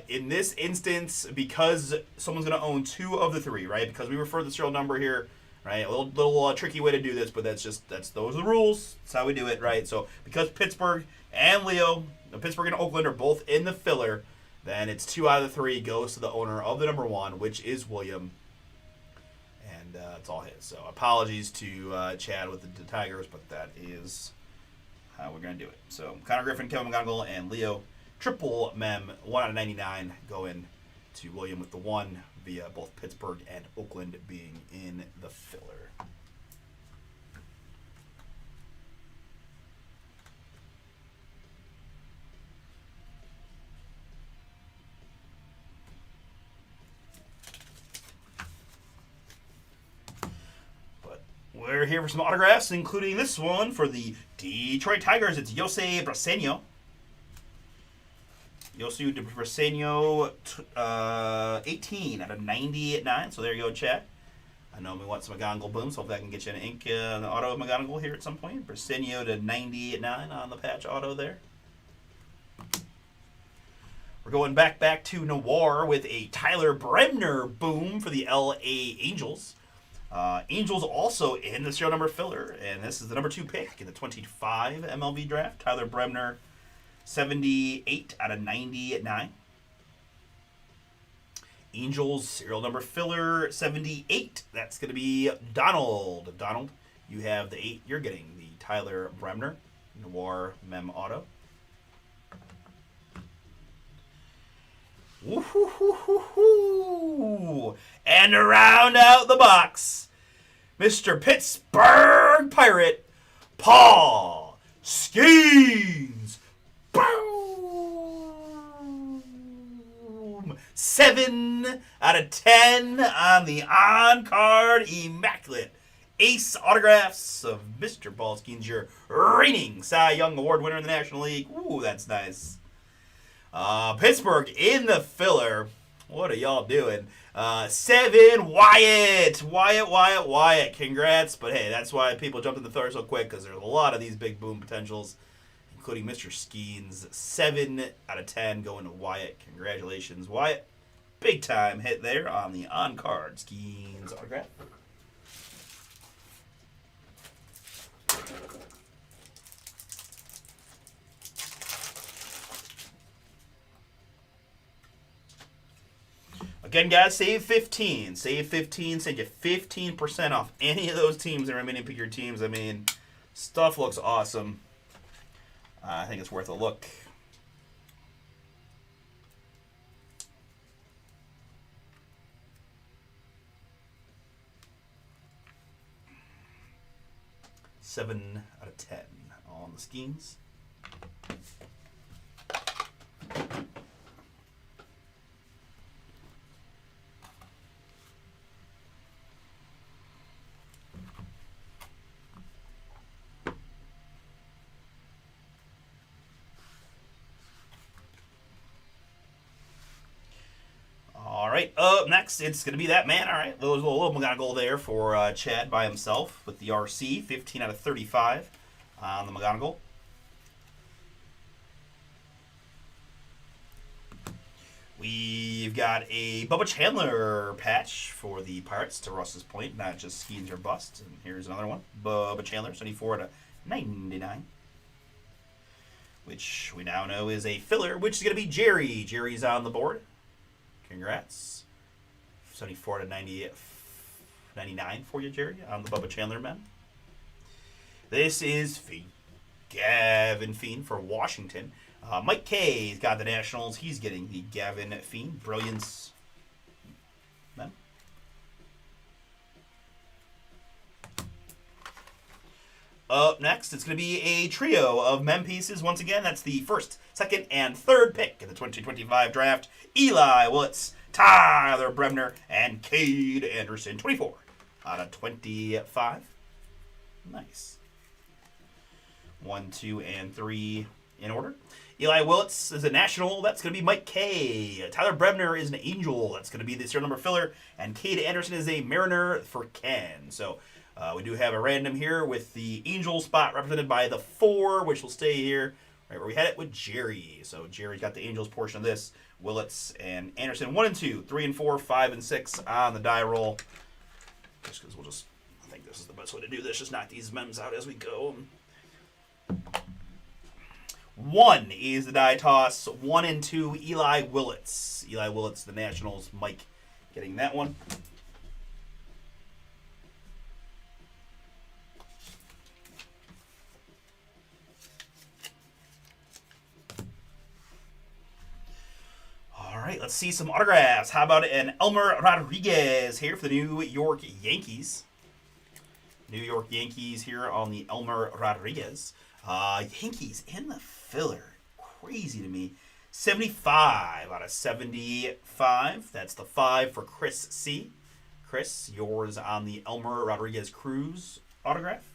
in this instance, because someone's going to own 2 of the 3, right? Because we refer to the serial number here, right? A little tricky way to do this, but those are the rules. That's how we do it, right? So because Pittsburgh and Leo, Pittsburgh and Oakland are both in the filler, then it's 2 out of the 3 goes to the owner of the number 1, which is William, and it's all his. So apologies to Chad with the Tigers, but that is how we're going to do it. So Connor Griffin, Kevin McGonigal, and Leo. Triple mem, 1 out of 99 going to William with the 1 via both Pittsburgh and Oakland being in the filler. But we're here for some autographs, including this one for the Detroit Tigers. It's Jose Briseño. Yosu DeBriseño, 18 out of 90 at 9. So there you go, Chad. I know we want some McGonigal booms. Hopefully I can get you an ink on the auto of McGonigal here at some point. Briseño to 90 at 9 on the patch auto there. We're going back to Noir with a Tyler Bremner boom for the LA Angels. Angels also in the serial number filler, and this is the number 2 pick in the 25 MLB draft. Tyler Bremner, 78 out of 90 at 9. Angels serial number filler 78. That's going to be Donald. Donald, you have the 8. You're getting the Tyler Bremner Noir Mem Auto. Woo-hoo-hoo-hoo-hoo. And to round out the box, Mr. Pittsburgh Pirate, Paul Skeens. Boom! 7 out of 10 on the on-card immaculate ace autographs of Mr. Paul Skeens, your reigning Cy Young Award winner in the National League. Ooh, that's nice. Pittsburgh in the filler. What are y'all doing? 7 Wyatt. Congrats. But hey, that's why people jumped in the filler so quick, because there's a lot of these big boom potentials, including Mr. Skeens. 7 out of 10 going to Wyatt. Congratulations, Wyatt. Big time hit there on the on-card Skeens autograph. Again, guys, save 15. Save 15. Send you 15% off any of those teams and remaining pick your teams. I mean, stuff looks awesome. I think it's worth a look. Seven out of 10 on the Skeens. All right, up next, it's going to be that man. All right, little McGonigal there for Chad by himself with the RC, 15 out of 35 on the McGonigal. We've got a Bubba Chandler patch for the Pirates, to Russ's point, not just Skeens or bust. And here's another one, Bubba Chandler, 74 out of 99. Which we now know is a filler, which is going to be Jerry. Jerry's on the board. Congrats. 74 to 99 for you, Jerry, on the Bubba Chandler men. This is Feen. Gavin Feen for Washington. Mike K's got the Nationals. He's getting the Gavin Feen. Brilliance. Man. Up next, it's going to be a trio of mem pieces. Once again, that's the first, second, and third pick in the 2025 draft. Eli Willits, Tyler Bremner, and Cade Anderson. 24 out of 25. Nice. 1, 2, and 3 in order. Eli Willits is a National. That's going to be Mike K. Tyler Bremner is an Angel. That's going to be the serial number filler. And Cade Anderson is a Mariner for Ken. So we do have a random here with the Angel spot represented by the 4, which will stay here right where we had it with Jerry. So Jerry's got the Angels portion of this. Willits and Anderson 1 and 2, 3 and 4, 5 and 6 on the die roll. Just because I think this is the best way to do this. Just knock these mems out as we go. 1 is the die toss. 1 and 2, Eli Willits. Eli Willits, the Nationals. Mike getting that one. All right, let's see some autographs. How about an Elmer Rodriguez here for the New York Yankees? New York Yankees here on the Elmer Rodriguez. Yankees in the filler. Crazy to me. 75 out of 75. That's the 5 for Chris C. Chris, yours on the Elmer Rodriguez Cruz autograph.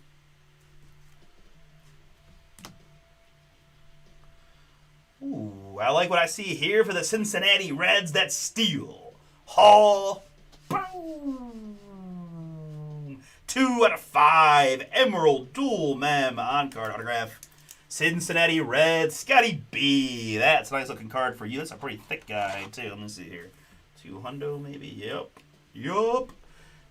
Ooh, I like what I see here for the Cincinnati Reds. That's Steel Hall. Boom. 2 out of 5. Emerald Dual Mem on-card autograph. Cincinnati Reds. Scotty B. That's a nice looking card for you. That's a pretty thick guy, too. Let me see here. 2 hundo, maybe? Yup.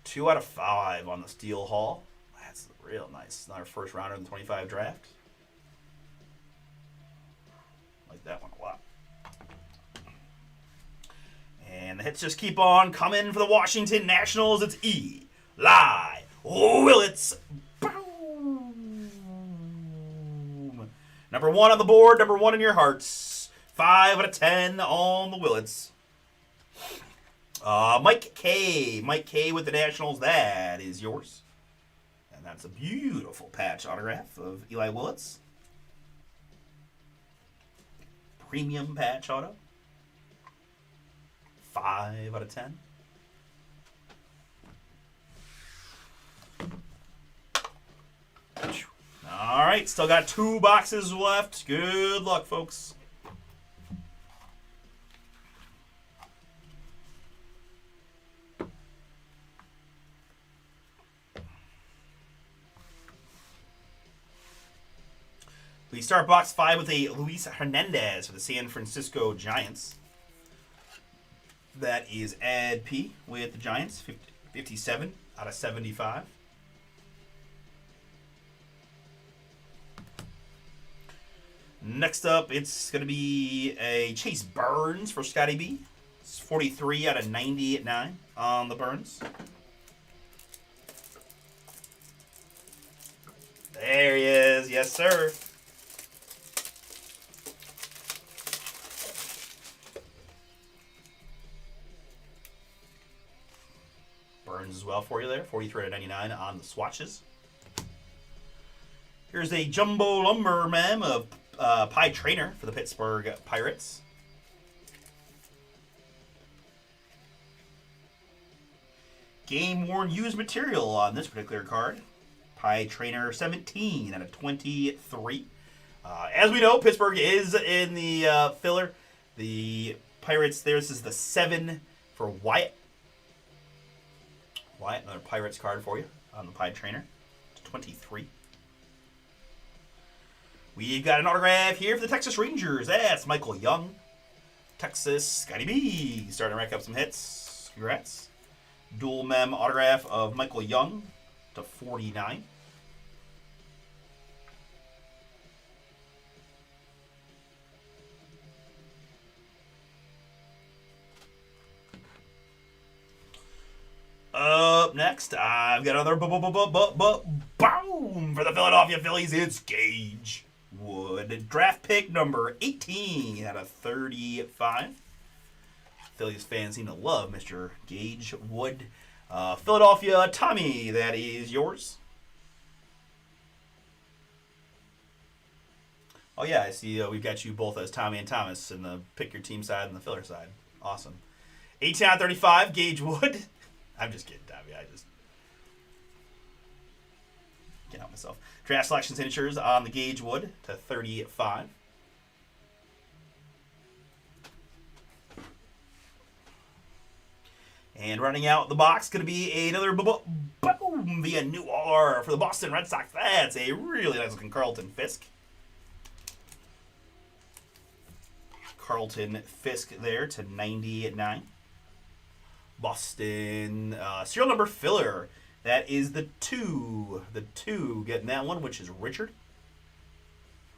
2 out of 5 on the Steel Hall. That's real nice. Another first rounder in the 25 draft. Like that one a lot. And the hits just keep on coming for the Washington Nationals. It's Eli Willits. Boom. Number 1 on the board. Number 1 in your hearts. 5 out of 10 on the Willits. Mike K. Mike K with the Nationals. That is yours. And that's a beautiful patch autograph of Eli Willits. Premium patch auto. 5 out of 10. All right, still got 2 boxes left. Good luck, folks. We start box 5 with a Luis Hernandez for the San Francisco Giants. That is Ed P with the Giants, 57 out of 75. Next up, it's going to be a Chase Burns for Scotty B. It's 43 out of 99 on the Burns. There he is. Yes, sir. Burns as well for you there. 43 out of 99 on the swatches. Here's a Jumbo Lumber Mem of Pie Trainer for the Pittsburgh Pirates. Game-worn used material on this particular card. Pie Trainer 17 out of 23. As we know, Pittsburgh is in the filler. The Pirates, this is the 7 for Wyatt. Wyatt, another Pirates card for you on the Pie Trainer. 23. We've got an autograph here for the Texas Rangers. That's Michael Young. Texas, Scotty B. Starting to rack up some hits. Congrats. Dual mem autograph of Michael Young to 49. Up next, I've got another Boom! For the Philadelphia Phillies, it's Gage Wood. Draft pick number 18 out of 35. Phillies fans seem to love Mr. Gage Wood. Philadelphia, Tommy, that is yours. Oh, yeah, I see we've got you both as Tommy and Thomas in the pick your team side and the filler side. Awesome. 18 out of 35, Gage Wood. I'm just kidding, Tommy. I just can't help myself. Draft selection signatures on the Gage Wood to 35. And running out the box, going to be another boom via Noir for the Boston Red Sox. That's a really nice looking Carlton Fisk. Carlton Fisk there to 99. Boston serial number filler. That is the 2. The 2 getting that one, which is Richard.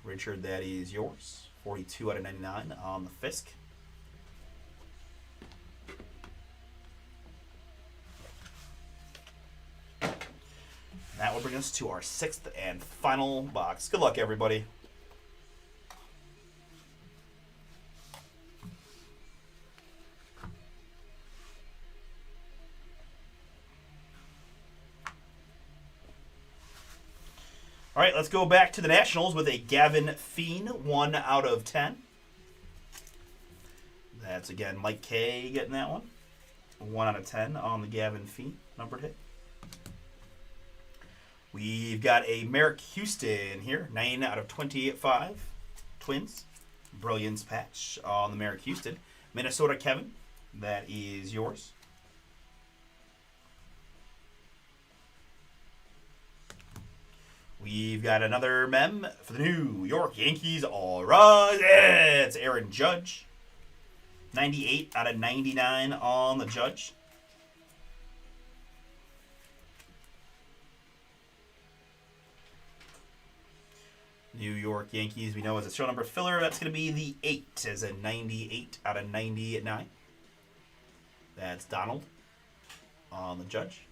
Richard, that is yours. 42 out of 99 on the Fisk. That will bring us to our 6th and final box. Good luck, everybody. All right, let's go back to the Nationals with a Gavin Feen, 1 out of 10. That's, again, Mike K getting that one. 1 out of 10 on the Gavin Feen numbered hit. We've got a Merrick Houston here, 9 out of 25. Twins. Brilliance patch on the Merrick Houston. Minnesota Kevin, that is yours. We've got another mem for the New York Yankees. All right, it's Aaron Judge. 98 out of 99 on the Judge. New York Yankees, we know as a serial number filler, that's going to be the 8 as a 98 out of 99. That's Donald on the Judge.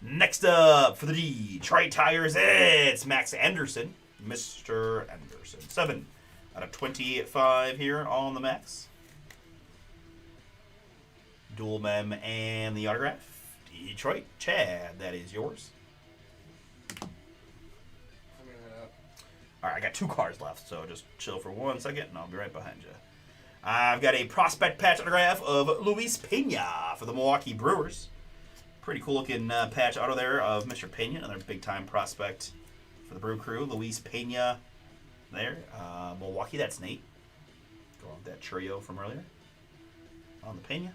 Next up for the Detroit Tigers, it's Max Anderson. Mr. Anderson. 7 out of 25 here on the Max. Dual mem and the autograph. Detroit, Chad, that is yours. All right, I got 2 cards left, so just chill for 1 second, and I'll be right behind you. I've got a prospect patch autograph of Luis Pena for the Milwaukee Brewers. Pretty cool looking patch auto there of Mr. Pena, another big time prospect for the Brew Crew. Luis Pena there. Milwaukee, that's Nate. Going with that trio from earlier on the Pena.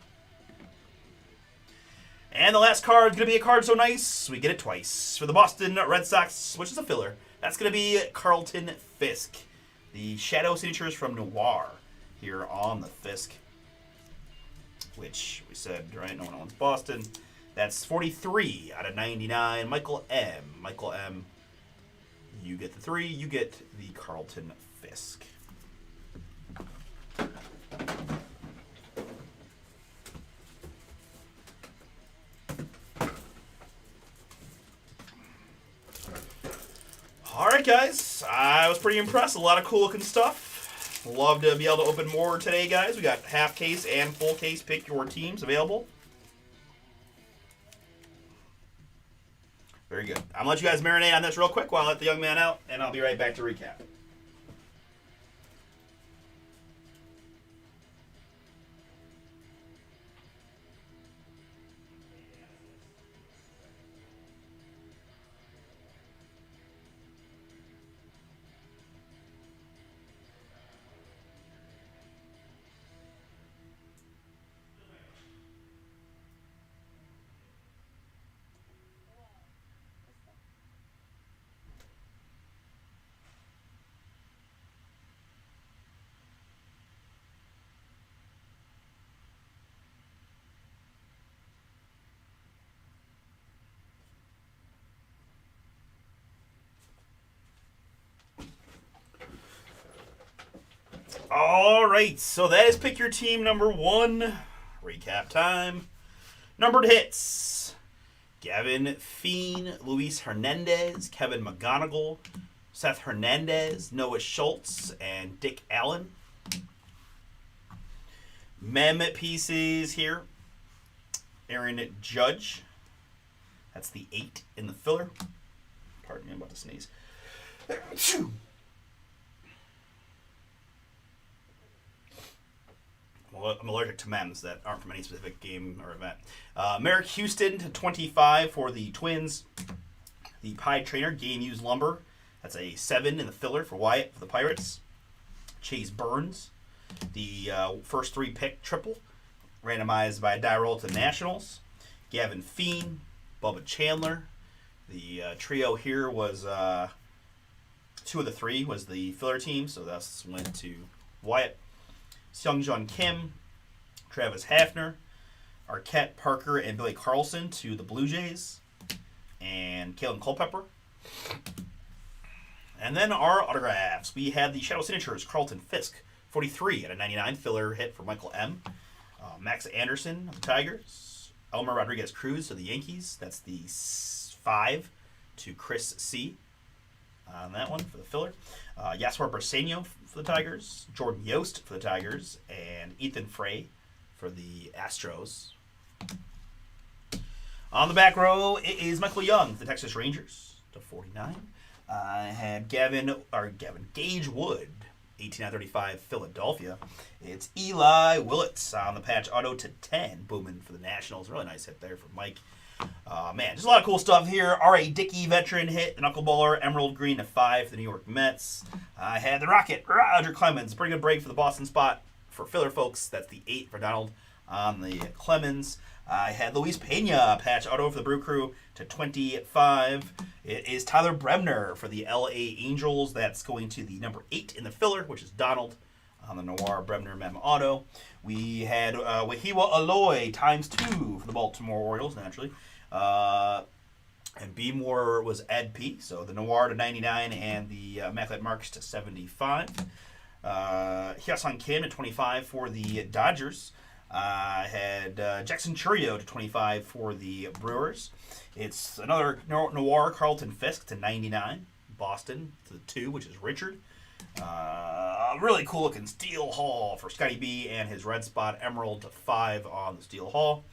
And the last card is going to be a card so nice, we get it twice. For the Boston Red Sox, which is a filler. That's going to be Carlton Fisk. The shadow signatures from Noir here on the Fisk. Which we said, right, no one owns Boston. That's 43 out of 99. Michael M. Michael M. You get the 3. You get the Carlton Fisk. All right, guys. I was pretty impressed. A lot of cool looking stuff. Love to be able to open more today, guys. We got half case and full case pick your teams available. Very good. I'm going to let you guys marinate on this real quick while I let the young man out, and I'll be right back to recap. All right, so that is pick your team number 1. Recap time. Numbered hits. Gavin Feen, Luis Hernandez, Kevin McGonigal, Seth Hernandez, Noah Schultz, and Dick Allen. Mem pieces here. Aaron Judge. That's the 8 in the filler. Pardon me, I'm about to sneeze. I'm allergic to mems that aren't from any specific game or event. Merrick Houston to 25 for the Twins. The Pie Trainer, Game Used Lumber. That's a 7 in the filler for Wyatt for the Pirates. Chase Burns, the first 3 pick triple, randomized by die roll to Nationals. Gavin Feen, Bubba Chandler. The trio here was 2 of the 3 was the filler team, so that went to Wyatt. Seungjun Kim, Travis Hafner, Arquette, Parker, and Billy Carlson to the Blue Jays, and Kalen Culpepper. And then our autographs. We had the Shadow Signatures, Carlton Fisk, 43 at a 99 filler hit for Michael M. Max Anderson of the Tigers. Elmer Rodriguez Cruz of the Yankees. That's the 5 to Chris C. On that one for the filler. Yasser Barseño for the Tigers. Jordan Yost for the Tigers. And Ethan Frey for the Astros. On the back row, it is Michael Young for the Texas Rangers to 49. I had Gage Wood, 18/35 Philadelphia. It's Eli Willits on the patch auto to 10, booming for the Nationals. Really nice hit there for Mike. Man, just a lot of cool stuff here. R.A. Dickey veteran hit, the knuckleballer, Emerald Green to 5 for the New York Mets. I had the Rocket, Roger Clemens. Pretty good break for the Boston spot for filler folks. That's the 8 for Donald on the Clemens. I had Luis Pena patch auto for the Brew Crew to 25. It is Tyler Bremner for the L.A. Angels. That's going to the number 8 in the filler, which is Donald on the Noir Bremner Mem auto. We had Wahiwa Aloy ×2 for the Baltimore Orioles, naturally. And B Moore was Ed P. So the Noir to 99 and the Immaculate Marks to 75. Hyasun Kim to 25 for the Dodgers. I had Jackson Churio to 25 for the Brewers. It's another Noir Carlton Fisk to 99. Boston to the 2, which is Richard. Really cool looking Steel Hall for Scotty B and his Red Spot Emerald to 5 on the Steel Hall.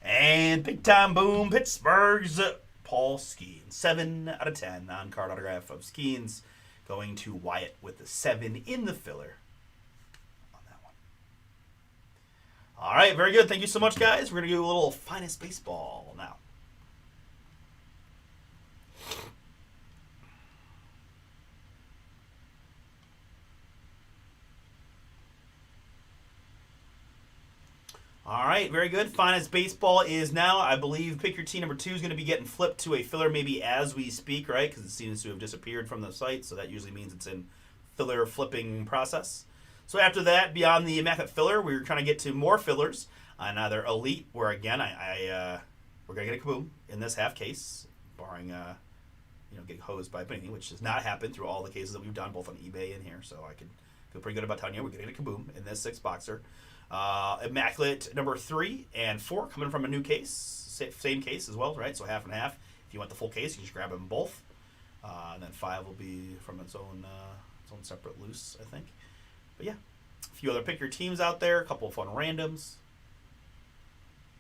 And big time boom, Pittsburgh's Paul Skeens. 7 out of 10 on-card autograph of Skeens going to Wyatt with the 7 in the filler. All right, very good. Thank you so much, guys. We're going to do a little Finest Baseball now. All right, very good. Finest Baseball is now, I believe, Pick Your Team number 2 is going to be getting flipped to a filler maybe as we speak, right? Because it seems to have disappeared from the site, so that usually means it's in filler flipping process. So after that, beyond the Immaculate Filler, we were trying to get to more fillers on either Elite, where again, we're going to get a Kaboom in this half case, barring getting hosed by Panini, which has not happened through all the cases that we've done, both on eBay and here. So I can feel pretty good about telling you we're getting a Kaboom in this 6-boxer. Immaculate number 3 and 4 coming from a new case, same case as well, right? So half and half. If you want the full case, you can just grab them both. And then 5 will be from its own separate loose, I think. But yeah, a few other Pick Your Teams out there, a couple of fun randoms,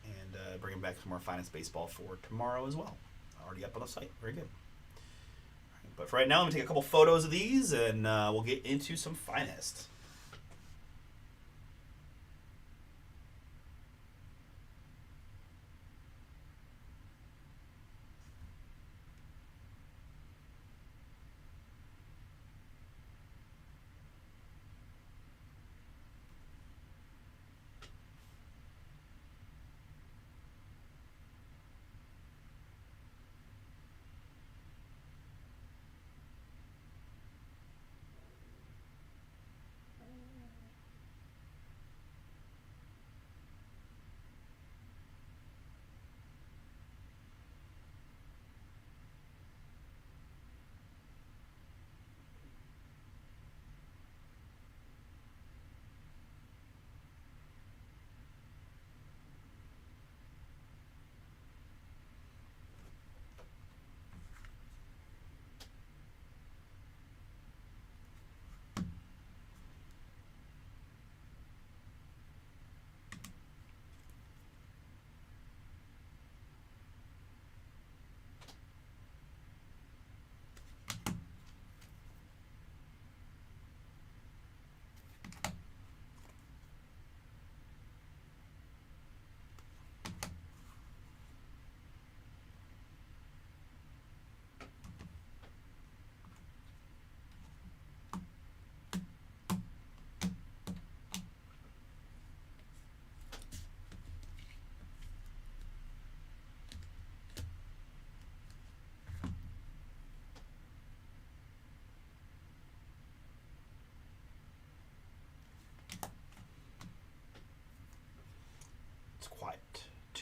and bringing back some more Finest Baseball for tomorrow as well. Already up on the site. Very good. Right, but for right now, I'm going to take a couple photos of these, and we'll get into some Finest.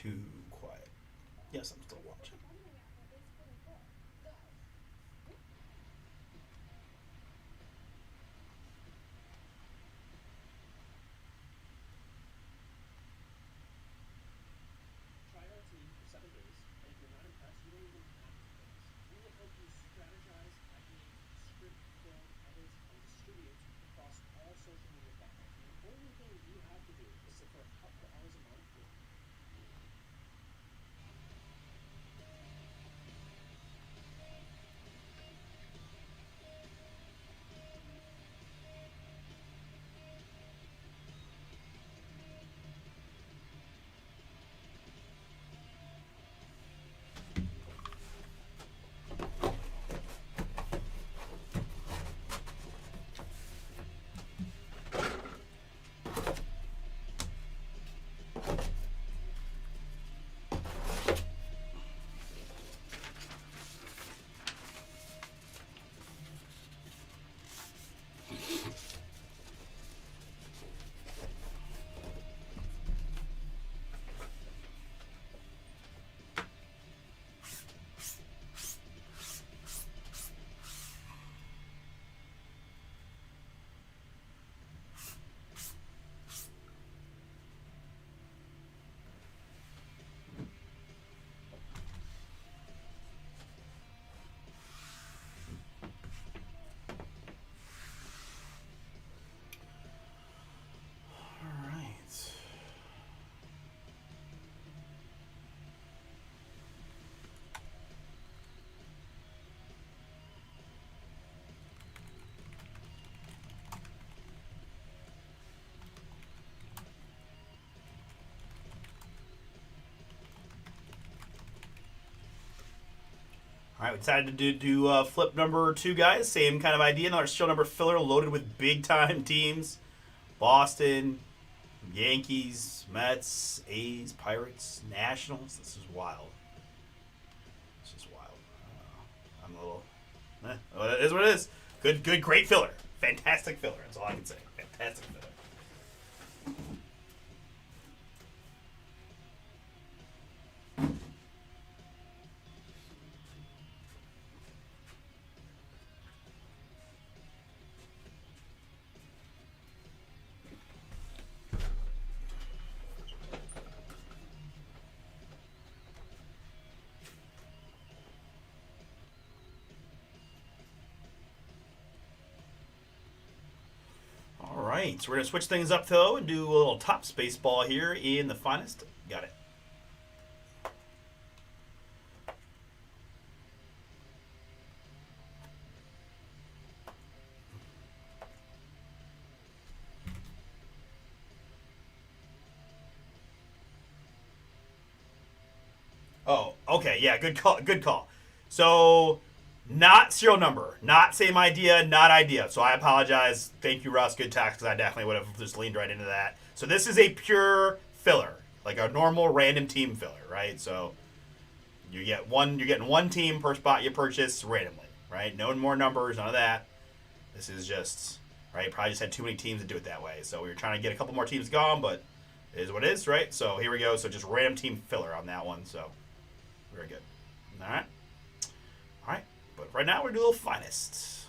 too quiet. Yes, I'm still watching. All right. All right, we decided to do flip number 2, guys. Same kind of idea. Another serial number filler loaded with big time teams: Boston, Yankees, Mets, A's, Pirates, Nationals. This is wild. This is wild. I'm a little. Well, it is what it is. Good, great filler. Fantastic filler. That's all I can say. Fantastic filler. All right, so we're gonna switch things up though and do a little Topps baseball here in the finest. Got it. Oh, okay, yeah, good call, good call. So, not serial number, not same idea, not idea. So I apologize. Thank you, Russ. Good tax, because I definitely would have just leaned right into that. So this is a pure filler, like a normal random team filler, right? So you get one, you're getting one team per spot you purchase randomly, right? No more numbers, none of that. This is just right. Probably just had too many teams to do it that way. So we were trying to get a couple more teams gone, but it is what it is, right? So here we go. So just random team filler on that one. So very good. All right. All right. But right now we're doing a little finest.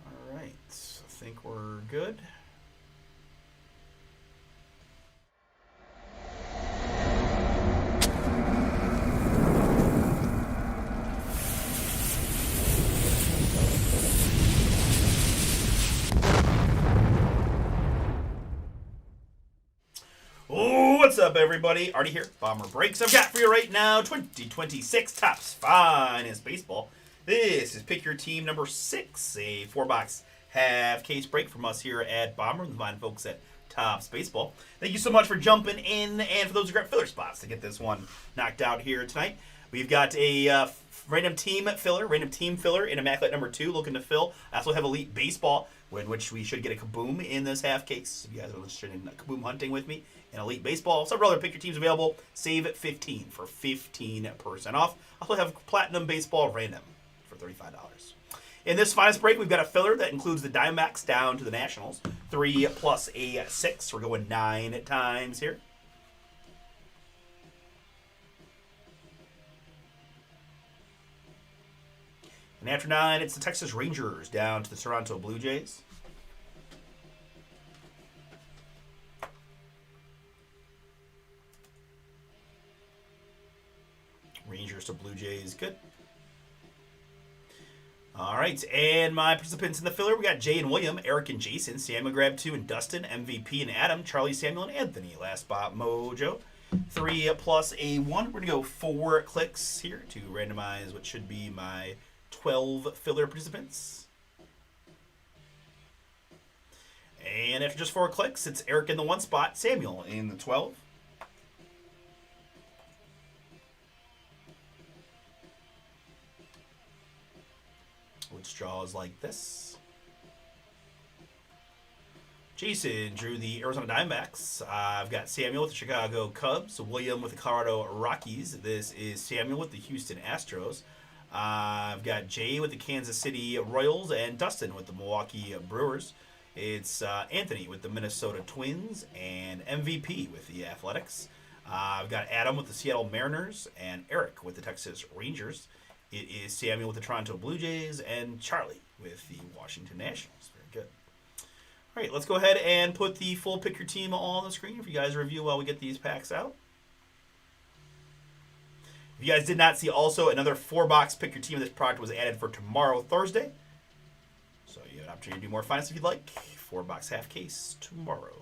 All right. I think we're good. Oh, what's up, everybody? Artie here. Bomber Breaks. I've got for you right now 2026 Topps Finest Baseball. This is Pick Your Team number 6, a 4-box half case break from us here at Bomber, the fine folks at Topps Baseball. Thank you so much for jumping in, and for those who got filler spots to get this one knocked out here tonight. We've got a random team filler in Immaculate number 2 looking to fill. I also have Elite Baseball in which we should get a Kaboom in this half case. If you guys are interested in Kaboom hunting with me in Elite Baseball, several other pick your teams available. Save 15 for 15% off. I also have Platinum Baseball Random for $35. In this finest break, we've got a filler that includes the Diamondbacks down to the Nationals. 3 plus a 6. We're going 9 times here. And after 9, it's the Texas Rangers down to the Toronto Blue Jays. Rangers to Blue Jays, good. All right, and my participants in the filler, we got Jay and William, Eric and Jason, Samuel grab 2 and Dustin, MVP and Adam, Charlie, Samuel, and Anthony. Last spot, Mojo. 3 plus a 1. We're going to go 4 clicks here to randomize what should be my 12 filler participants. And after just 4 clicks, it's Eric in the 1 spot, Samuel in the 12. Which draws like this. Jason drew the Arizona Diamondbacks. I've got Samuel with the Chicago Cubs, William with the Colorado Rockies. This is Samuel with the Houston Astros. I've got Jay with the Kansas City Royals and Dustin with the Milwaukee Brewers. It's Anthony with the Minnesota Twins and MVP with the Athletics. I've got Adam with the Seattle Mariners and Eric with the Texas Rangers. It is Samuel with the Toronto Blue Jays and Charlie with the Washington Nationals. Very good. All right, let's go ahead and put the full pick your team on the screen for you guys to review while we get these packs out. If you guys did not see, also another 4-box pick your team of this product was added for tomorrow, Thursday. So you have an opportunity to do more finance if you'd like. 4-box half case tomorrow.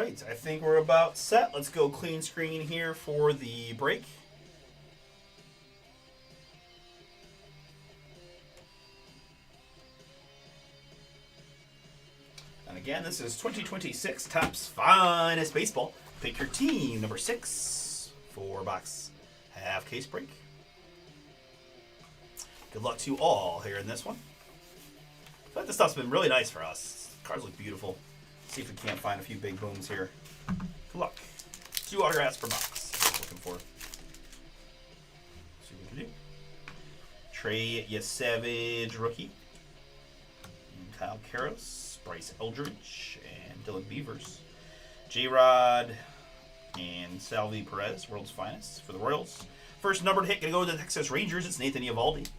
I think we're about set. Let's go clean screen here for the break. And again, this is 2026 Topps Finest Baseball. Pick your team, number 6, 4-box half case break. Good luck to all here in this one. I feel like this stuff's been really nice for us. Cards look beautiful. See if we can't find a few big booms here. Good luck. 2 autographs per box. Looking for. See what we can do. Trey Yesavage rookie. And Kyle Karros, Bryce Eldridge, and Dylan Beavers. J-Rod and Salvi Perez, world's finest for the Royals. First numbered hit going to go to the Texas Rangers. It's Nathan Eovaldi.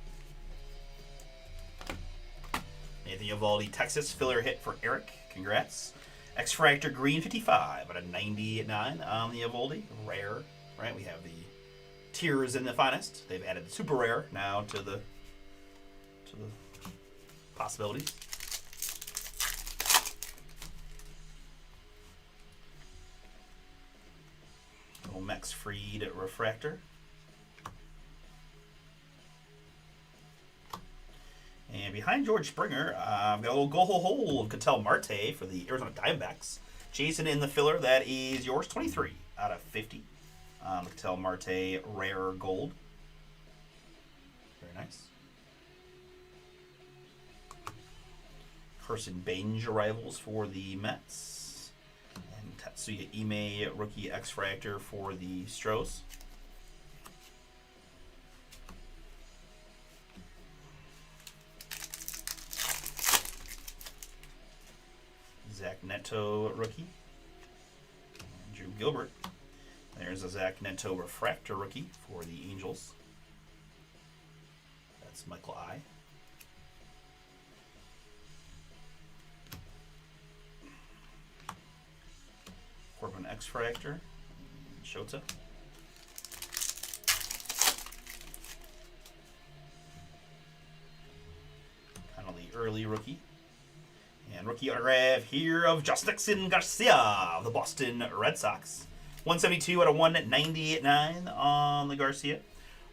Nathan Eovaldi, Texas filler hit for Eric. Congrats. X-Fractor Green 55 out of 99 on the Eovaldi. Rare. right? We have the tiers in the finest. They've added the super rare now to the possibilities. Little Max Fried refractor. And behind George Springer, I've got a little go-ho-ho of Ketel Marte for the Arizona Diamondbacks. Jason in the filler, that is yours, 23 out of 50. Ketel Marte rare gold. Very nice. Carson Bange arrivals for the Mets. And Tatsuya Ime rookie X-Fractor for the Stros. Zach Neto rookie. And Drew Gilbert. There's a Zach Neto refractor rookie for the Angels. That's Michael I. Corbin X-Fractor. Shota. Kind of the early rookie. And rookie autograph here of Justin Garcia of the Boston Red Sox. 172 out of 199 on the Garcia.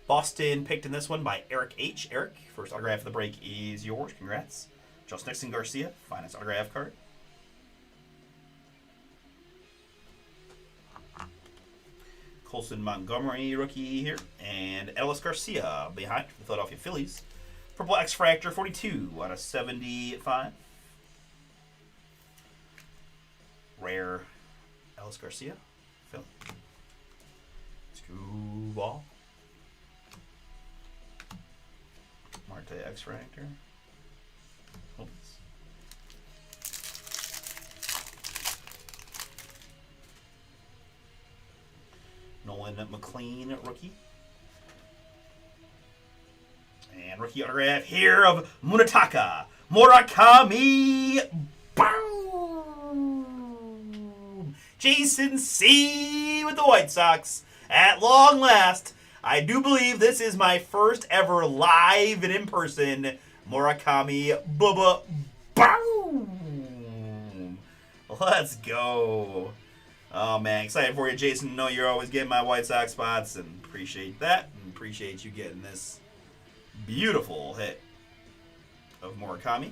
Boston picked in this one by Eric H. Eric, first autograph of the break is yours. Congrats. Justin Garcia, finest autograph card. Colson Montgomery rookie here. And Ellis Garcia behind the Philadelphia Phillies. Purple X-Fractor, 42 out of 75. Rare Ellis Garcia. Philly. Screwball. Marte X-Fractor. Oops. Nolan McLean rookie. And rookie autograph here of Munetaka Murakami. Boom! Jason C. with the White Sox. At long last, I do believe this is my first ever live and in person Murakami Bubba. Boom! Let's go. Oh man, excited for you, Jason. I know you're always getting my White Sox spots, and appreciate that, and appreciate you getting this beautiful hit of Murakami.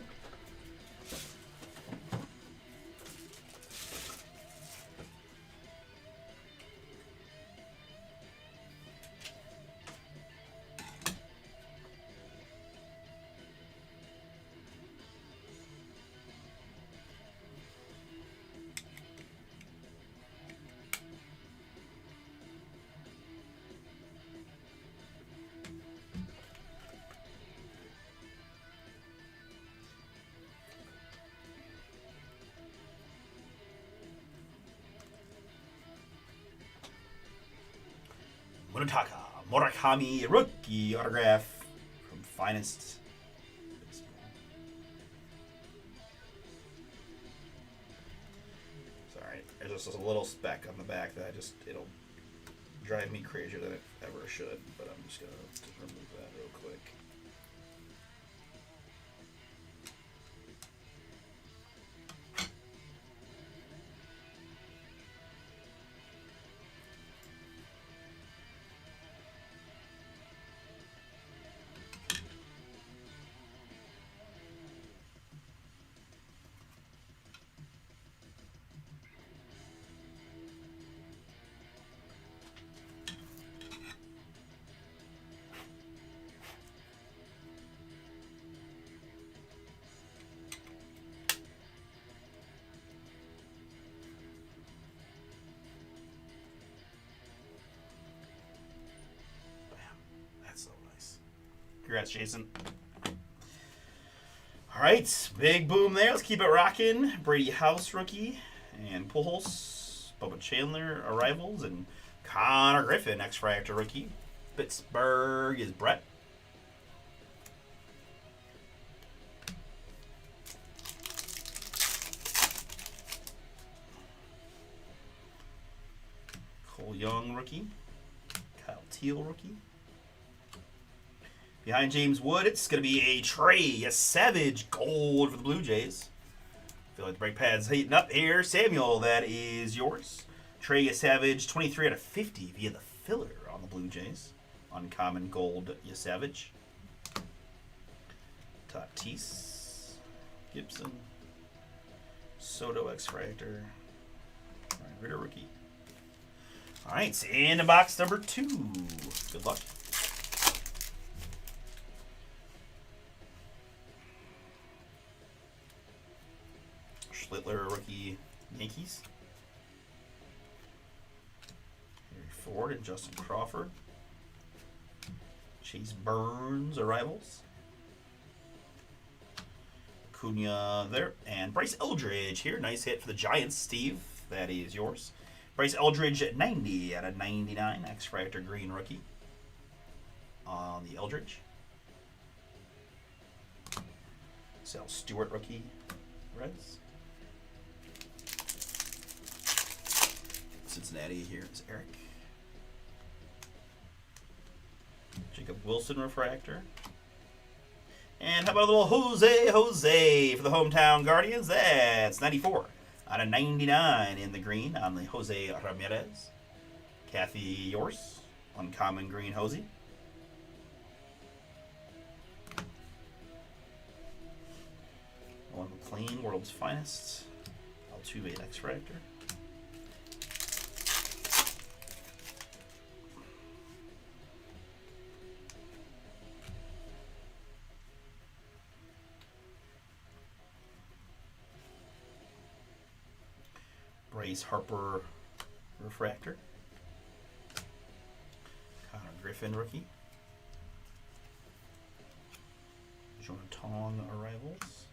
Munetaka Murakami rookie autograph from Finest. Sorry, there's just a little speck on the back that it'll drive me crazier than it ever should, but I'm just gonna remove that real quick. Congrats, Jason. All right, big boom there. Let's keep it rocking. Brady House rookie and Pujols, Bubba Chandler arrivals, and Connor Griffin X-Fractor rookie. Pittsburgh is Brett. Cole Young rookie. Teal rookie. Behind James Wood, it's going to be a Trey Savage gold for the Blue Jays. Feel like the brake pad's heating up here. Samuel, that is yours. Trey Savage, 23 out of 50 via the filler on the Blue Jays. Uncommon gold Savage. Tatis. Gibson. Soto X-Fractor. Ryan Ritter rookie. All right, in box number 2. Good luck. Schlittler rookie Yankees. Harry Ford and Justin Crawford. Chase Burns arrivals. Cunha there. And Bryce Eldridge here. Nice hit for the Giants, Steve. That is yours. Bryce Eldridge at 90 out of 99. X-Fractor green rookie on the Eldridge. Sal Stewart rookie Reds. Cincinnati here is Eric. Jacob Wilson refractor. And how about a little Jose for the hometown Guardians? That's 94 out of 99 in the green on the Jose Ramirez. Kathy, yours. Uncommon green Jose. Owen McLean, world's finest. Altuve X-Fractor. Bryce Harper refractor. Connor Griffin rookie. Jonah Tong arrivals.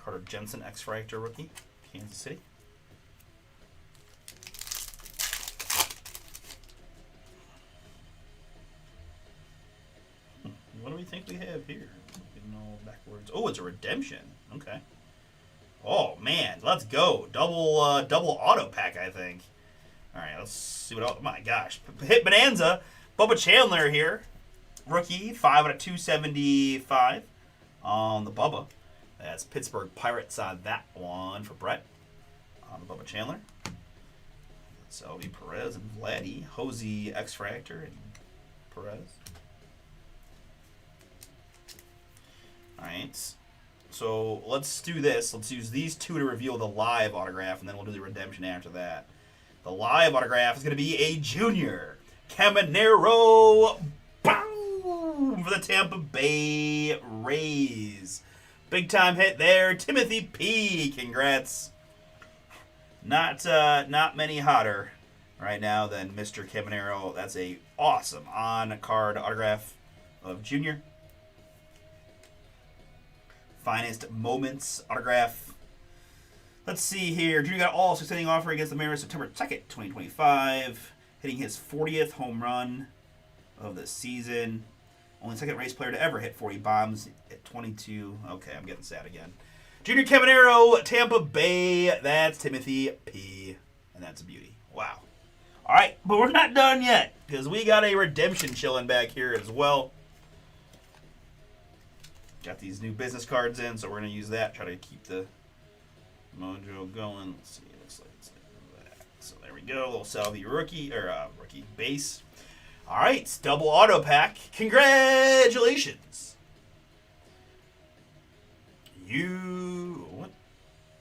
Carter Jensen X-Fractor rookie, Kansas City. What do we think we have here? Getting all backwards. Oh, it's a redemption. Okay. Oh man, let's go. Double auto pack, I think. All right, let's see what else. My gosh, hit bonanza. Bubba Chandler here, rookie, 5 out of 275 on the Bubba. That's Pittsburgh Pirates on that one for Brett on the Bubba Chandler. Salvi Perez and Vladdy, Jose X-Fractor and Perez. All right. So let's do this. Let's use these two to reveal the live autograph, and then we'll do the redemption after that. The live autograph is going to be a junior. Caminero, boom, for the Tampa Bay Rays. Big time hit there. Timothy P. Congrats. Not many hotter right now than Mr. Caminero. That's a awesome on-card autograph of junior. Finest Moments autograph. Let's see here. Junior got all 6 inning offer against the Mariners September 2nd, 2025. Hitting his 40th home run of the season. Only second race player to ever hit 40 bombs at 22. Okay, I'm getting sad again. Junior Caminero, Tampa Bay. That's Timothy P. And that's a beauty. Wow. All right, but we're not done yet because we got a redemption chilling back here as well. Got these new business cards in, so we're going to use that. Try to keep the mojo going. Let's see. Looks like it's like that. So there we go. A little Salvi rookie, or rookie base. All right. Double auto pack. Congratulations.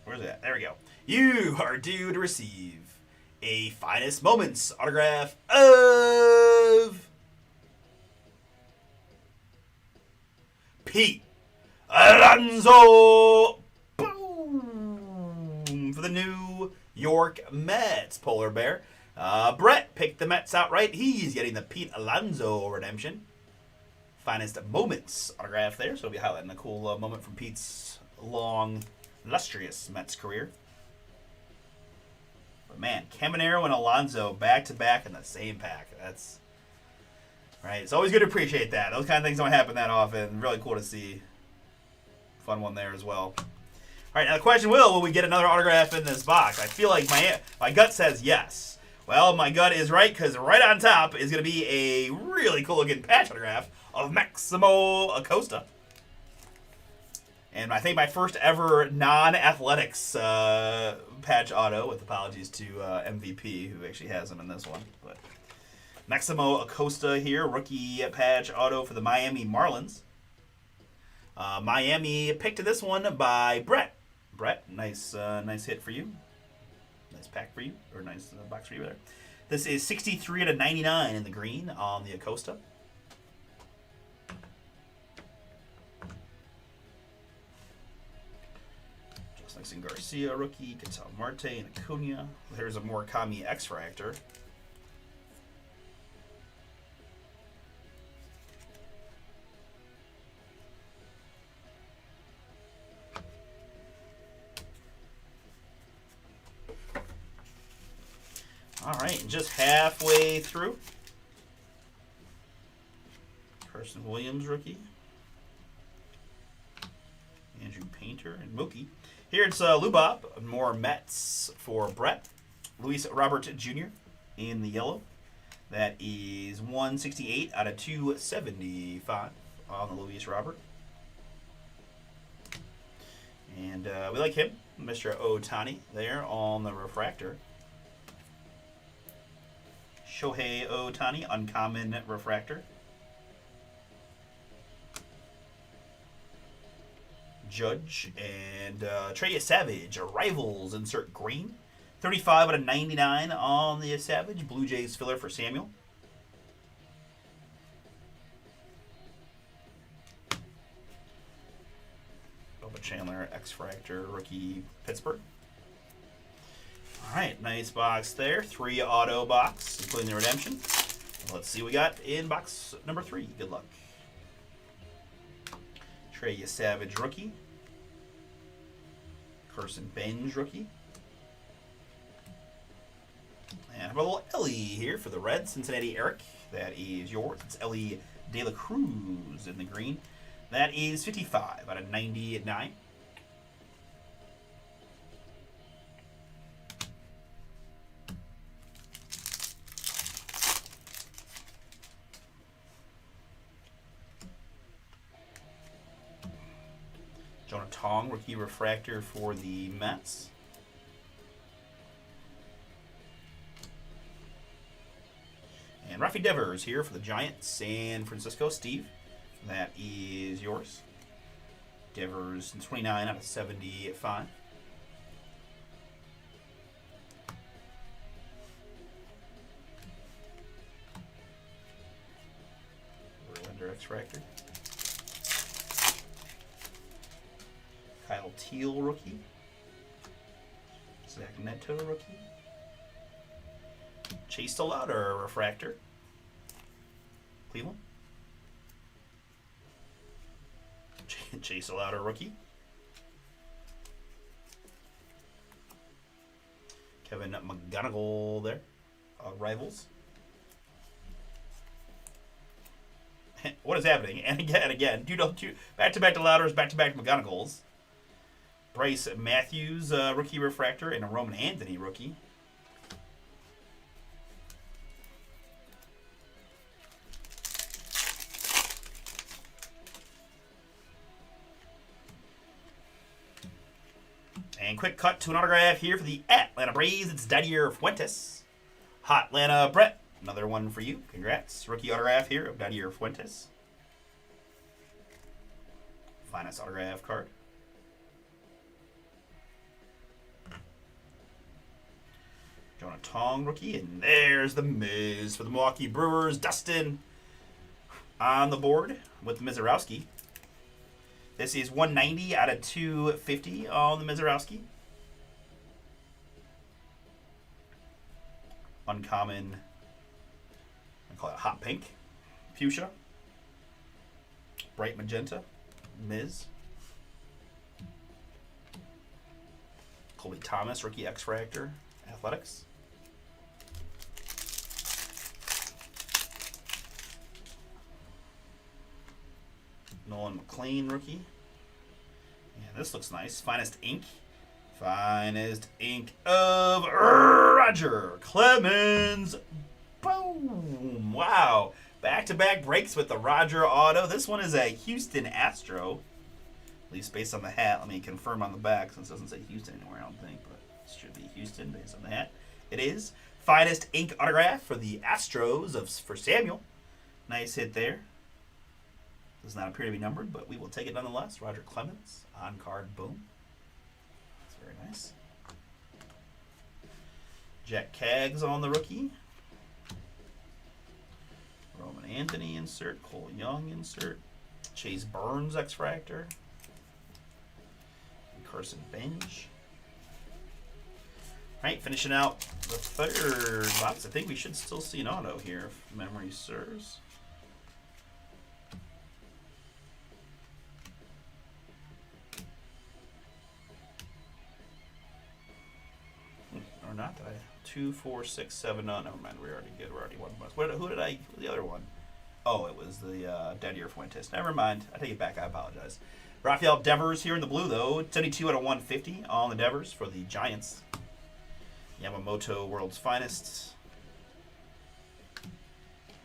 Where's that? There we go. You are due to receive a Finest Moments autograph of Pete Alonso, boom, for the New York Mets. Polar Bear. Brett picked the Mets outright. He's getting the Pete Alonso redemption. Finest Moments autograph there. So we'll be highlighting a cool moment from Pete's long, illustrious Mets career. But man, Caminero and Alonso back-to-back in the same pack. That's right. It's always good to appreciate that. Those kind of things don't happen that often. Really cool to see. Fun one there as well. All right, now the question will we get another autograph in this box? I feel like my gut says yes. Well, my gut is right because right on top is going to be a really cool looking patch autograph of Maximo Acosta. And I think my first ever non-athletics patch auto, with apologies to MVP, who actually has him in this one. But Maximo Acosta here, rookie patch auto for the Miami Marlins. Miami picked this one by Brett. Brett, nice hit for you. Nice pack for you, or nice box for you there. This is 63 to 99 in the green on the Acosta. Justin Garcia, rookie. Ketel Marte and Acuna. There's a Murakami X-Fractor. All right, and just halfway through. Carson Williams, rookie. Andrew Painter and Mookie. Here it's Lubob, more Mets for Brett. Luis Robert Jr. in the yellow. That is 168 out of 275 on the Luis Robert. And we like him, Mr. Ohtani, there on the refractor. Shohei Ohtani, uncommon refractor. Judge and Trey Savage, Rivals, insert green. 35 out of 99 on the Savage. Blue Jays filler for Samuel. Bubba Chandler, X-Fractor, rookie, Pittsburgh. All right, nice box there. 3 auto box, including the redemption. Let's see what we got in box number 3. Good luck. Trey Savage, rookie. Carson Benz, rookie. And how about a little Ellie here for the Reds, Cincinnati Eric. That is yours. It's Ellie De La Cruz in the green. That is 55 out of 99. Jonah Tong, rookie refractor for the Mets. And Rafi Devers here for the Giants, San Francisco. Steve, that is yours. Devers, 29 out of 75. Verlander X-Fractor. Kyle Teal, rookie. Zach Neto, rookie. Chase DeLauder, refractor. Cleveland. Chase DeLauder, rookie. Kevin McGonigal there. Rivals. What is happening? And again. Back-to-back DeLauders, back-to-back McGonigals. Bryce Matthews, rookie refractor, and a Roman Anthony rookie. And quick cut to an autograph here for the Atlanta Braves. It's Dadier Fuentes. Hot Atlanta Brett. Another one for you. Congrats. Rookie autograph here of Dadier Fuentes. Finest autograph card. Jonah Tong, rookie. And there's the Miz for the Milwaukee Brewers. Dustin on the board with Mizorowski. This is 190 out of 250 on the Mizorowski. Uncommon, I call it hot pink. Fuchsia. Bright magenta. Miz. Colby Thomas, rookie X-Fractor. Athletics. Nolan McLean, rookie. Yeah, this looks nice. Finest Ink. Finest ink of Roger Clemens. Boom. Wow. Back-to-back breaks with the Roger auto. This one is a Houston Astro. At least based on the hat. Let me confirm on the back since it doesn't say Houston anywhere, I don't think. But it should be Houston based on the hat. It is. Finest ink autograph for the Astros for Samuel. Nice hit there. Does not appear to be numbered, but we will take it nonetheless. Roger Clemens. On card. Boom. That's very nice. Jack Kaggs on the rookie. Roman Anthony insert. Cole Young insert. Chase Burns X-Fractor. And Carson Bench. Alright, finishing out the third box. I think we should still see an auto here, if memory serves. Or not. 2, 4, 6, 7. No, never mind. We're already good. We're already one box. Who did I? The other one. Oh, it was the Dadier Fuentes. Never mind. I take it back. I apologize. Rafael Devers here in the blue, though. 72 out of 150 on the Devers for the Giants. Yamamoto, World's Finest.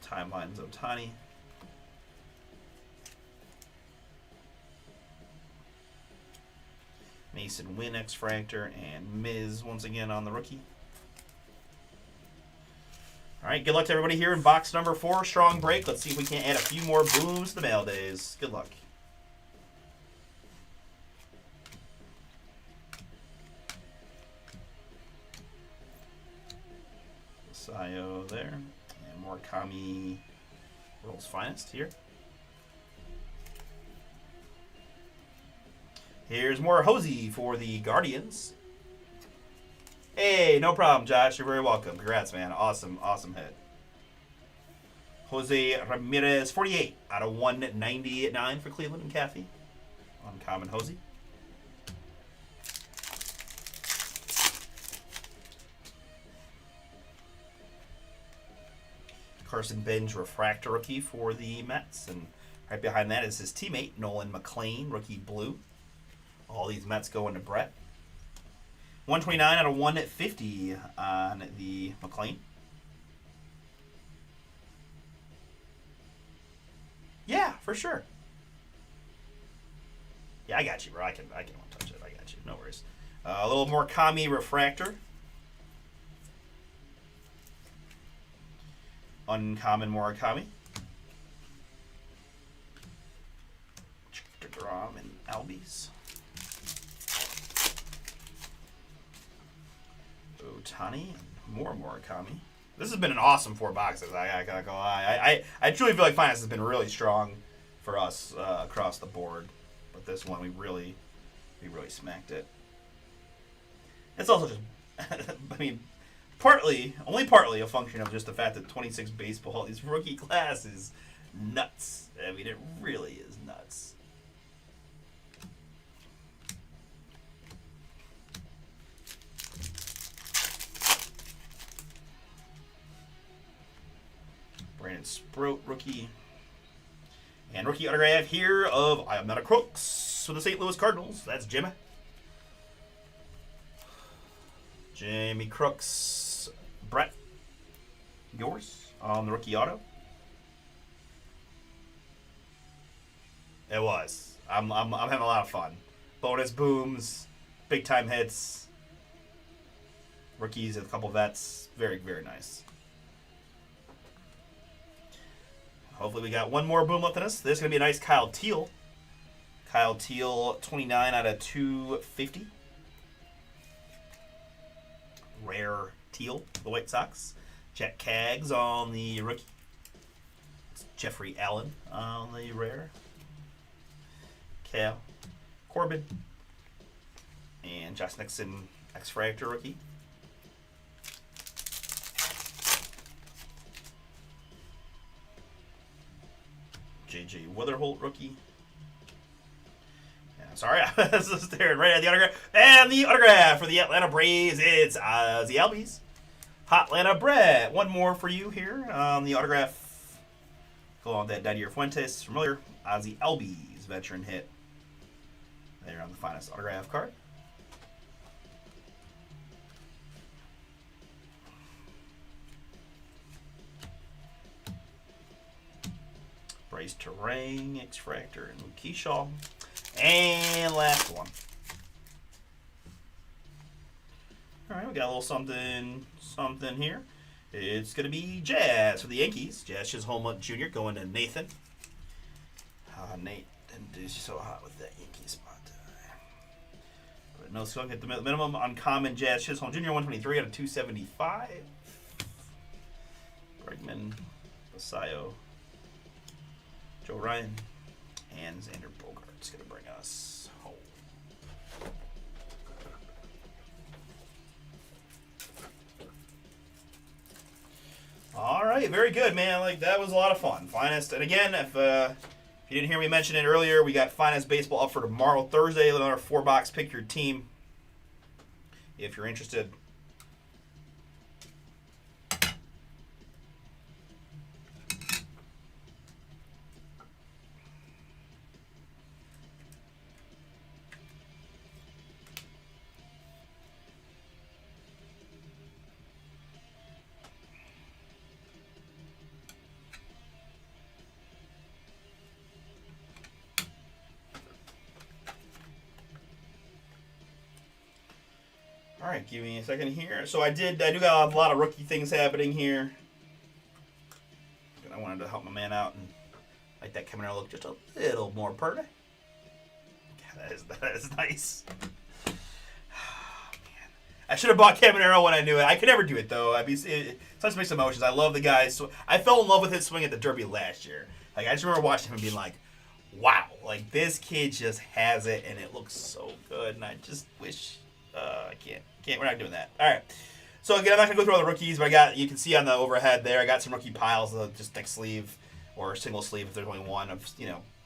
Timelines Ohtani. Mason Wynn X-Fractor and Miz once again on the rookie. All right, good luck to everybody here in box number 4. Strong break. Let's see if we can't add a few more booms to the mail days. Good luck. Sayo there. And Murakami, World's Finest here. Here's more Hosey for the Guardians. Hey, no problem, Josh. You're very welcome. Congrats, man. Awesome, awesome hit. Jose Ramirez, 48 out of 199 for Cleveland and Kathy. Uncommon Hosey. Carson Bench Refractor rookie for the Mets. And right behind that is his teammate, Nolan McLean, rookie blue. All these Mets go into Brett. 129 out of 150 on the McLean. Yeah, for sure. Yeah, I got you, bro. I can touch it. I got you. No worries. A little more Murakami Refractor. Uncommon Murakami. DeGrom and Albies. Ohtani, more Murakami. This has been an awesome 4 boxes. I gotta go. I truly feel like finance has been really strong for us across the board, but this one we really smacked it. It's also just, I mean, only partly a function of just the fact that 26 baseball, these rookie class is nuts. I mean, it really is nuts. Brandon Sproat, rookie. And rookie autograph here of I Am Not a Crooks for the St. Louis Cardinals. That's Jimmy. Jimmy Crooks. Brett. Yours on the rookie auto. It was. I'm having a lot of fun. Bonus booms. Big time hits. Rookies and a couple vets. Very, very nice. Hopefully we got one more boom left in us. This is going to be a nice Kyle Teal. Kyle Teal, 29 out of 250. Rare Teal for the White Sox. Jack Kaggs on the rookie. It's Jeffrey Allen on the rare. Cal Corbin. And Josh Nixon, X-Fractor rookie. J.J. Weatherholt rookie. Yeah, sorry, I was just staring right at the autograph. And the autograph for the Atlanta Braves, it's Ozzy Albies. Hot Atlanta Brett. One more for you here. The autograph. Go on with that Dadier Fuentes. Familiar. Ozzy Albies, veteran hit. There on the finest autograph card. Brice Turang, X-Fractor, and Luke Keyshaw. And last one. All right, we got a little something here. It's going to be Jazz for the Yankees. Jazz Chisholm Jr. going to Nathan. Nate didn't do so hot with that Yankee spot. But no skunk at the minimum. Uncommon Jazz Chisholm Jr. 123 out of 275. Bregman, Basayo, Joe Ryan, and Xander Bogaerts going to bring us home. All right, very good, man. Like, that was a lot of fun. Finest, and again, if you didn't hear me mention it earlier, we got Finest Baseball up for tomorrow, Thursday. Another 4-box. Pick your team if you're interested. All right, give me a second here. So I do got a lot of rookie things happening here. I wanted to help my man out and make that Caminero look just a little more pretty. God, that is nice. Oh, man. I should have bought Caminero when I knew it. I could never do it though. Such mixed emotions. I love the guy. So I fell in love with his swing at the Derby last year. Like, I just remember watching him and being like, wow, like this kid just has it and it looks so good. And I just wish I can't. We're not doing that. All right. So again, I'm not gonna go through all the rookies, but you can see on the overhead there, I got some rookie piles of just thick sleeve or single sleeve if there's only one of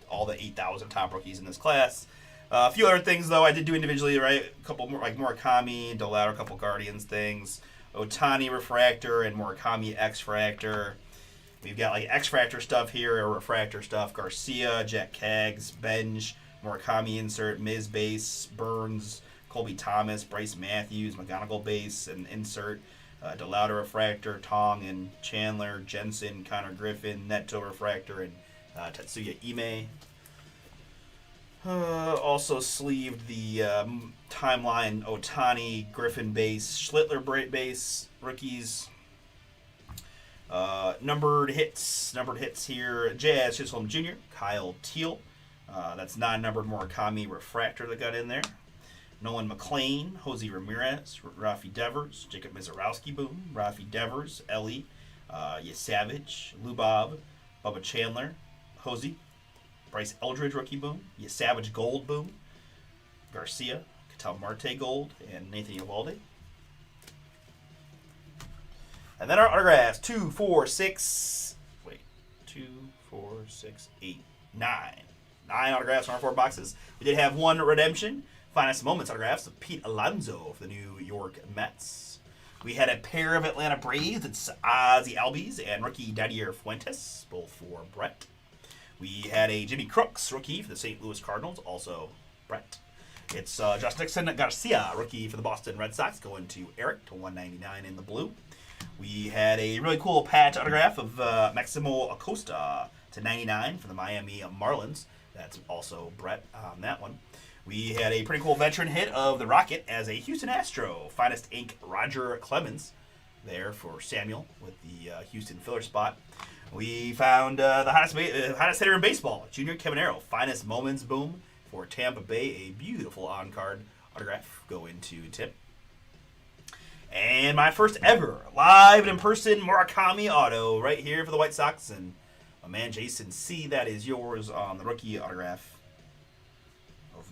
all the 8,000 top rookies in this class. A few other things though, I did do individually, right? A couple more like Murakami, Delauder, a couple Guardians things, Otani Refractor and Murakami X-Fractor. We've got like X-Fractor stuff here, or Refractor stuff. Garcia, Jack Kaggs, Benj, Murakami insert, Miz base, Burns, Colby Thomas, Bryce Matthews, McGonigal base and insert, Delauder Refractor, Tong and Chandler, Jensen, Connor Griffin, Neto Refractor, and Tetsuya Ime. Also sleeved the Timeline Otani, Griffin base, Schlittler base, rookies. Numbered hits here, Jazz Chisholm Jr., Kyle Teal. That's non-numbered Murakami Refractor that got in there. Nolan McLean, Jose Ramirez, Rafi Devers, Jacob Mizorowski boom, Rafi Devers, Ellie, Yasavage, Lubov, Bubba Chandler, Jose, Bryce Eldridge rookie boom, Yasavage gold boom, Garcia, Ketel Marte gold, and Nathan Eovaldi. And then our autographs, 2, 4, 6, 8, 9. 9 autographs on our 4 boxes. We did have one redemption. Finest Moments autographs of Pete Alonso for the New York Mets. We had a pair of Atlanta Braves. It's Ozzie Albies and rookie Dadier Fuentes, both for Brett. We had a Jimmy Crooks rookie for the St. Louis Cardinals, also Brett. It's Josh Dixon Garcia, rookie for the Boston Red Sox, going to Eric to 199 in the blue. We had a really cool patch autograph of Maximo Acosta to 99 for the Miami Marlins. That's also Brett on that one. We had a pretty cool veteran hit of the Rocket as a Houston Astro. Finest ink Roger Clemens there for Samuel with the Houston filler spot. We found the hottest hitter in baseball, Junior Caminero. Finest Moments boom for Tampa Bay. A beautiful on-card autograph going to Tim. And my first ever live and in-person Murakami auto right here for the White Sox. And my man Jason C., that is yours on the rookie autograph of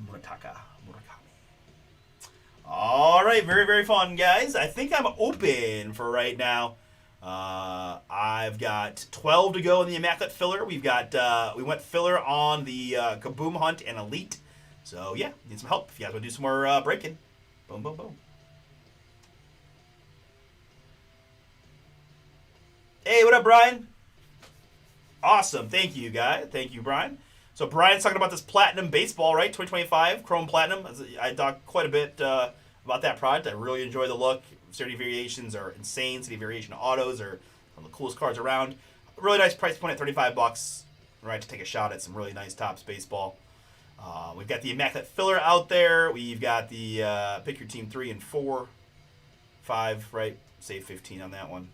Murataka Murakami. All right, very, very fun, guys. I think I'm open for right now. I've got 12 to go in the Immaculate Filler. We went filler on the Kaboom Hunt and Elite. So, yeah, need some help if you guys want to do some more breaking. Boom, boom, boom. Hey, what up, Brian? Awesome. Thank you, guys. Thank you, Brian. So Brian's talking about this Platinum Baseball, right? 2025 Chrome Platinum. I talked quite a bit about that product. I really enjoy the look. City Variations are insane. City Variation autos are some of the coolest cards around. Really nice price point at $35. right, to take a shot at some really nice Topps baseball. We've got the Immaculate Filler out there. We've got the pick your team 3 and 4, 5, right? Save 15 on that one.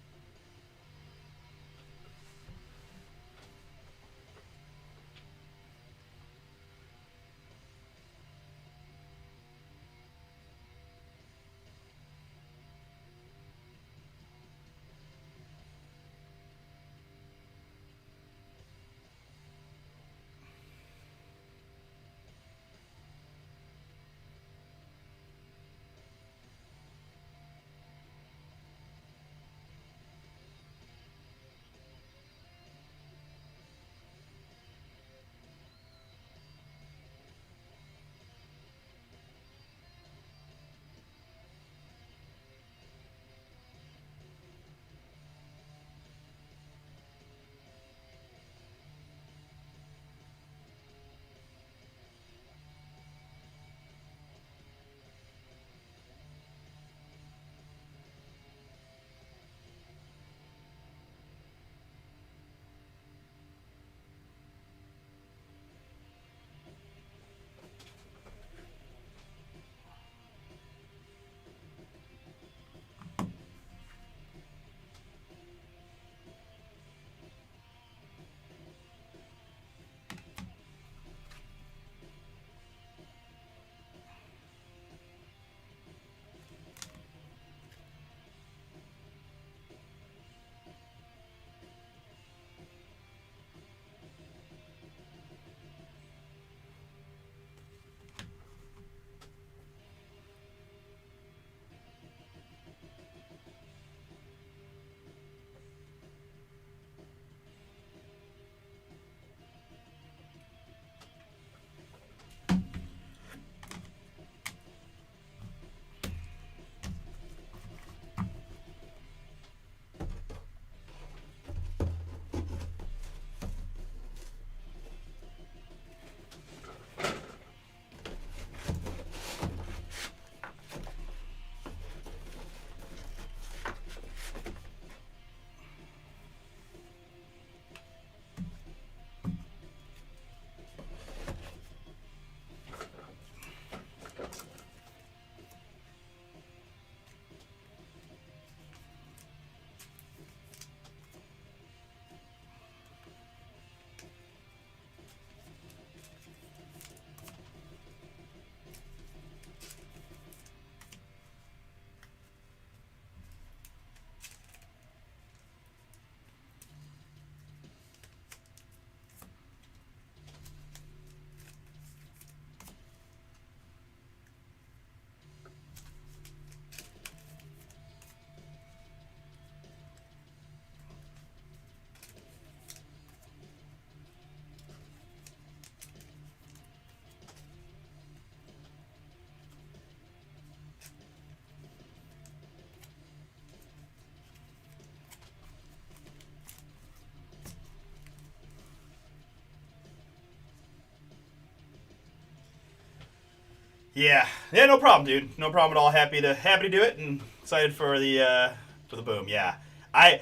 Yeah, yeah, no problem, dude. No problem at all. Happy to do it, and excited for the boom. Yeah, I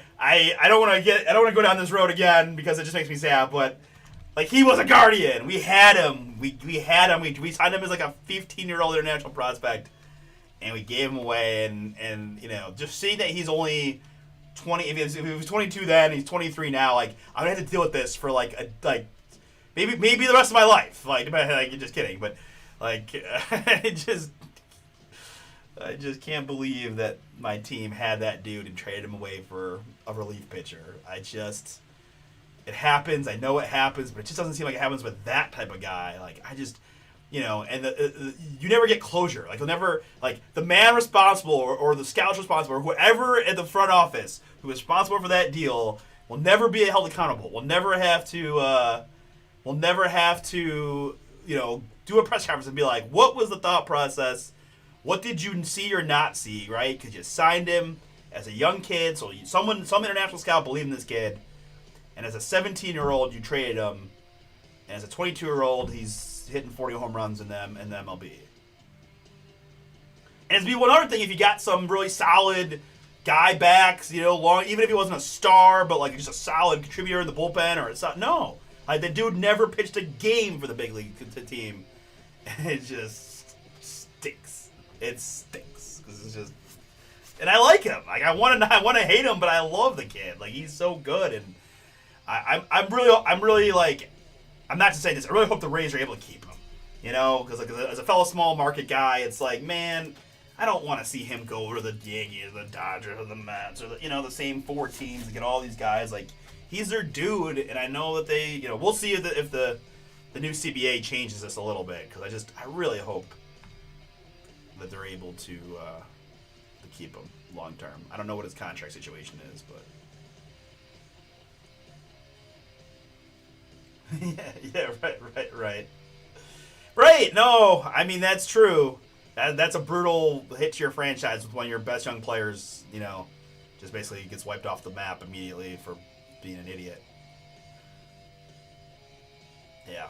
don't want to go down this road again because it just makes me sad. But like he was a guardian. We had him. We had him. We signed him as like a 15-year-old international prospect, and we gave him away. And just seeing that he's only 20. If he was 22 then, he's 23 now. Like I'm gonna have to deal with this for maybe the rest of my life. Like just kidding, but. Like, I just can't believe that my team had that dude and traded him away for a relief pitcher. It happens. I know it happens, but it just doesn't seem like it happens with that type of guy. Like, and you never get closure. Like, you'll never, like, the man responsible or the scouts responsible or whoever at the front office who is responsible for that deal will never be held accountable. We'll never have to, do a press conference and be like, what was the thought process? What did you see or not see, right? Because you signed him as a young kid, so some international scout believed in this kid, and as a 17-year-old, you traded him, and as a 22-year-old, he's hitting 40 home runs in the MLB. And it'd be one other thing if you got some really solid guy backs, even if he wasn't a star, but like just a solid contributor in the bullpen or no. Like, the dude never pitched a game for the big league team. And it just stinks. It stinks. Because it's just... And I like him. Like, I want to hate him, but I love the kid. Like, he's so good. And I'm really, like... I'm not just saying this. I really hope the Rays are able to keep him. You know? Because, like, as a fellow small market guy, it's like, man... I don't want to see him go to the Yankees, the Dodgers, or the Mets, or the same 4 teams and get all these guys. Like, he's their dude, and I know that they, we'll see if the new CBA changes this a little bit, because I really hope that they're able to keep him long term. I don't know what his contract situation is, but yeah, right. No, I mean that's true. That's a brutal hit to your franchise with one of your best young players, just basically gets wiped off the map immediately for being an idiot. Yeah.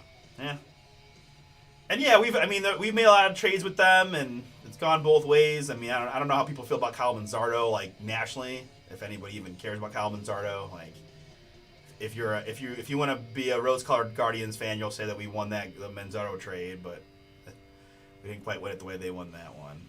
And yeah, we've made a lot of trades with them, and it's gone both ways. I mean, I don't know how people feel about Kyle Manzardo, like, nationally, if anybody even cares about Kyle Manzardo. Like, if you want to be a rose-colored Guardians fan, you'll say that we won the Manzardo trade, but we didn't quite win it the way they won that one.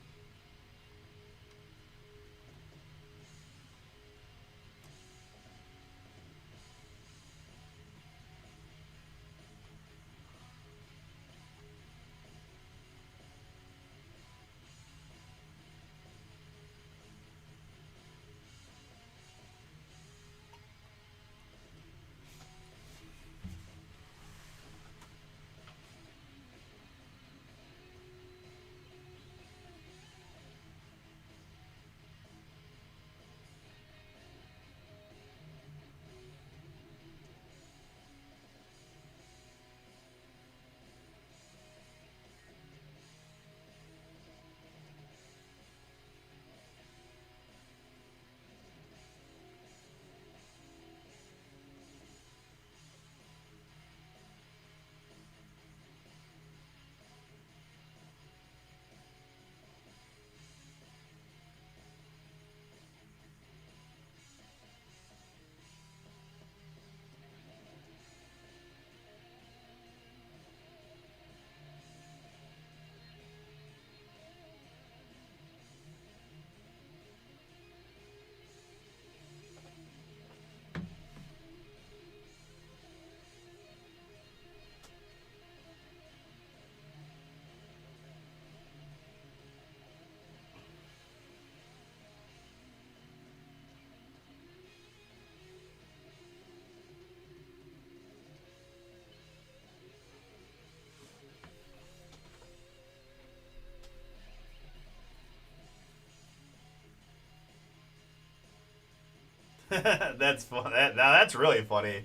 That's fun. That's really funny.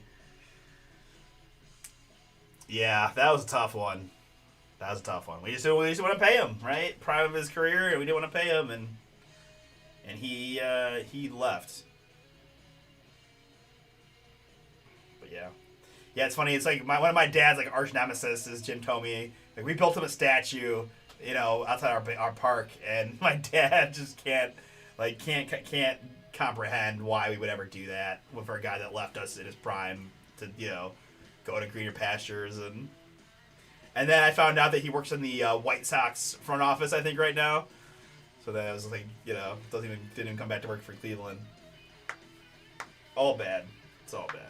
Yeah, that was a tough one. We just want to pay him, right? Prime of his career, and we didn't want to pay him, and he left. But yeah, it's funny. It's like one of my dad's like arch nemesis is Jim Thome. Like, we built him a statue, outside our park, and my dad just can't comprehend why we would ever do that for a guy that left us in his prime to go to greener pastures. And then I found out that he works in the White Sox front office, I think, right now. So that I was like, didn't even come back to work for Cleveland. All bad. It's all bad.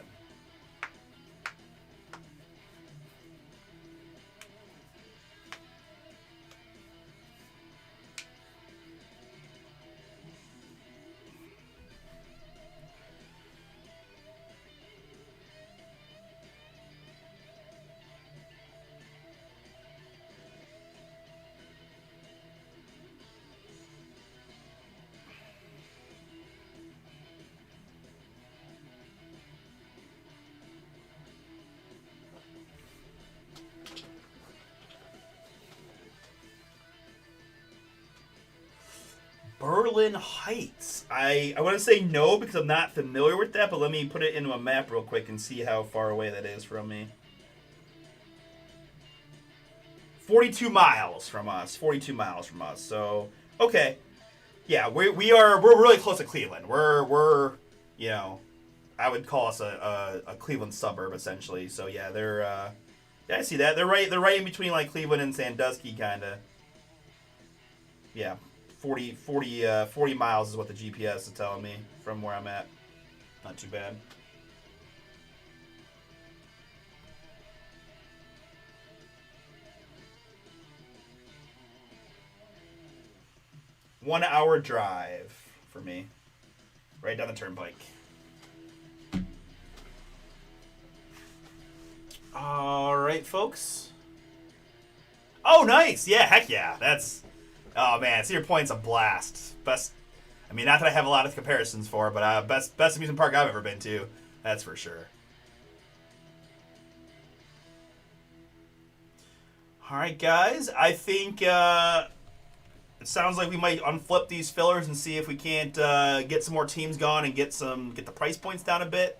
Berlin Heights. I want to say no because I'm not familiar with that, but let me put it into a map real quick and see how far away that is from me. 42 miles from us. 42 miles from us. So, okay. Yeah, we're really close to Cleveland. We're I would call us a Cleveland suburb essentially. So yeah, they're yeah, I see that. They're right in between like Cleveland and Sandusky kind of. Yeah, 40 miles is what the GPS is telling me from where I'm at. Not too bad. One-hour drive for me, right down the turnpike. All right, folks. Oh, nice. Yeah, heck yeah. That's. Oh man, Cedar Point's a blast. Best. I mean, not that I have a lot of comparisons for, but best amusement park I've ever been to. That's for sure. All right, guys. I think it sounds like we might unflip these fillers and see if we can't get some more teams going and get the price points down a bit.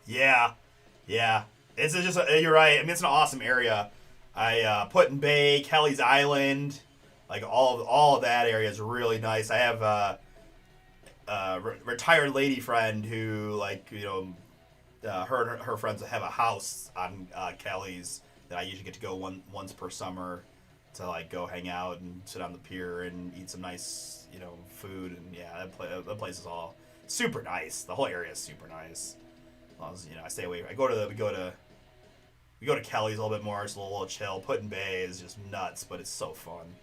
Yeah, yeah. It's just you're right. I mean, it's an awesome area. Put in Bay, Kelly's Island, like all of that area is really nice. I have retired lady friend who her and her friends have a house on Kelly's that I usually get to go once per summer to like go hang out and sit on the pier and eat some nice food, and yeah, that place is all super nice. The whole area is super nice. As long as I stay away. We go to Kelly's a little bit more. It's a little chill. Put in Bay is just nuts, but it's so fun.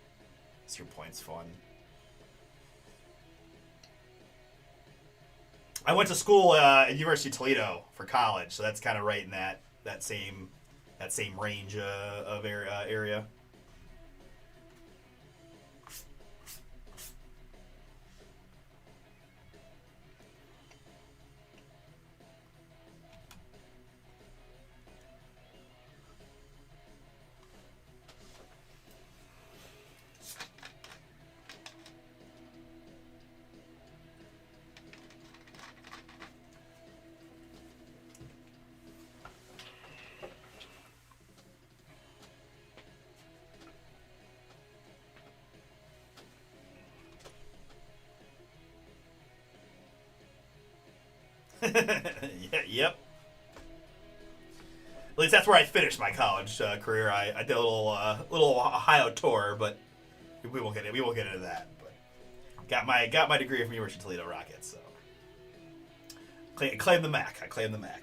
Cedar Point's fun. I went to school at University of Toledo for college, so that's kind of right in that same range of area. Yeah, yep. At least that's where I finished my college career. I did a little Ohio tour, but we won't get into that. But got my degree from University of Toledo Rockets. So claim the MAC. I claim the MAC.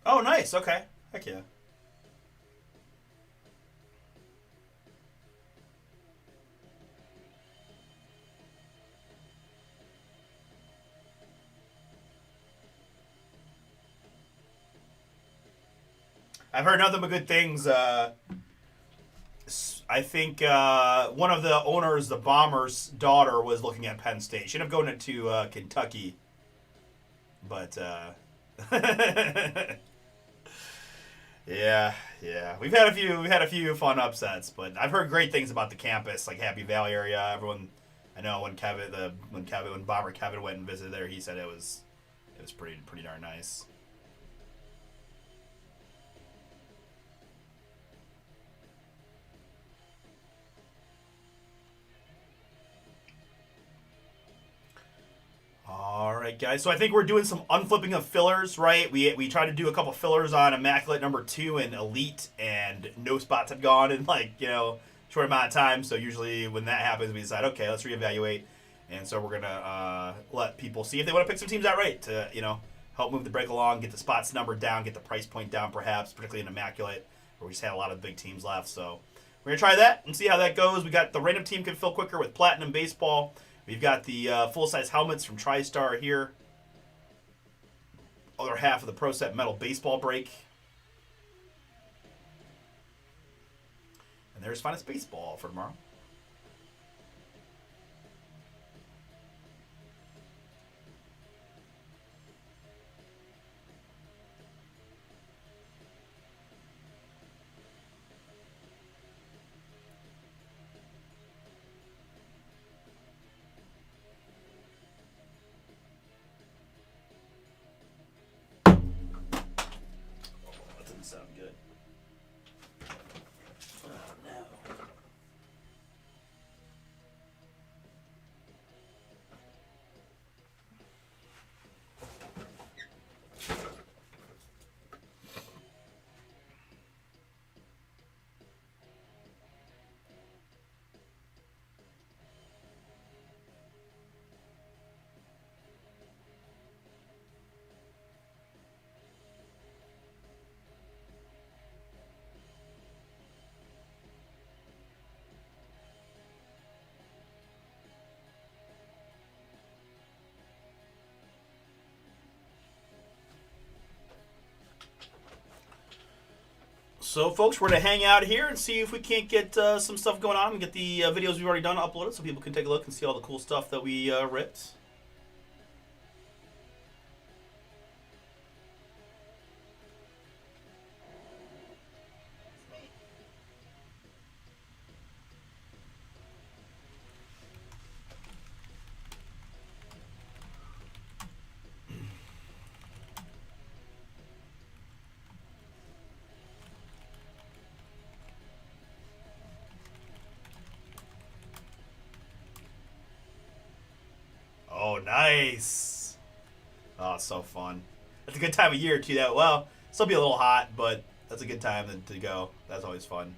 Oh, nice. Okay. Heck yeah. I've heard nothing but good things. I think one of the owners, the Bombers' daughter, was looking at Penn State. She ended up going into Kentucky, but yeah, yeah. We've had a few fun upsets, but I've heard great things about the campus, like Happy Valley area. Everyone, I know when Bomber Kevin went and visited there, he said it was pretty darn nice. All right, guys. So I think we're doing some unflipping of fillers, right? We tried to do a couple fillers on Immaculate #2 and Elite, and no spots had gone in short amount of time. So usually when that happens, we decide, okay, let's reevaluate, and so we're gonna let people see if they want to pick some teams outright to help move the break along, get the spots numbered down, get the price point down, perhaps, particularly in Immaculate, where we just had a lot of big teams left. So we're gonna try that and see how that goes. We got the random team can fill quicker with Platinum Baseball. We've got the full-size helmets from TriStar here. Other half of the Pro Set Metal Baseball break. And there's Finest Baseball for tomorrow. That doesn't sound good. Oh, no. So, folks, we're going to hang out here and see if we can't get some stuff going on and get the videos we've already done uploaded so people can take a look and see all the cool stuff that we ripped. Oh, nice. Oh, so fun. That's a good time of year, too. That well, still be a little hot, but that's a good time to go. That's always fun.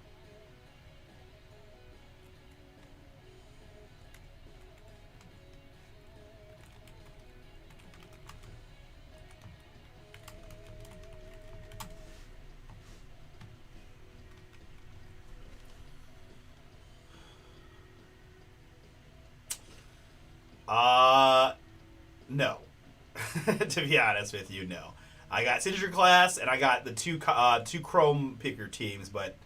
No. To be honest with you, no. I got Signature Class and I got the two Chrome picker teams, but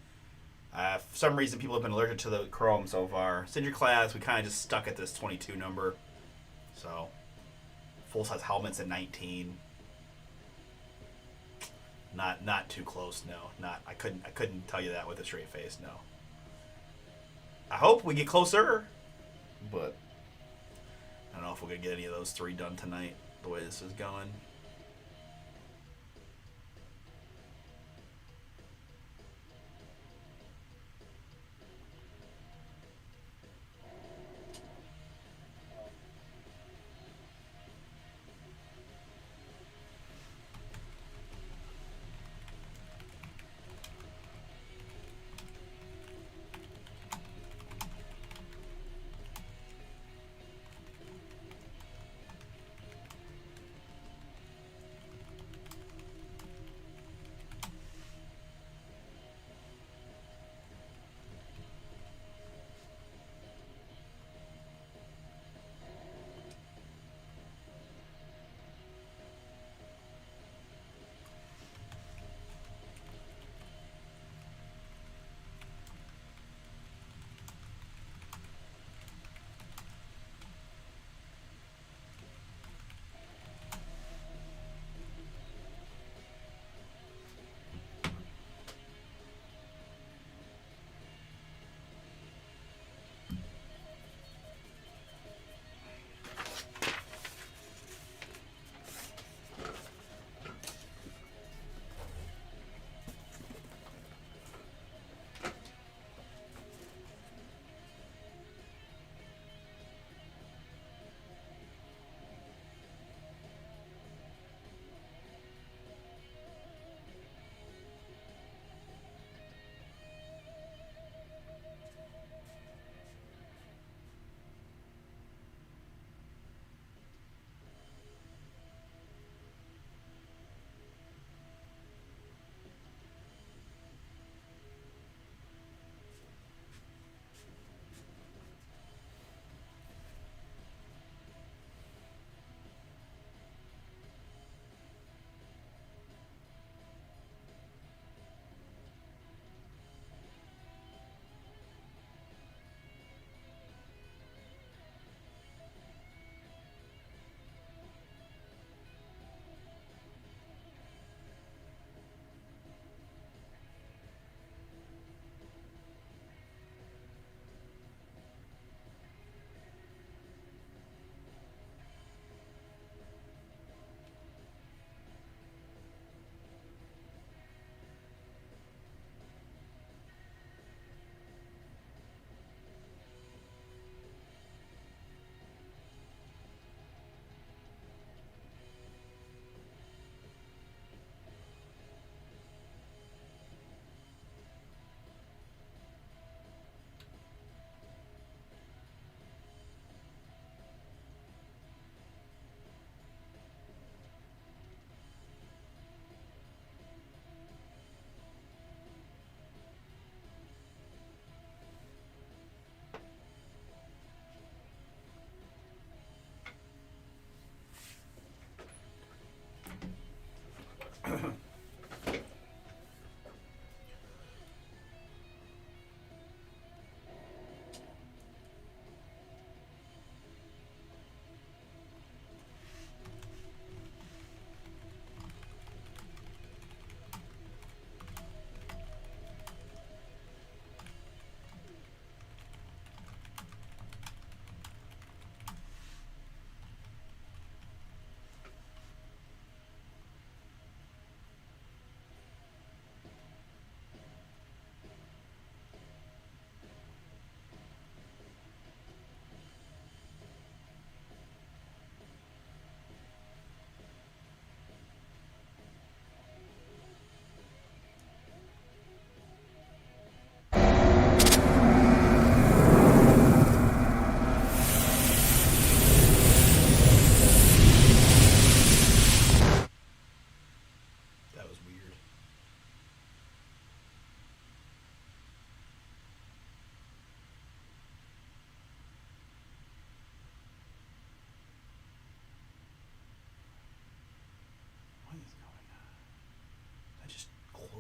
for some reason people have been allergic to the Chrome so far. Signature Class, we kind of just stuck at this 22 number. So, full size helmets at 19. Not too close, no. Not I couldn't tell you that with a straight face, no. I hope we get closer, but I don't know if we're gonna get any of those three done tonight. The way this is going.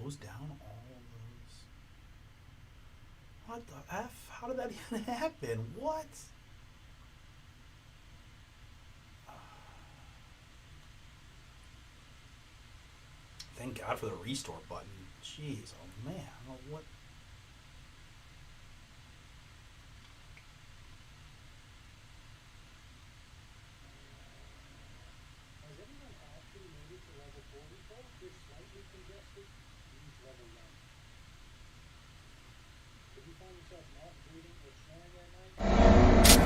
close down all those. What the F? How did that even happen? What? Thank God for the restore button. Jeez, oh man, I don't know what. Has anyone actually made it to level 40? Oh, you're slightly congested. Use level 1. If you find yourself not breathing or snoring at night, use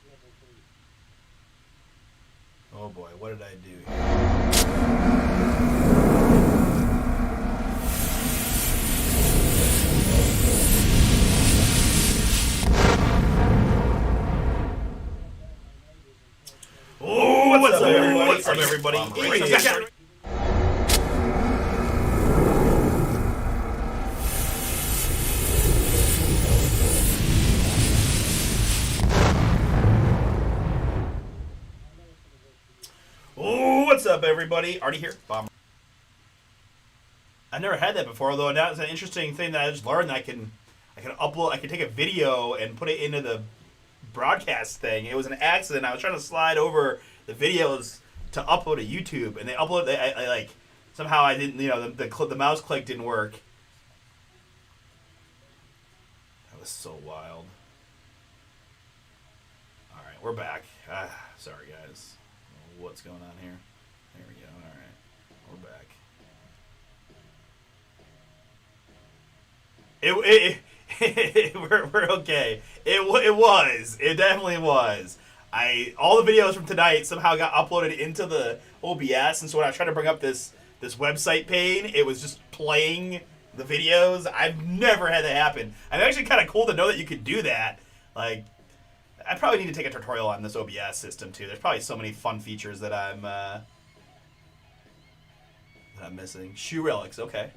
level 3. Oh boy, what did I do here? Oh, what's up, everybody? What's up, everybody? Oh, what's up, everybody? Artie here. Bomber. I never had that before, although that was an interesting thing that I just learned. That I can upload. I can take a video and put it into the broadcast thing. It was an accident. I was trying to slide over the videos to upload to YouTube, and they upload. I like somehow I didn't. You know, the mouse click didn't work. That was so wild. All right, we're back. Sorry, guys. What's going on here? There we go. All right, we're back. We're okay. It was. It definitely was. All the videos from tonight somehow got uploaded into the OBS, and so when I tried to bring up this website pane, it was just playing the videos. I've never had that happen. And it's actually kind of cool to know that you could do that. Like, I probably need to take a tutorial on this OBS system too. There's probably so many fun features that I'm missing. Shoe relics, okay.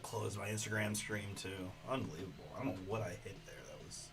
closed my Instagram stream too. Unbelievable. I don't know what I hit there. That was.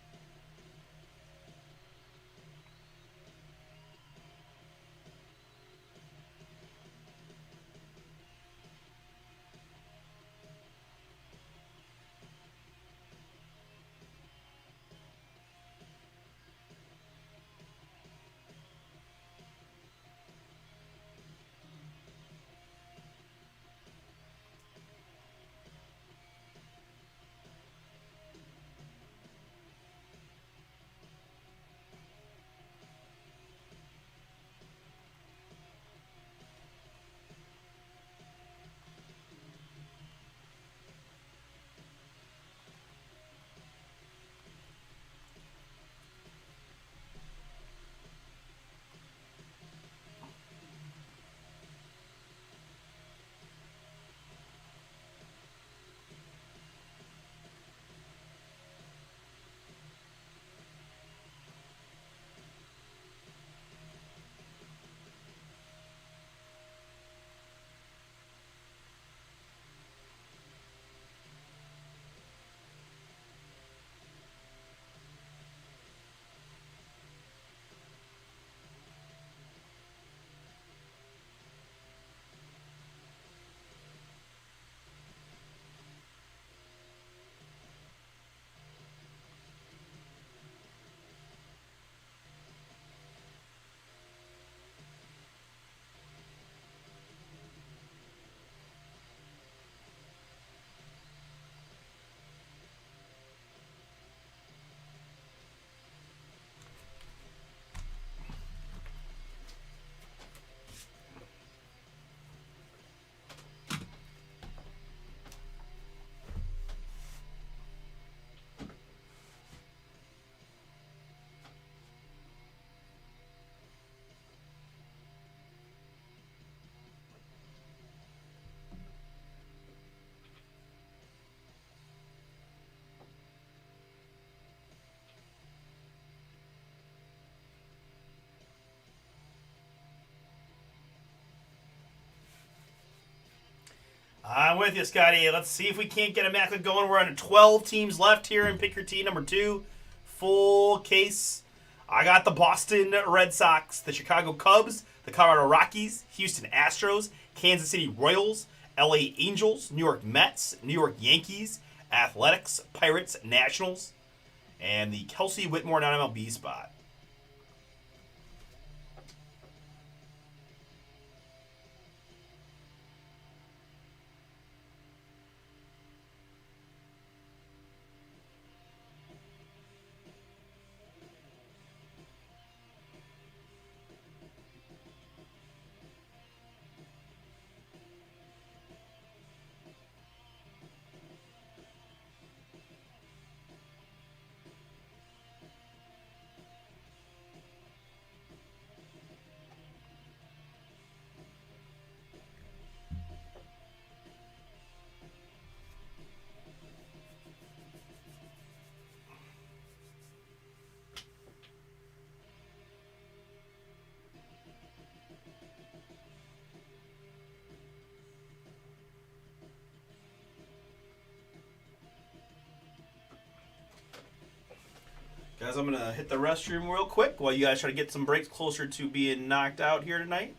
I'm with you, Scotty. Let's see if we can't get immaculate going. We're on 12 teams left here in Pick Your Team number 2. Full case. I got the Boston Red Sox, the Chicago Cubs, the Colorado Rockies, Houston Astros, Kansas City Royals, LA Angels, New York Mets, New York Yankees, Athletics, Pirates, Nationals, and the Kelsey Whitmore non-MLB spot. Guys, I'm going to hit the restroom real quick while you guys try to get some breaks closer to being knocked out here tonight.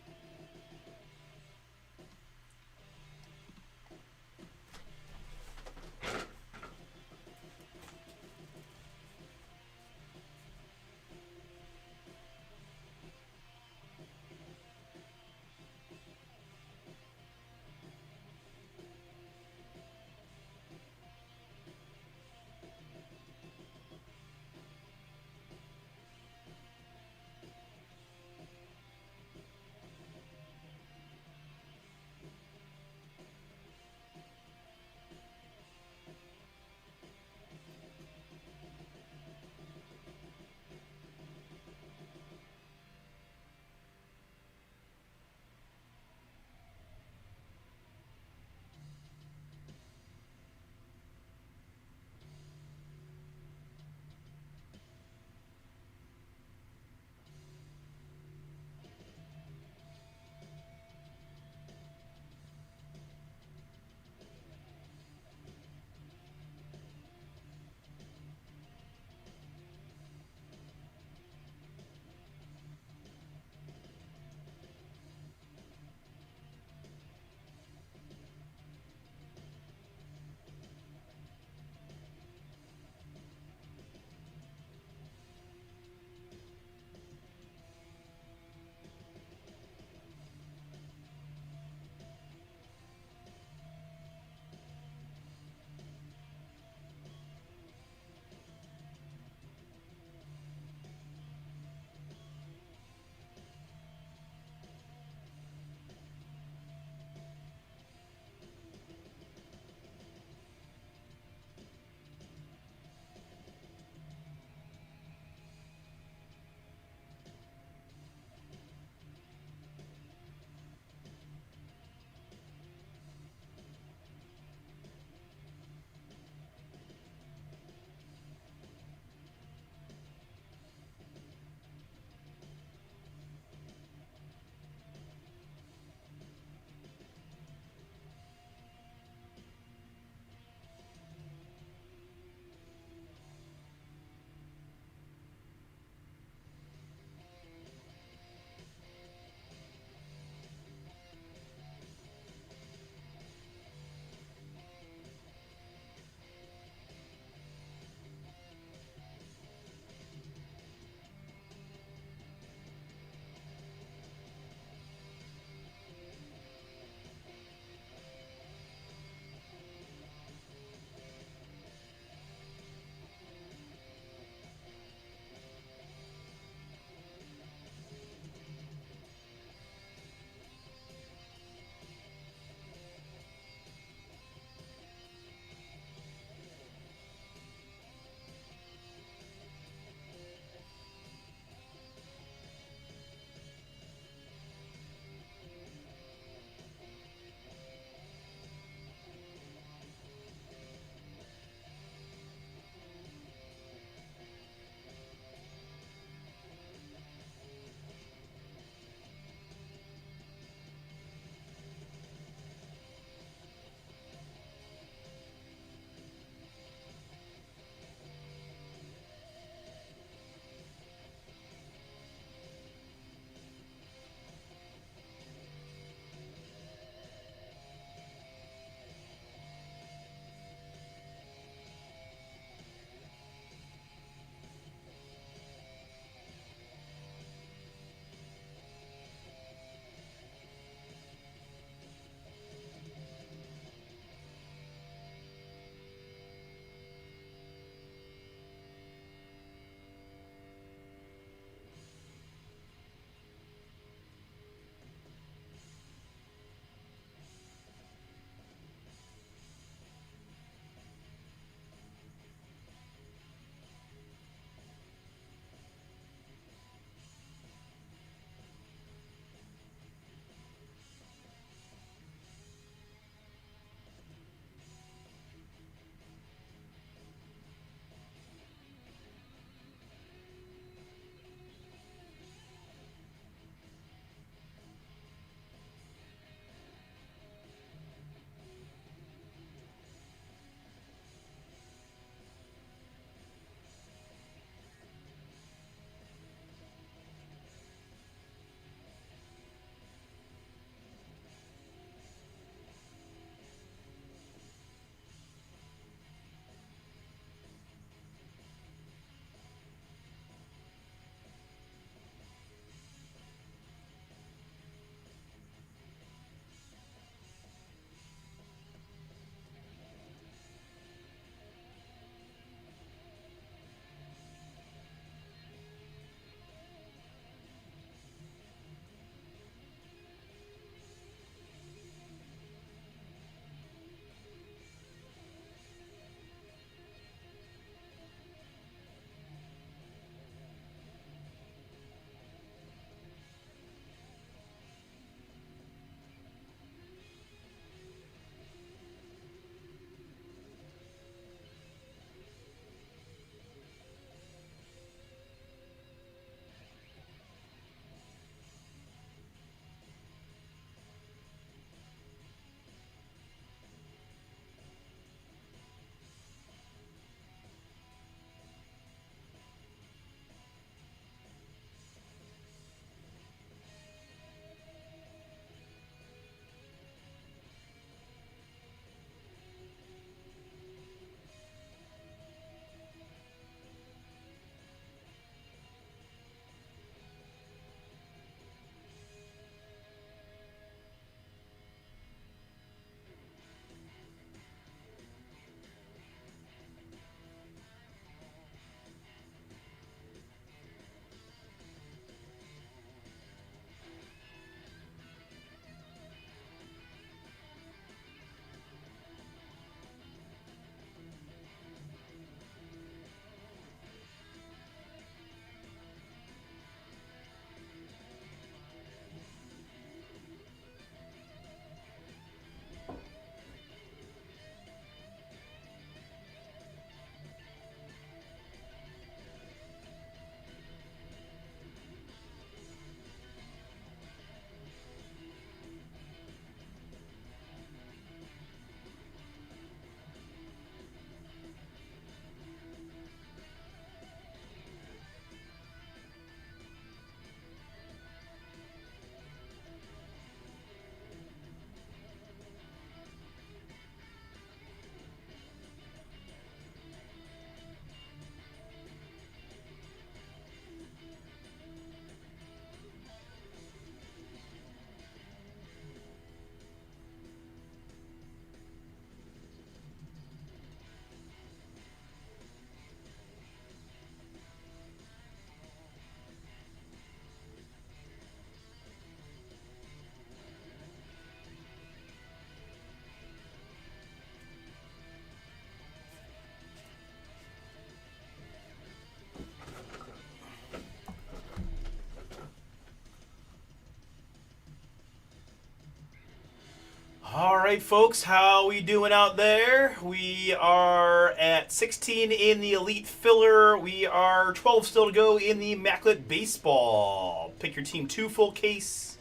All right, folks, how we doing out there? We are at 16 in the Elite Filler. We are 12 still to go in the Immaculate Baseball. Pick your team 2 full case.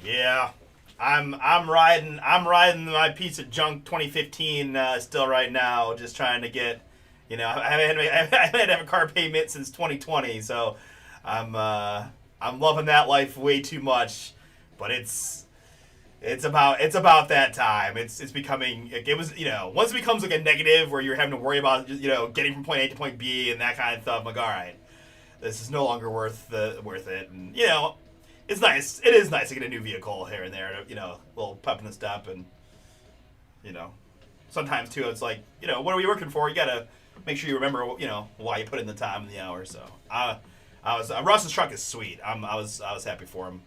Yeah, I'm riding my piece of junk 2015 still right now, just trying to get, I haven't had to have a car payment since 2020, so I'm uh, I'm loving that life way too much, but it's about that time. It's becoming it was once it becomes like a negative where you're having to worry about getting from point A to point B and that kind of stuff. I'm like, all right, this is no longer worth it, and it's nice. It is nice to get a new vehicle here and there. A little pep in the step, and you know, sometimes too, it's like what are we working for? You gotta make sure you remember why you put in the time and the hours. So I was Russ's truck is sweet. I was happy for him,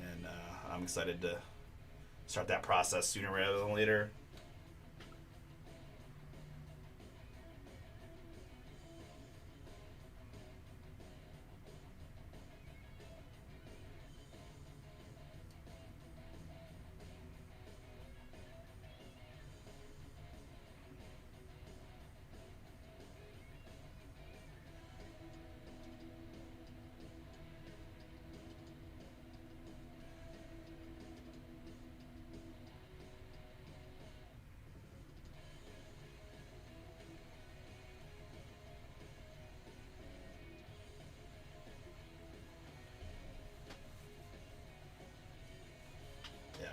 and I'm excited to start that process sooner rather than later. Yeah.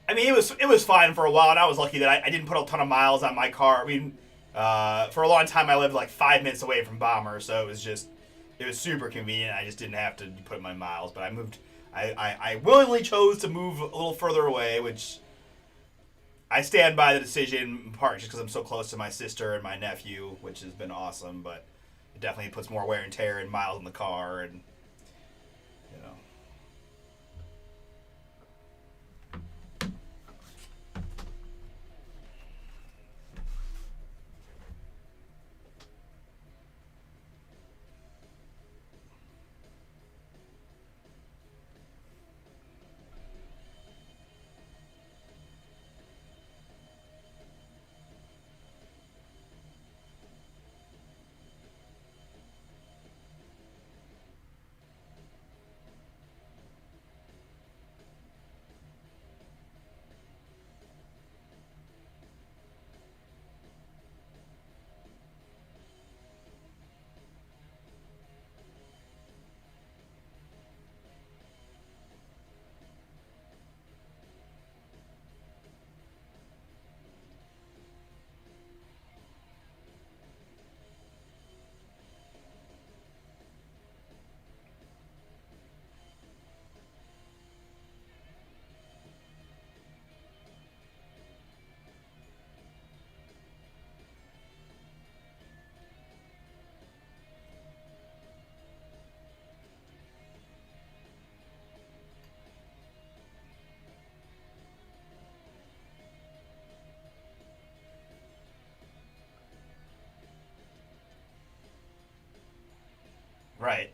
I mean, it was fine for a while, and I was lucky that I didn't put a ton of miles on my car. I mean, for a long time, I lived like 5 minutes away from Bomber, so it was super convenient. I just didn't have to put my miles, but I moved. I willingly chose to move a little further away, which I stand by the decision in part just because I'm so close to my sister and my nephew, which has been awesome. But it definitely puts more wear and tear and miles in the car, and you know, right.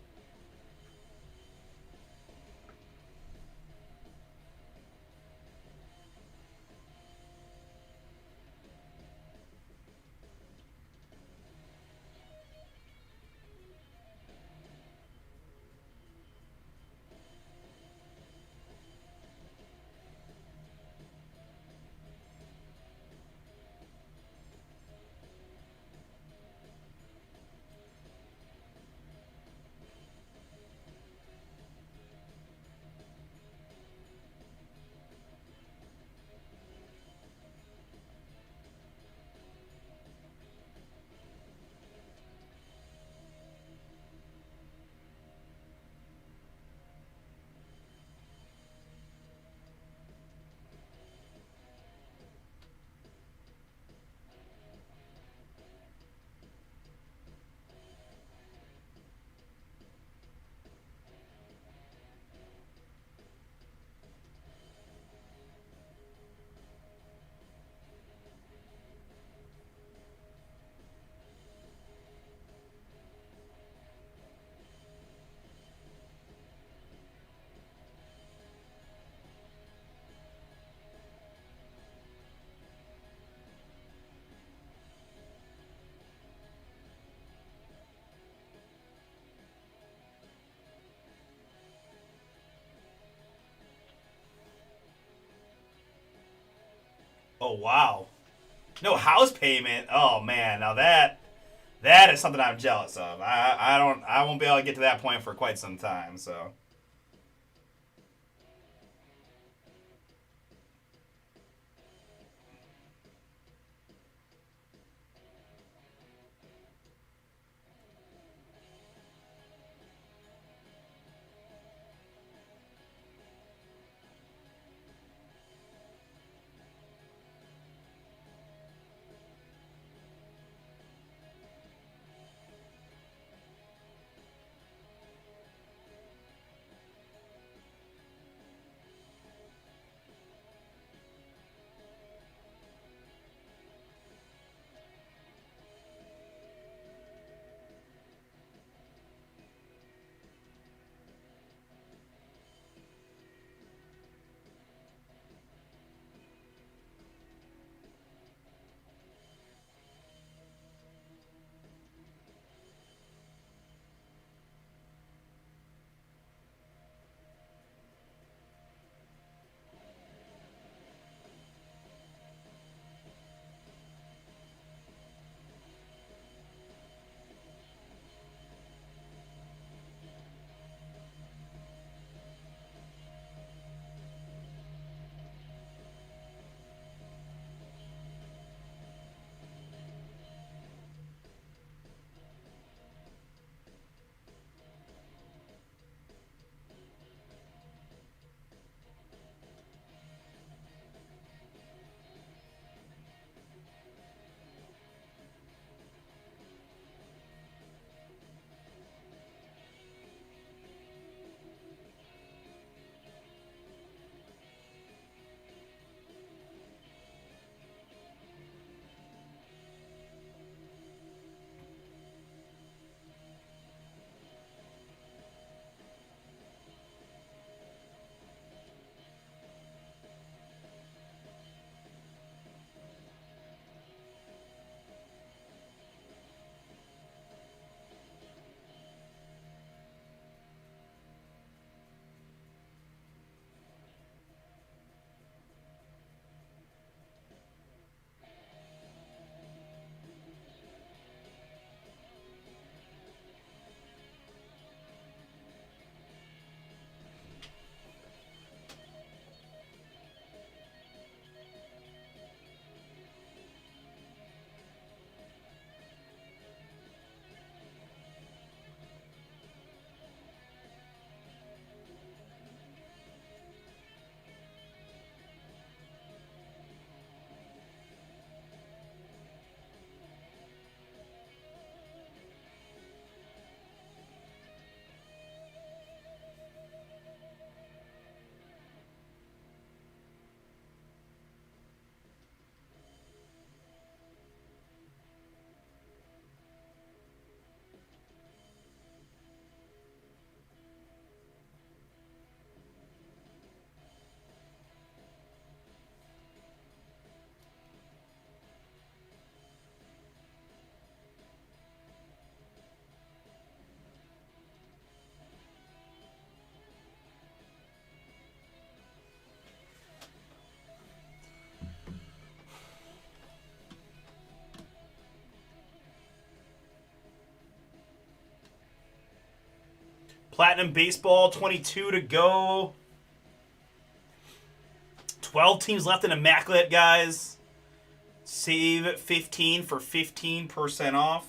Oh wow. No house payment. Oh man, now that is something I'm jealous of. I won't be able to get to that point for quite some time. So Platinum Baseball, 22 to go. 12 teams left in Immaculate, guys. Save 15 for 15% off.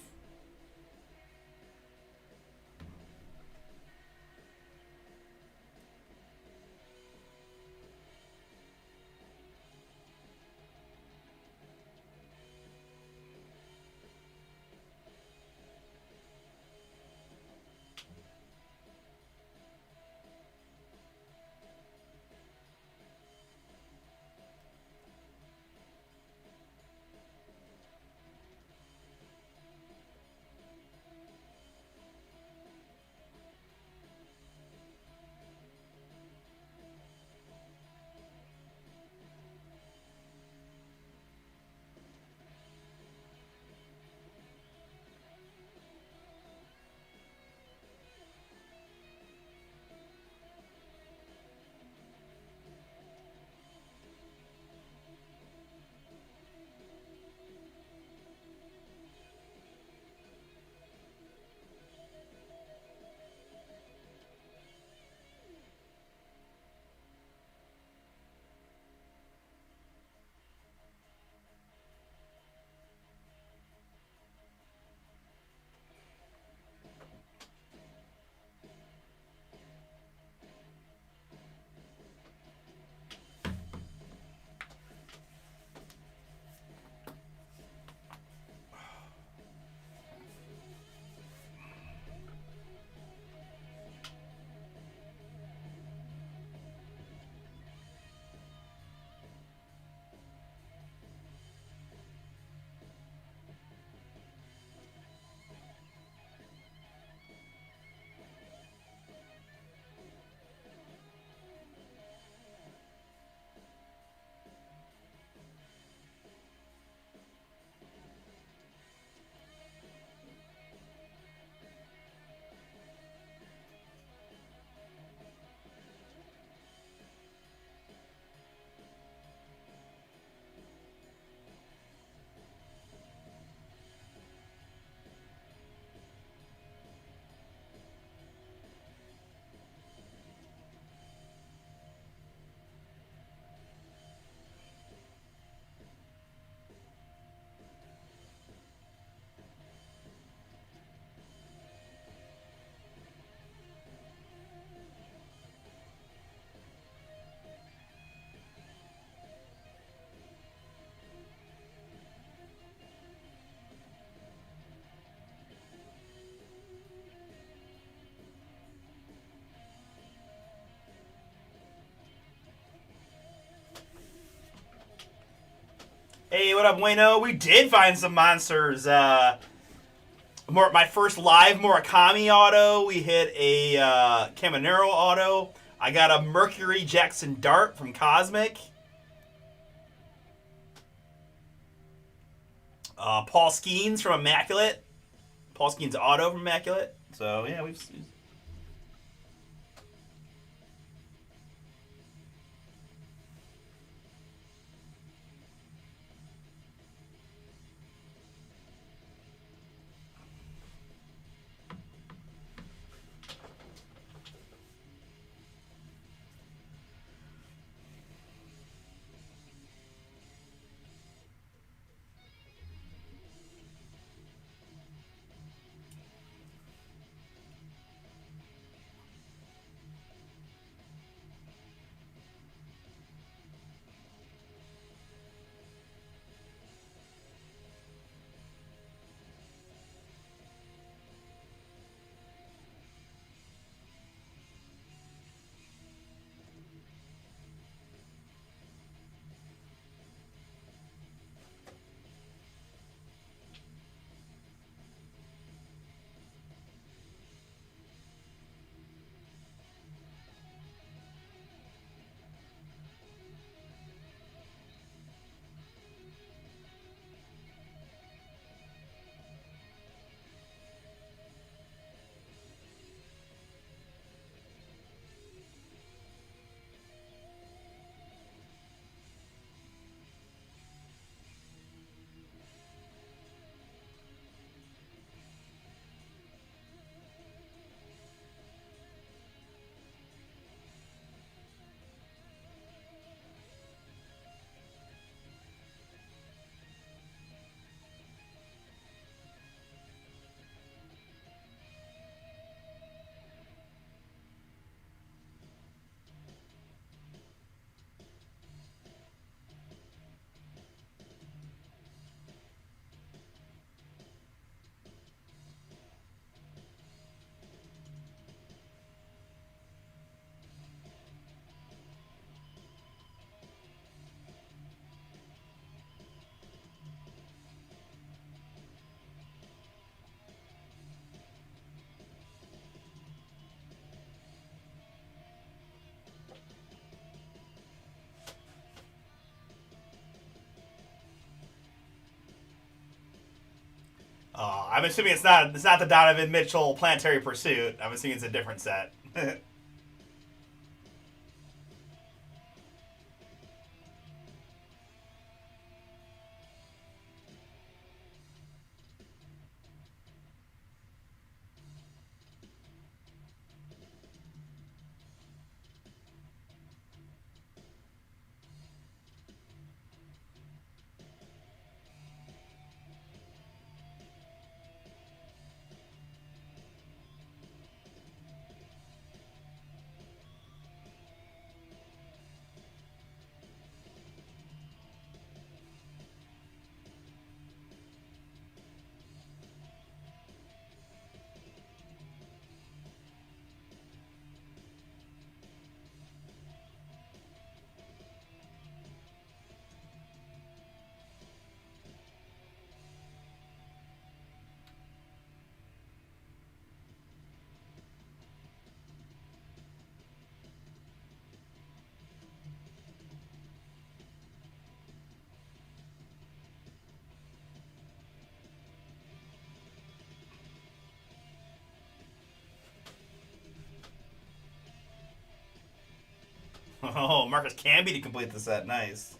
Hey, what up, Wayno? We did find some monsters. My first live Murakami auto. We hit a Caminero auto. I got a Mercury Jackson Dart from Cosmic. Paul Skeens from Immaculate. Paul Skeens auto from Immaculate. So yeah, we've. I'm assuming it's not the Donovan Mitchell Planetary Pursuit. I'm assuming it's a different set. Oh, Marcus Camby to complete the set. Nice.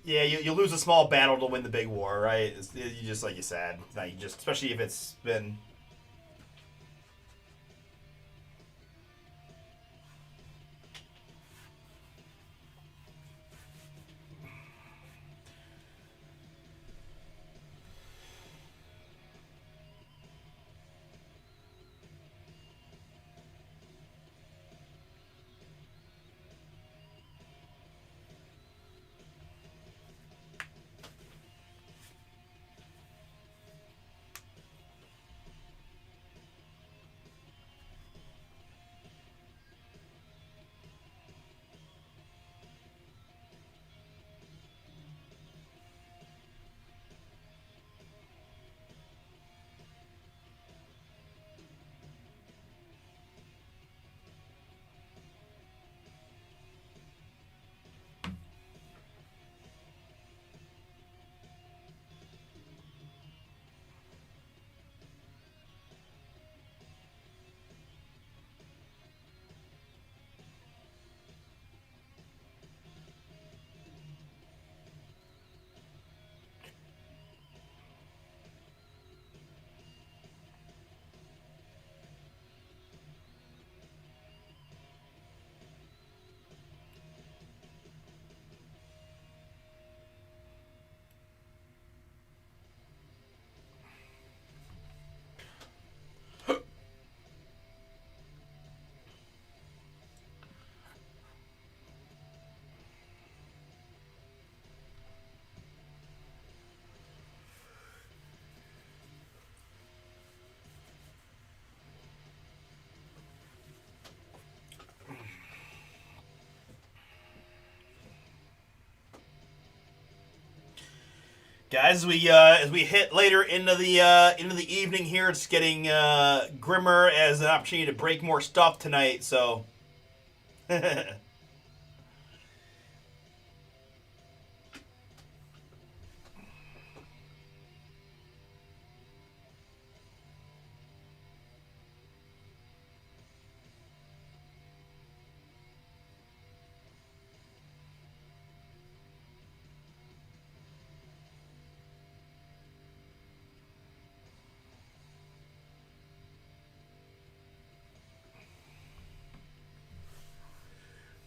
Yeah, you lose a small battle to win the big war, right? You just like you said, you just especially if it's been. Guys, as we hit later into the evening here, it's getting grimmer as an opportunity to break more stuff tonight. So,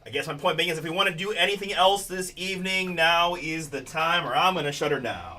I guess my point being is, if we want to do anything else this evening, now is the time, or I'm gonna shut her down.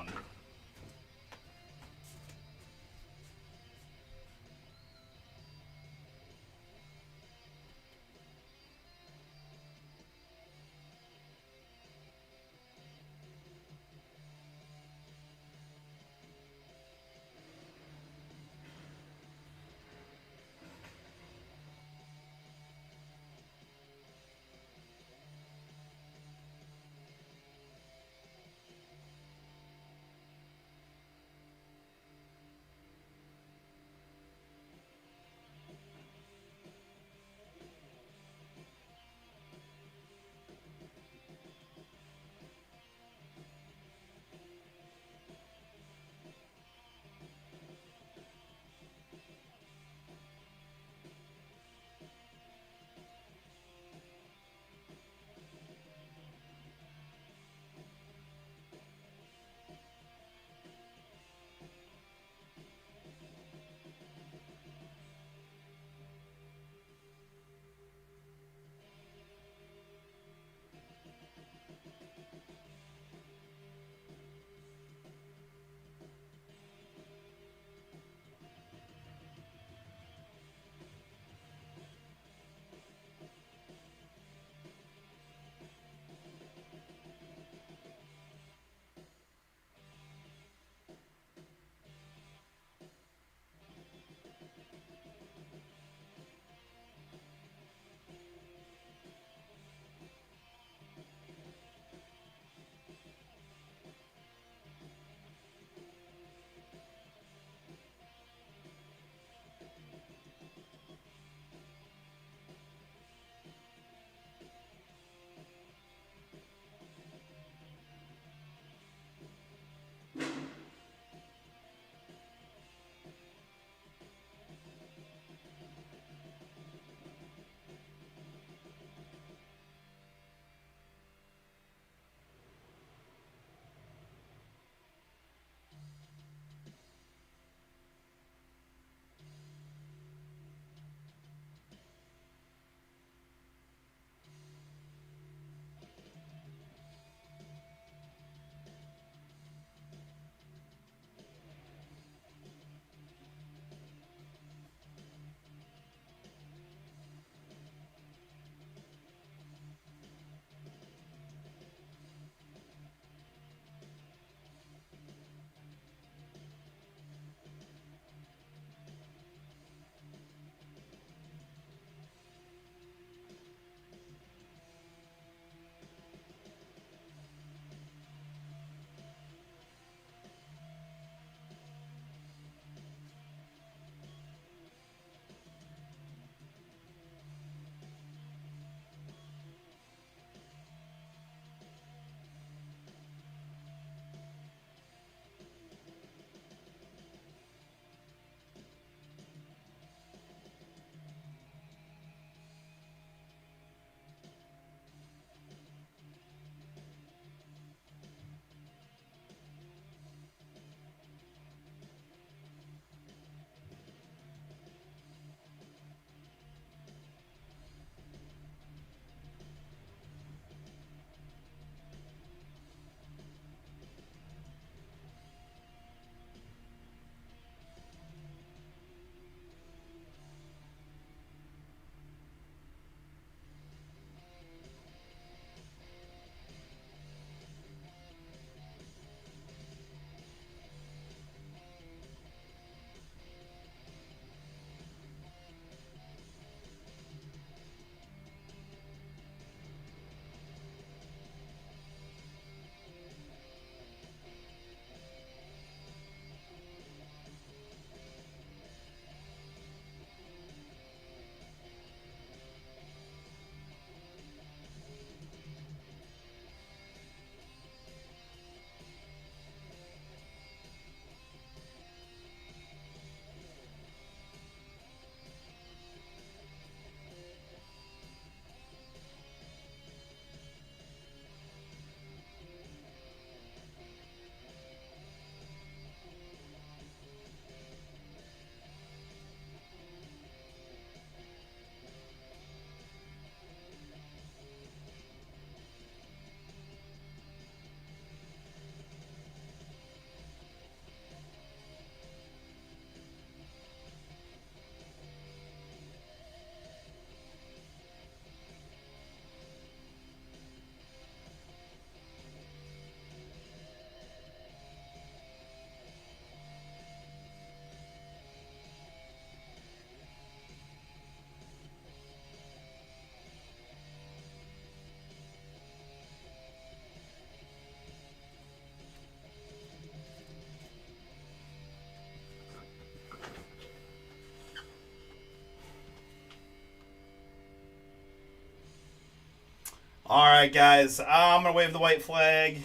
All right, guys. I'm going to wave the white flag.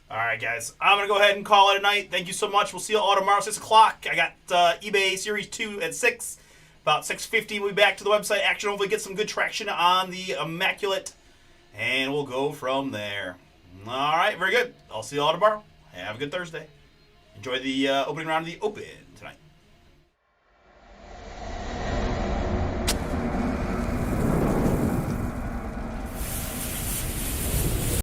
All right, guys. I'm going to go ahead and call it a night. Thank you so much. We'll see you all tomorrow, 6 o'clock. I got eBay Series 2 at 6. About 6:50, we'll be back to the website action. Hopefully get some good traction on the Immaculate. And we'll go from there. All right, very good. I'll see you all tomorrow. Have a good Thursday. Enjoy the opening round of the Open tonight.